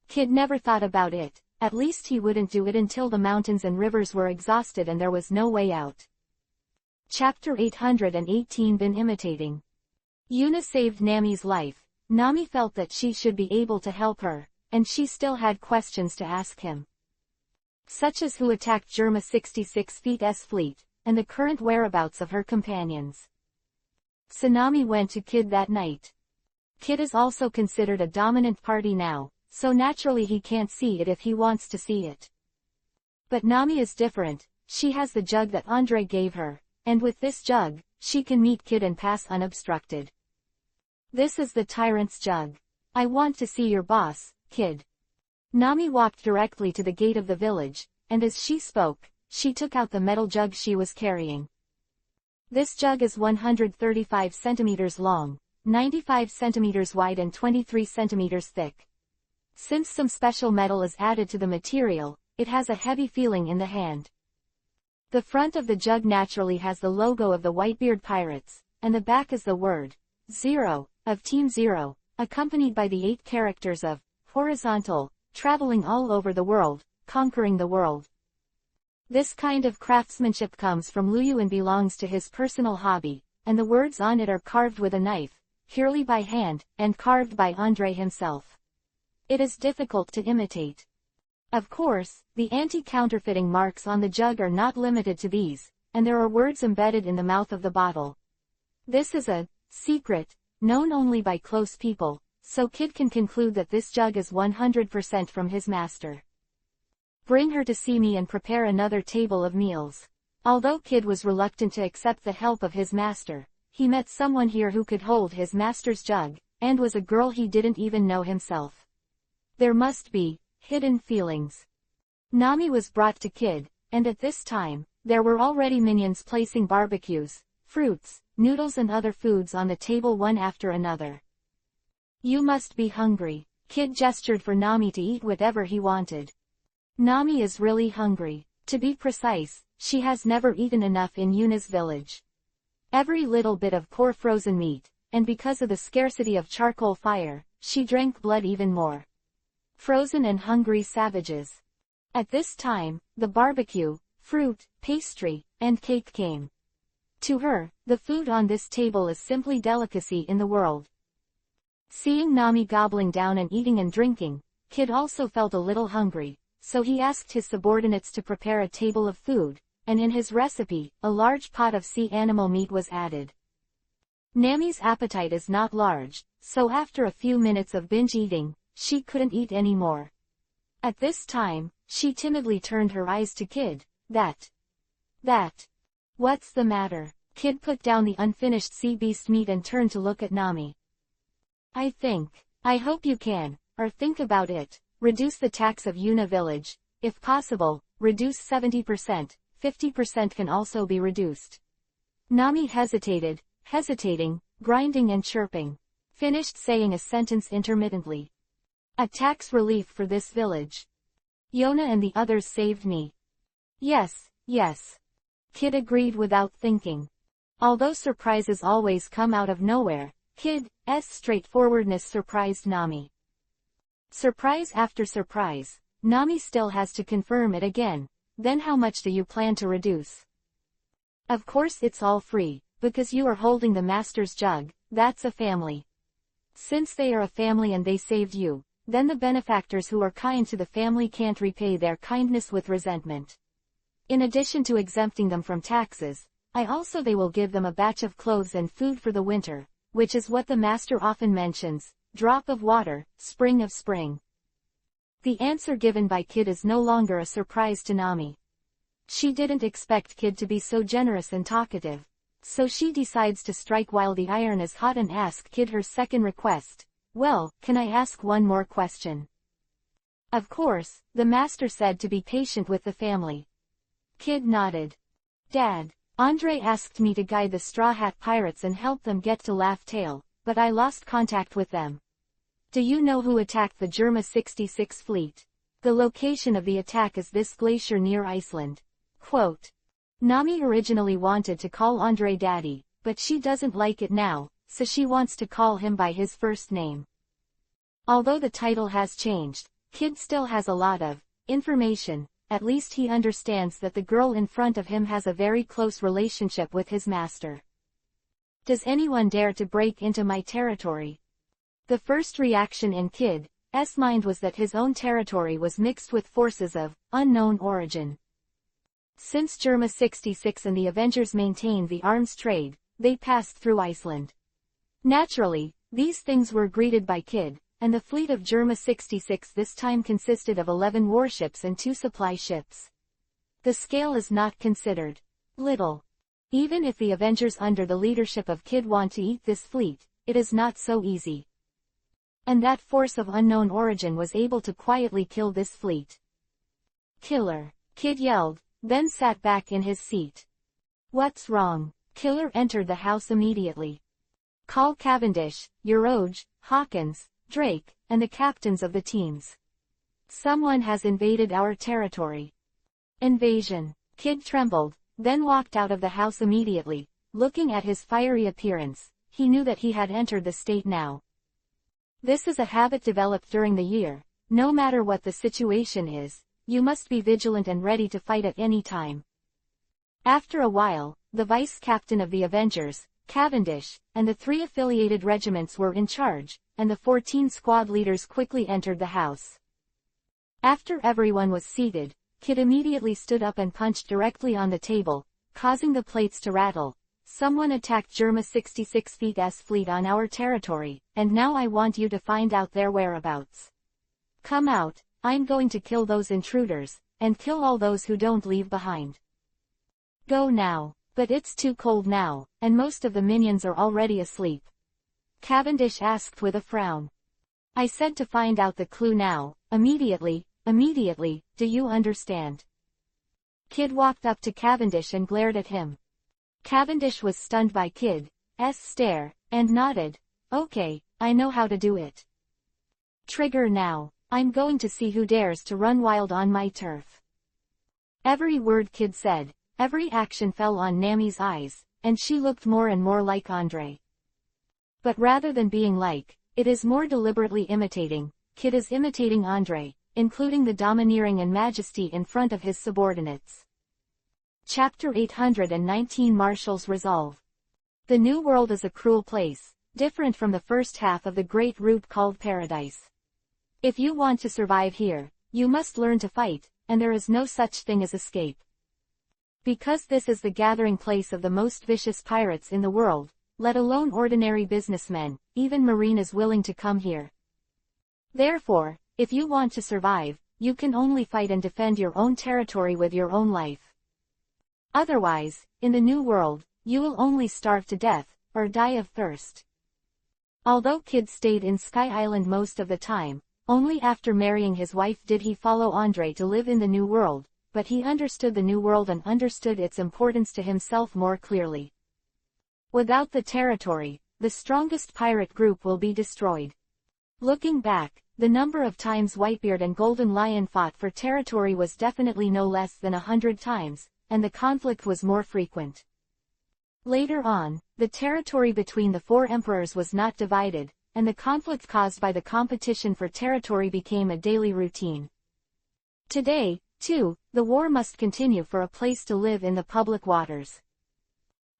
S1: Kid never thought about it, at least he wouldn't do it until the mountains and rivers were exhausted and there was no way out. Chapter 818 Been imitating. Yuna saved Nami's life. Nami felt that she should be able to help her, and she still had questions to ask him. Such as who attacked Germa 66 Feet's fleet, and the current whereabouts of her companions. So Nami went to Kid that night. Kid is also considered a dominant party now, so naturally he can't see it if he wants to see it. But Nami is different. She has the jug that Andre gave her, and with this jug, she can meet Kid and pass unobstructed. This is the tyrant's jug. I want to see your boss, kid. Nami walked directly to the gate of the village, and as she spoke, she took out the metal jug she was carrying. This jug is 135 centimeters long, 95 centimeters wide and 23 centimeters thick. Since some special metal is added to the material, it has a heavy feeling in the hand. The front of the jug naturally has the logo of the Whitebeard Pirates, and the back is the word, 0, of Team Zero, accompanied by the 8 characters of, horizontal, traveling all over the world, conquering the world. This kind of craftsmanship comes from Liu and belongs to his personal hobby, and the words on it are carved with a knife, purely by hand, and carved by Andre himself. It is difficult to imitate. Of course, the anti-counterfeiting marks on the jug are not limited to these, and there are words embedded in the mouth of the bottle. This is a secret, known only by close people, so Kid can conclude that this jug is 100% from his master. Bring her to see me and prepare another table of meals. Although Kid was reluctant to accept the help of his master, he met someone here who could hold his master's jug, and was a girl he didn't even know himself. There must be hidden feelings. Nami was brought to Kid, and at this time, there were already minions placing barbecues, fruits, noodles and other foods on the table one after another. You must be hungry. Kid gestured for Nami to eat whatever he wanted. Nami is really hungry. To be precise, she has never eaten enough in Yuna's village. Every little bit of poor frozen meat, and because of the scarcity of charcoal fire, she drank blood even more. Frozen and hungry savages. At this time, the barbecue, fruit, pastry, and cake came. To her, the food on this table is simply delicacy in the world. Seeing Nami gobbling down and eating and drinking, Kid also felt a little hungry, so he asked his subordinates to prepare a table of food, and in his recipe, a large pot of sea animal meat was added. Nami's appetite is not large, so after a few minutes of binge eating, she couldn't eat any more. At this time, she timidly turned her eyes to Kid. That. What's the matter? Kid put down the unfinished sea beast meat and turned to look at Nami. I hope you can, or think about it, reduce the tax of Yuna village, if possible, reduce 70%, 50% can also be reduced. Nami hesitating, grinding and chirping. Finished saying a sentence intermittently. A tax relief for this village. Yona and the others saved me. Yes. Kid agreed without thinking. Although surprises always come out of nowhere, Kid's straightforwardness surprised Nami. Surprise after surprise, Nami still has to confirm it again. Then how much do you plan to reduce? Of course it's all free, because you are holding the master's jug, that's a family. Since they are a family and they saved you, then the benefactors who are kind to the family can't repay their kindness with resentment. In addition to exempting them from taxes, they will give them a batch of clothes and food for the winter, which is what the master often mentions, drop of water, spring of spring. The answer given by Kid is no longer a surprise to Nami. She didn't expect Kid to be so generous and talkative, so she decides to strike while the iron is hot and ask Kid her second request. Well, can I ask one more question? Of course, the master said to be patient with the family. Kid nodded. Dad, Andre asked me to guide the Straw Hat Pirates and help them get to Laugh Tale, but I lost contact with them. Do you know who attacked the Germa 66 fleet? The location of the attack is this glacier near Iceland. Quote. Nami originally wanted to call Andre Daddy, but she doesn't like it now, so she wants to call him by his first name. Although the title has changed, Kid still has a lot of information. At least he understands that the girl in front of him has a very close relationship with his master. Does anyone dare to break into my territory? The first reaction in Kid's mind was that his own territory was mixed with forces of unknown origin. Since Germa 66 and the Avengers maintained the arms trade, they passed through Iceland. Naturally, these things were greeted by Kid, and the fleet of Germa 66 this time consisted of 11 warships and 2 supply ships. The scale is not considered little. Even if the Avengers under the leadership of Kid want to eat this fleet, it is not so easy. And that force of unknown origin was able to quietly kill this fleet. Killer, Kid yelled, then sat back in his seat. What's wrong? Killer entered the house immediately. Call Cavendish, Uroge, Hawkins, Drake, and the captains of the teams. Someone has invaded our territory. Invasion. Kid trembled, then walked out of the house immediately. Looking at his fiery appearance, he knew that he had entered the state now. This is a habit developed during the year. No matter what the situation is, you must be vigilant and ready to fight at any time. After a while, the vice captain of the Avengers, Cavendish, and the 3 affiliated regiments were in charge, and the 14 squad leaders quickly entered the house. After everyone was seated, Kid immediately stood up and punched directly on the table, causing the plates to rattle. Someone attacked Germa 66 Feet's fleet on our territory, and now I want you to find out their whereabouts. Come out, I'm going to kill those intruders, and kill all those who don't leave behind. Go now, but it's too cold now, and most of the minions are already asleep. Cavendish asked with a frown. I said to find out the clue now, immediately, do you understand? Kid walked up to Cavendish and glared at him. Cavendish was stunned by Kid's stare, and nodded. Okay, I know how to do it. Trigger now. I'm going to see who dares to run wild on my turf. Every word Kid said, every action fell on Nami's eyes, and she looked more and more like Andre. But rather than being like, it is more deliberately imitating. Kid is imitating Andre, including the domineering and majesty in front of his subordinates. Chapter 819 Marshall's Resolve. The New World is a cruel place, different from the first half of the great route called Paradise. If you want to survive here, you must learn to fight, and there is no such thing as escape. Because this is the gathering place of the most vicious pirates in the world, let alone ordinary businessmen, even Marine is willing to come here. Therefore, if you want to survive, you can only fight and defend your own territory with your own life. Otherwise, in the New World, you will only starve to death, or die of thirst. Although Kid stayed in Sky Island most of the time, only after marrying his wife did he follow Andre to live in the New World, but he understood the New World and understood its importance to himself more clearly. Without the territory, the strongest pirate group will be destroyed. Looking back, the number of times Whitebeard and Golden Lion fought for territory was definitely no less than 100 times, and the conflict was more frequent. Later on, the territory between the 4 emperors was not divided, and the conflict caused by the competition for territory became a daily routine. Today, too, the war must continue for a place to live in the public waters.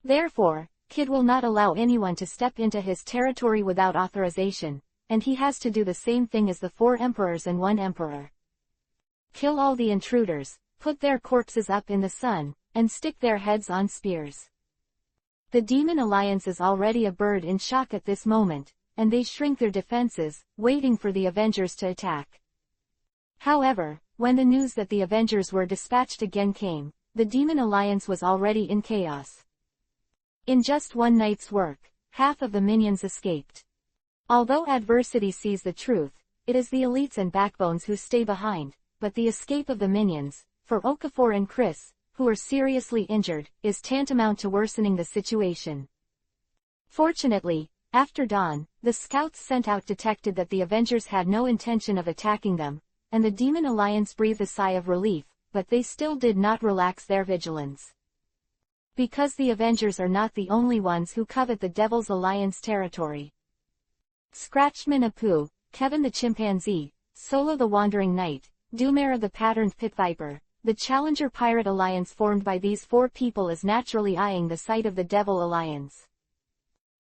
S1: Therefore, Kid will not allow anyone to step into his territory without authorization, and he has to do the same thing as the 4 emperors and 1 emperor. Kill all the intruders, put their corpses up in the sun, and stick their heads on spears. The Demon Alliance is already a bird in shock at this moment, and they shrink their defenses, waiting for the Avengers to attack. However, when the news that the Avengers were dispatched again came, the Demon Alliance was already in chaos. In just one night's work, half of the minions escaped. Although adversity sees the truth, it is the elites and backbones who stay behind, but the escape of the minions, for Okafor and Chris, who are seriously injured, is tantamount to worsening the situation. Fortunately, after dawn, the scouts sent out detected that the Avengers had no intention of attacking them, and the Demon Alliance breathed a sigh of relief, but they still did not relax their vigilance. Because the Avengers are not the only ones who covet the Devil's Alliance territory. Scratchman Apu, Kevin the Chimpanzee, Solo the Wandering Knight, Doomera the Patterned Pit Viper, the Challenger Pirate Alliance formed by these 4 people is naturally eyeing the site of the Devil Alliance.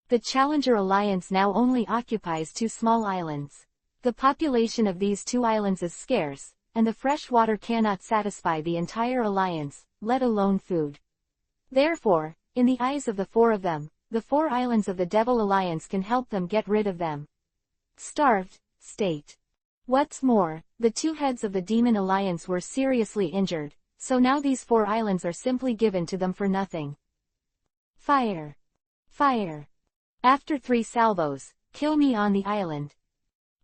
S1: The Challenger Alliance now only occupies 2 small islands. The population of these 2 islands is scarce, and the fresh water cannot satisfy the entire alliance, let alone food. Therefore, in the eyes of the 4 of them, the 4 islands of the Devil Alliance can help them get rid of them. Starved state. What's more, the 2 heads of the Demon Alliance were seriously injured, so now these 4 islands are simply given to them for nothing. Fire! Fire! After 3 salvos, kill me on the island.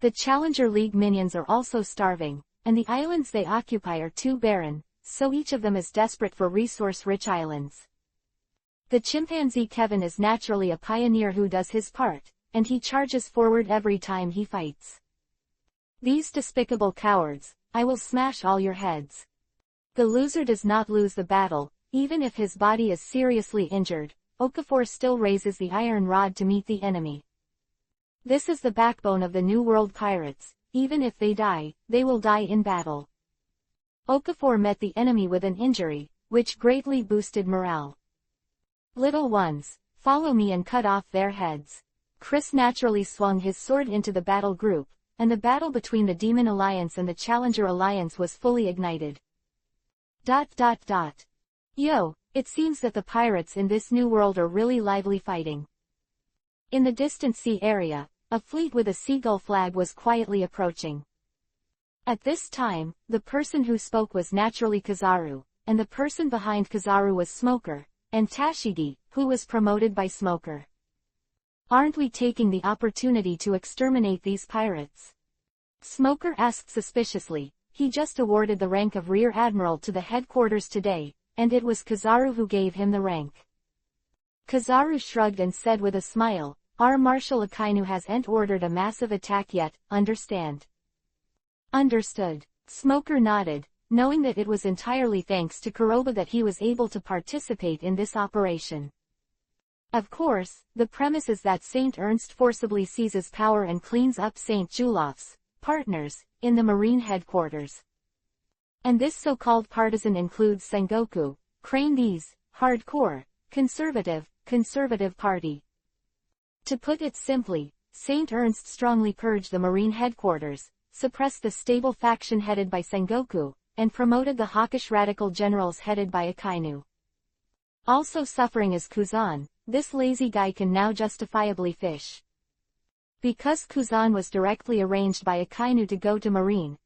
S1: The Challenger League minions are also starving, and the islands they occupy are too barren, so each of them is desperate for resource-rich islands. The chimpanzee Kevin is naturally a pioneer who does his part, and he charges forward every time he fights. These despicable cowards, I will smash all your heads. The loser does not lose the battle, even if his body is seriously injured. Okafor still raises the iron rod to meet the enemy. This is the backbone of the New World pirates. Even if they die, they will die in battle. Okafor met the enemy with an injury, which greatly boosted morale. Little ones, follow me and cut off their heads. Chris naturally swung his sword into the battle group, and the battle between the Demon Alliance and the Challenger Alliance was fully ignited. Yo, it seems that the pirates in this new world are really lively fighting. In the distant sea area, a fleet with a seagull flag was quietly approaching. At this time, the person who spoke was naturally Kizaru, and the person behind Kizaru was Smoker, and Tashigi, who was promoted by Smoker. Aren't we taking the opportunity to exterminate these pirates? Smoker asked suspiciously. He just awarded the rank of Rear Admiral to the headquarters today, and it was Kizaru who gave him the rank. Kizaru shrugged and said with a smile, our Marshal Akainu hasn't ordered a massive attack yet, understand? Understood. Smoker nodded, knowing that it was entirely thanks to Kuroba that he was able to participate in this operation. Of course, the premise is that Saint Ernst forcibly seizes power and cleans up Saint Julof's partners in the Marine headquarters. And this so-called partisan includes Sengoku, Crane, these hardcore, conservative party. To put it simply, Saint Ernst strongly purged the Marine headquarters, suppressed the stable faction headed by Sengoku, and promoted the hawkish radical generals headed by Akainu. Also suffering is Kuzan. This lazy guy can now justifiably fish. Because Kuzan was directly arranged by Akainu to go to Marine's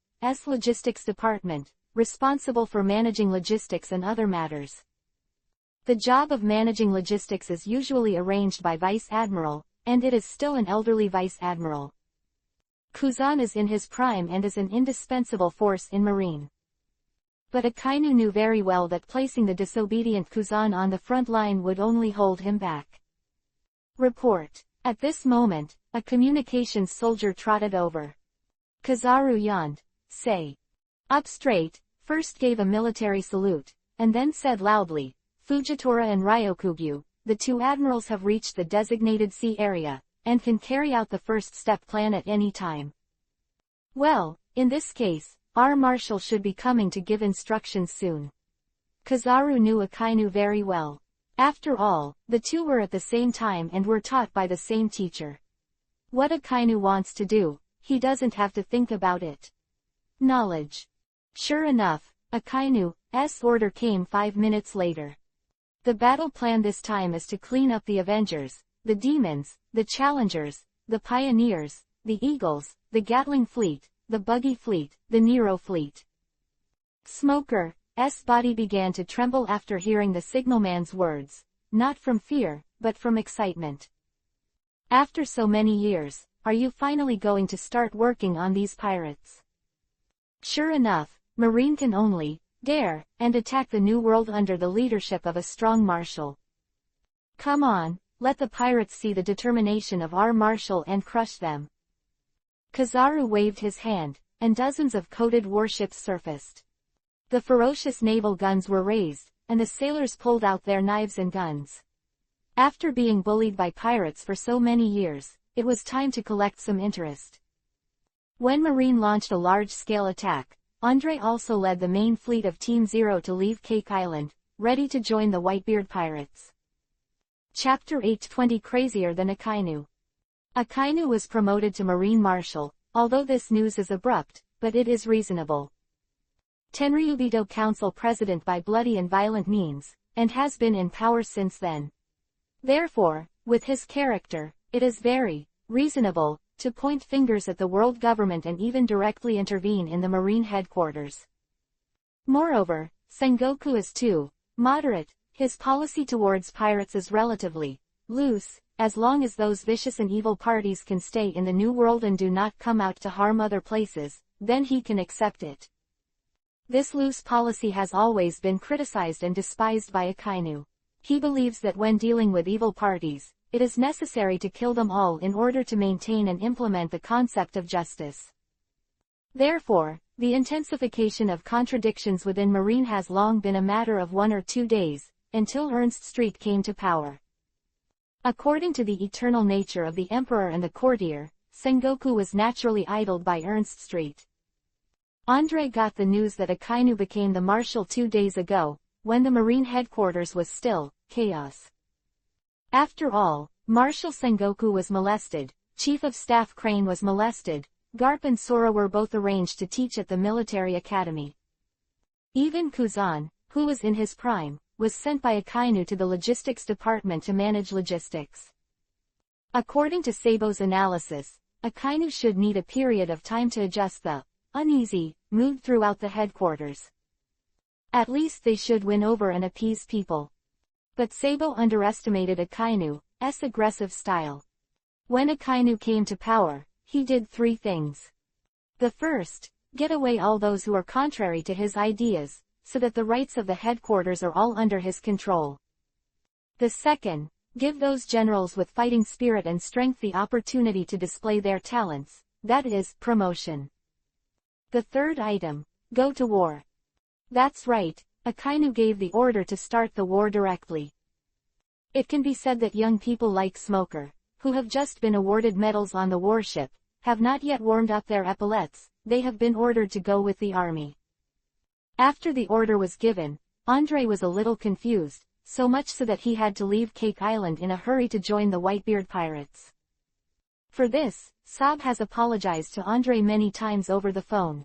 S1: logistics department, responsible for managing logistics and other matters. The job of managing logistics is usually arranged by Vice Admiral, and it is still an elderly Vice Admiral. Kuzan is in his prime and is an indispensable force in Marine. But Akainu knew very well that placing the disobedient Kuzan on the front line would only hold him back. Report. At this moment, a communications soldier trotted over. Kizaru yawned. Say. Up straight, first gave a military salute, and then said loudly, Fujitora and Ryokugyu, the 2 admirals have reached the designated sea area, and can carry out the first step plan at any time. Well, in this case, our marshal should be coming to give instructions soon. Kizaru knew Akainu very well. After all, the 2 were at the same time and were taught by the same teacher. What Akainu wants to do, he doesn't have to think about it. Knowledge. Sure enough, Akainu's order came 5 minutes later. The battle plan this time is to clean up the Avengers, the Demons, the Challengers, the Pioneers, the Eagles, the Gatling Fleet, the Buggy Fleet, the Nero Fleet. Smoker's body began to tremble after hearing the signalman's words, not from fear, but from excitement. After so many years, are you finally going to start working on these pirates? Sure enough, Marine can only dare and attack the New World under the leadership of a strong marshal. Come on, let the pirates see the determination of our marshal and crush them. Kizaru waved his hand, and dozens of coated warships surfaced. The ferocious naval guns were raised, and the sailors pulled out their knives and guns. After being bullied by pirates for so many years, it was time to collect some interest. When Marine launched a large-scale attack, Andre also led the main fleet of Team Zero to leave Cake Island, ready to join the Whitebeard pirates. Chapter-801 Crazier than Akainu. Akainu was promoted to Marine Marshal, although this news is abrupt, but it is reasonable. Tenryubito Council President by bloody and violent means, and has been in power since then. Therefore, with his character, it is very reasonable to point fingers at the world government and even directly intervene in the Marine headquarters. Moreover, Sengoku is too moderate. His policy towards pirates is relatively loose, as long as those vicious and evil parties can stay in the new world and do not come out to harm other places, then he can accept it. This loose policy has always been criticized and despised by Akainu. He believes that when dealing with evil parties, it is necessary to kill them all in order to maintain and implement the concept of justice. Therefore, the intensification of contradictions within Marine has long been a matter of 1 or 2 days, until Ernst Street came to power. According to the eternal nature of the emperor and the courtier, Sengoku was naturally idled by Ernst Street. Andre got the news that Akainu became the marshal 2 days ago, when the Marine headquarters was still chaos. After all, Marshal Sengoku was molested, Chief of Staff Crane was molested, Garp and Sora were both arranged to teach at the military academy. Even Kuzan, who was in his prime, was sent by Akainu to the logistics department to manage logistics. According to Sabo's analysis, Akainu should need a period of time to adjust the uneasy mood throughout the headquarters. At least they should win over and appease people. But Sabo underestimated Akainu's aggressive style. When Akainu came to power, he did 3 things. The first, get away all those who are contrary to his ideas, so that the rights of the headquarters are all under his control. The second, give those generals with fighting spirit and strength the opportunity to display their talents, that is, promotion. The third item, go to war. That's right, Akainu gave the order to start the war directly. It can be said that young people like Smoker, who have just been awarded medals on the warship, have not yet warmed up their epaulets, they have been ordered to go with the army. After the order was given, Andre was a little confused, so much so that he had to leave Cake Island in a hurry to join the Whitebeard pirates. For this, Saab has apologized to Andre many times over the phone.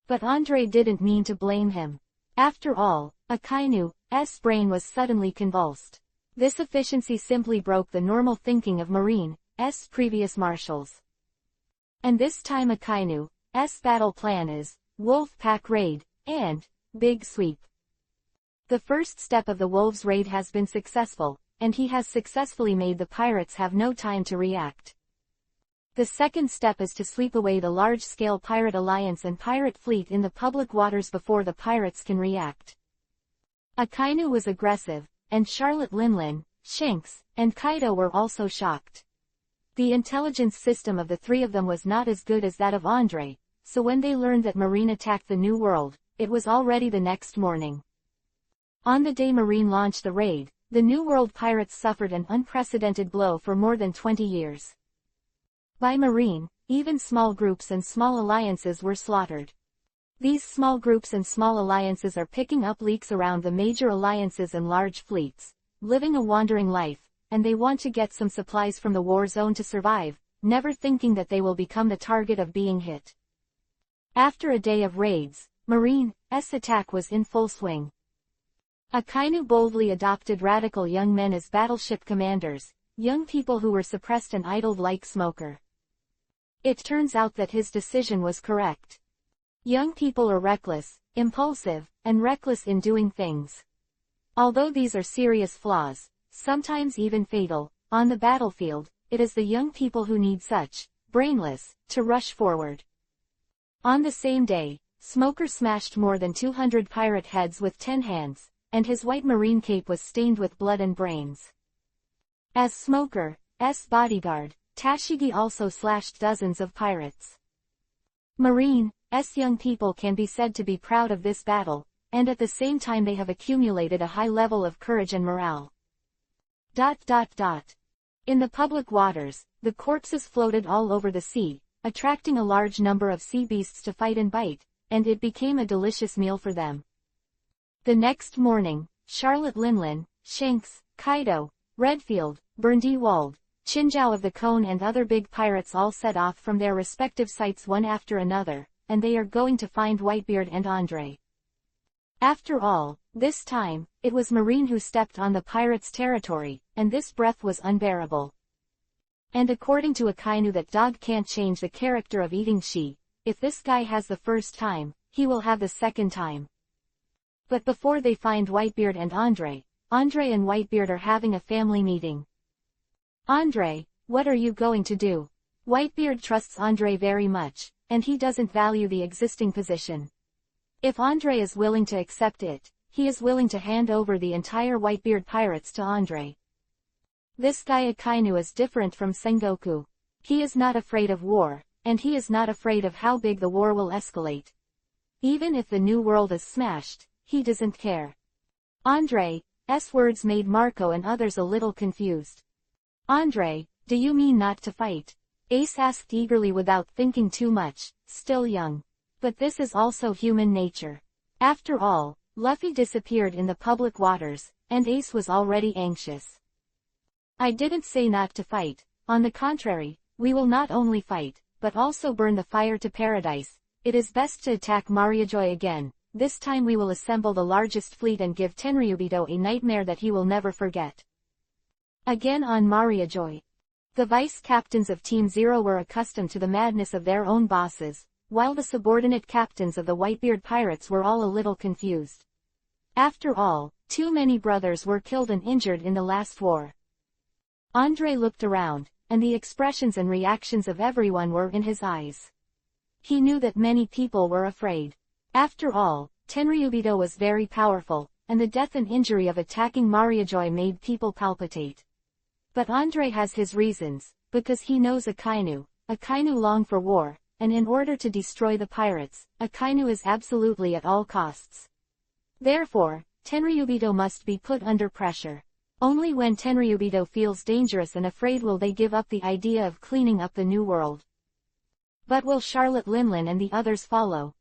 S1: But Andre didn't mean to blame him. After all, Akainu's brain was suddenly convulsed. This efficiency simply broke the normal thinking of Marine's previous marshals. And this time Akainu's battle plan is Wolf Pack Raid and Big Sweep. The first step of the Wolves' raid has been successful, and he has successfully made the pirates have no time to react. The second step is to sweep away the large-scale pirate alliance and pirate fleet in the public waters before the pirates can react. Akainu was aggressive, and Charlotte Linlin, Shanks, and Kaido were also shocked. The intelligence system of the 3 of them was not as good as that of Andre, so when they learned that Marine attacked the New World, it was already the next morning. On the day Marine launched the raid, the New World pirates suffered an unprecedented blow for more than 20 years. By Marine, even small groups and small alliances were slaughtered. These small groups and small alliances are picking up leaks around the major alliances and large fleets, living a wandering life, and they want to get some supplies from the war zone to survive, never thinking that they will become the target of being hit. After a day of raids, Marine's attack was in full swing. Akainu boldly adopted radical young men as battleship commanders, young people who were suppressed and idled like Smoker. It turns out that his decision was correct. Young people are reckless, impulsive, and reckless in doing things. Although these are serious flaws, sometimes even fatal, on the battlefield, it is the young people who need such, brainless, to rush forward. On the same day, Smoker smashed more than 200 pirate heads with 10 hands, and his white marine cape was stained with blood and brains. As Smoker's bodyguard, Tashigi also slashed dozens of pirates. Marine's young people can be said to be proud of this battle, and at the same time they have accumulated a high level of courage and morale. In the public waters, the corpses floated all over the sea, attracting a large number of sea beasts to fight and bite, and it became a delicious meal for them. The next morning, Charlotte Linlin, Shanks, Kaido, Redfield, Burndy-Wald, Chinjao of the Cone and other big pirates all set off from their respective sites one after another, and they are going to find Whitebeard and Andre. After all, this time, it was Marine who stepped on the pirates' territory, and this breath was unbearable. And according to Akainu that dog can't change the character of eating she, if this guy has the first time, he will have the second time. But before they find Whitebeard and Andre and Whitebeard are having a family meeting. Andre, what are you going to do? Whitebeard trusts Andre very much, and he doesn't value the existing position. If Andre is willing to accept it, he is willing to hand over the entire Whitebeard pirates to Andre. This guy Akainu is different from Sengoku. He is not afraid of war, and he is not afraid of how big the war will escalate. Even if the new world is smashed, he doesn't care. Andre's words made Marco and others a little confused. Andre, do you mean not to fight? Ace asked eagerly without thinking too much, still young. But this is also human nature. After all, Luffy disappeared in the public waters, and Ace was already anxious. I didn't say not to fight. On the contrary, we will not only fight, but also burn the fire to paradise. It is best to attack Mariajoy again. This time we will assemble the largest fleet and give Tenryubito a nightmare that he will never forget. Again on Mariajoy. The vice-captains of Team Zero were accustomed to the madness of their own bosses, while the subordinate captains of the Whitebeard pirates were all a little confused. After all, too many brothers were killed and injured in the last war. Andre looked around, and the expressions and reactions of everyone were in his eyes. He knew that many people were afraid. After all, Tenryubito was very powerful, and the death and injury of attacking Mariajoy made people palpitate. But Andre has his reasons, because he knows Akainu. Akainu long for war, and in order to destroy the pirates, Akainu is absolutely at all costs. Therefore, Tenryubito must be put under pressure. Only when Tenryubito feels dangerous and afraid will they give up the idea of cleaning up the new world. But will Charlotte Linlin and the others follow?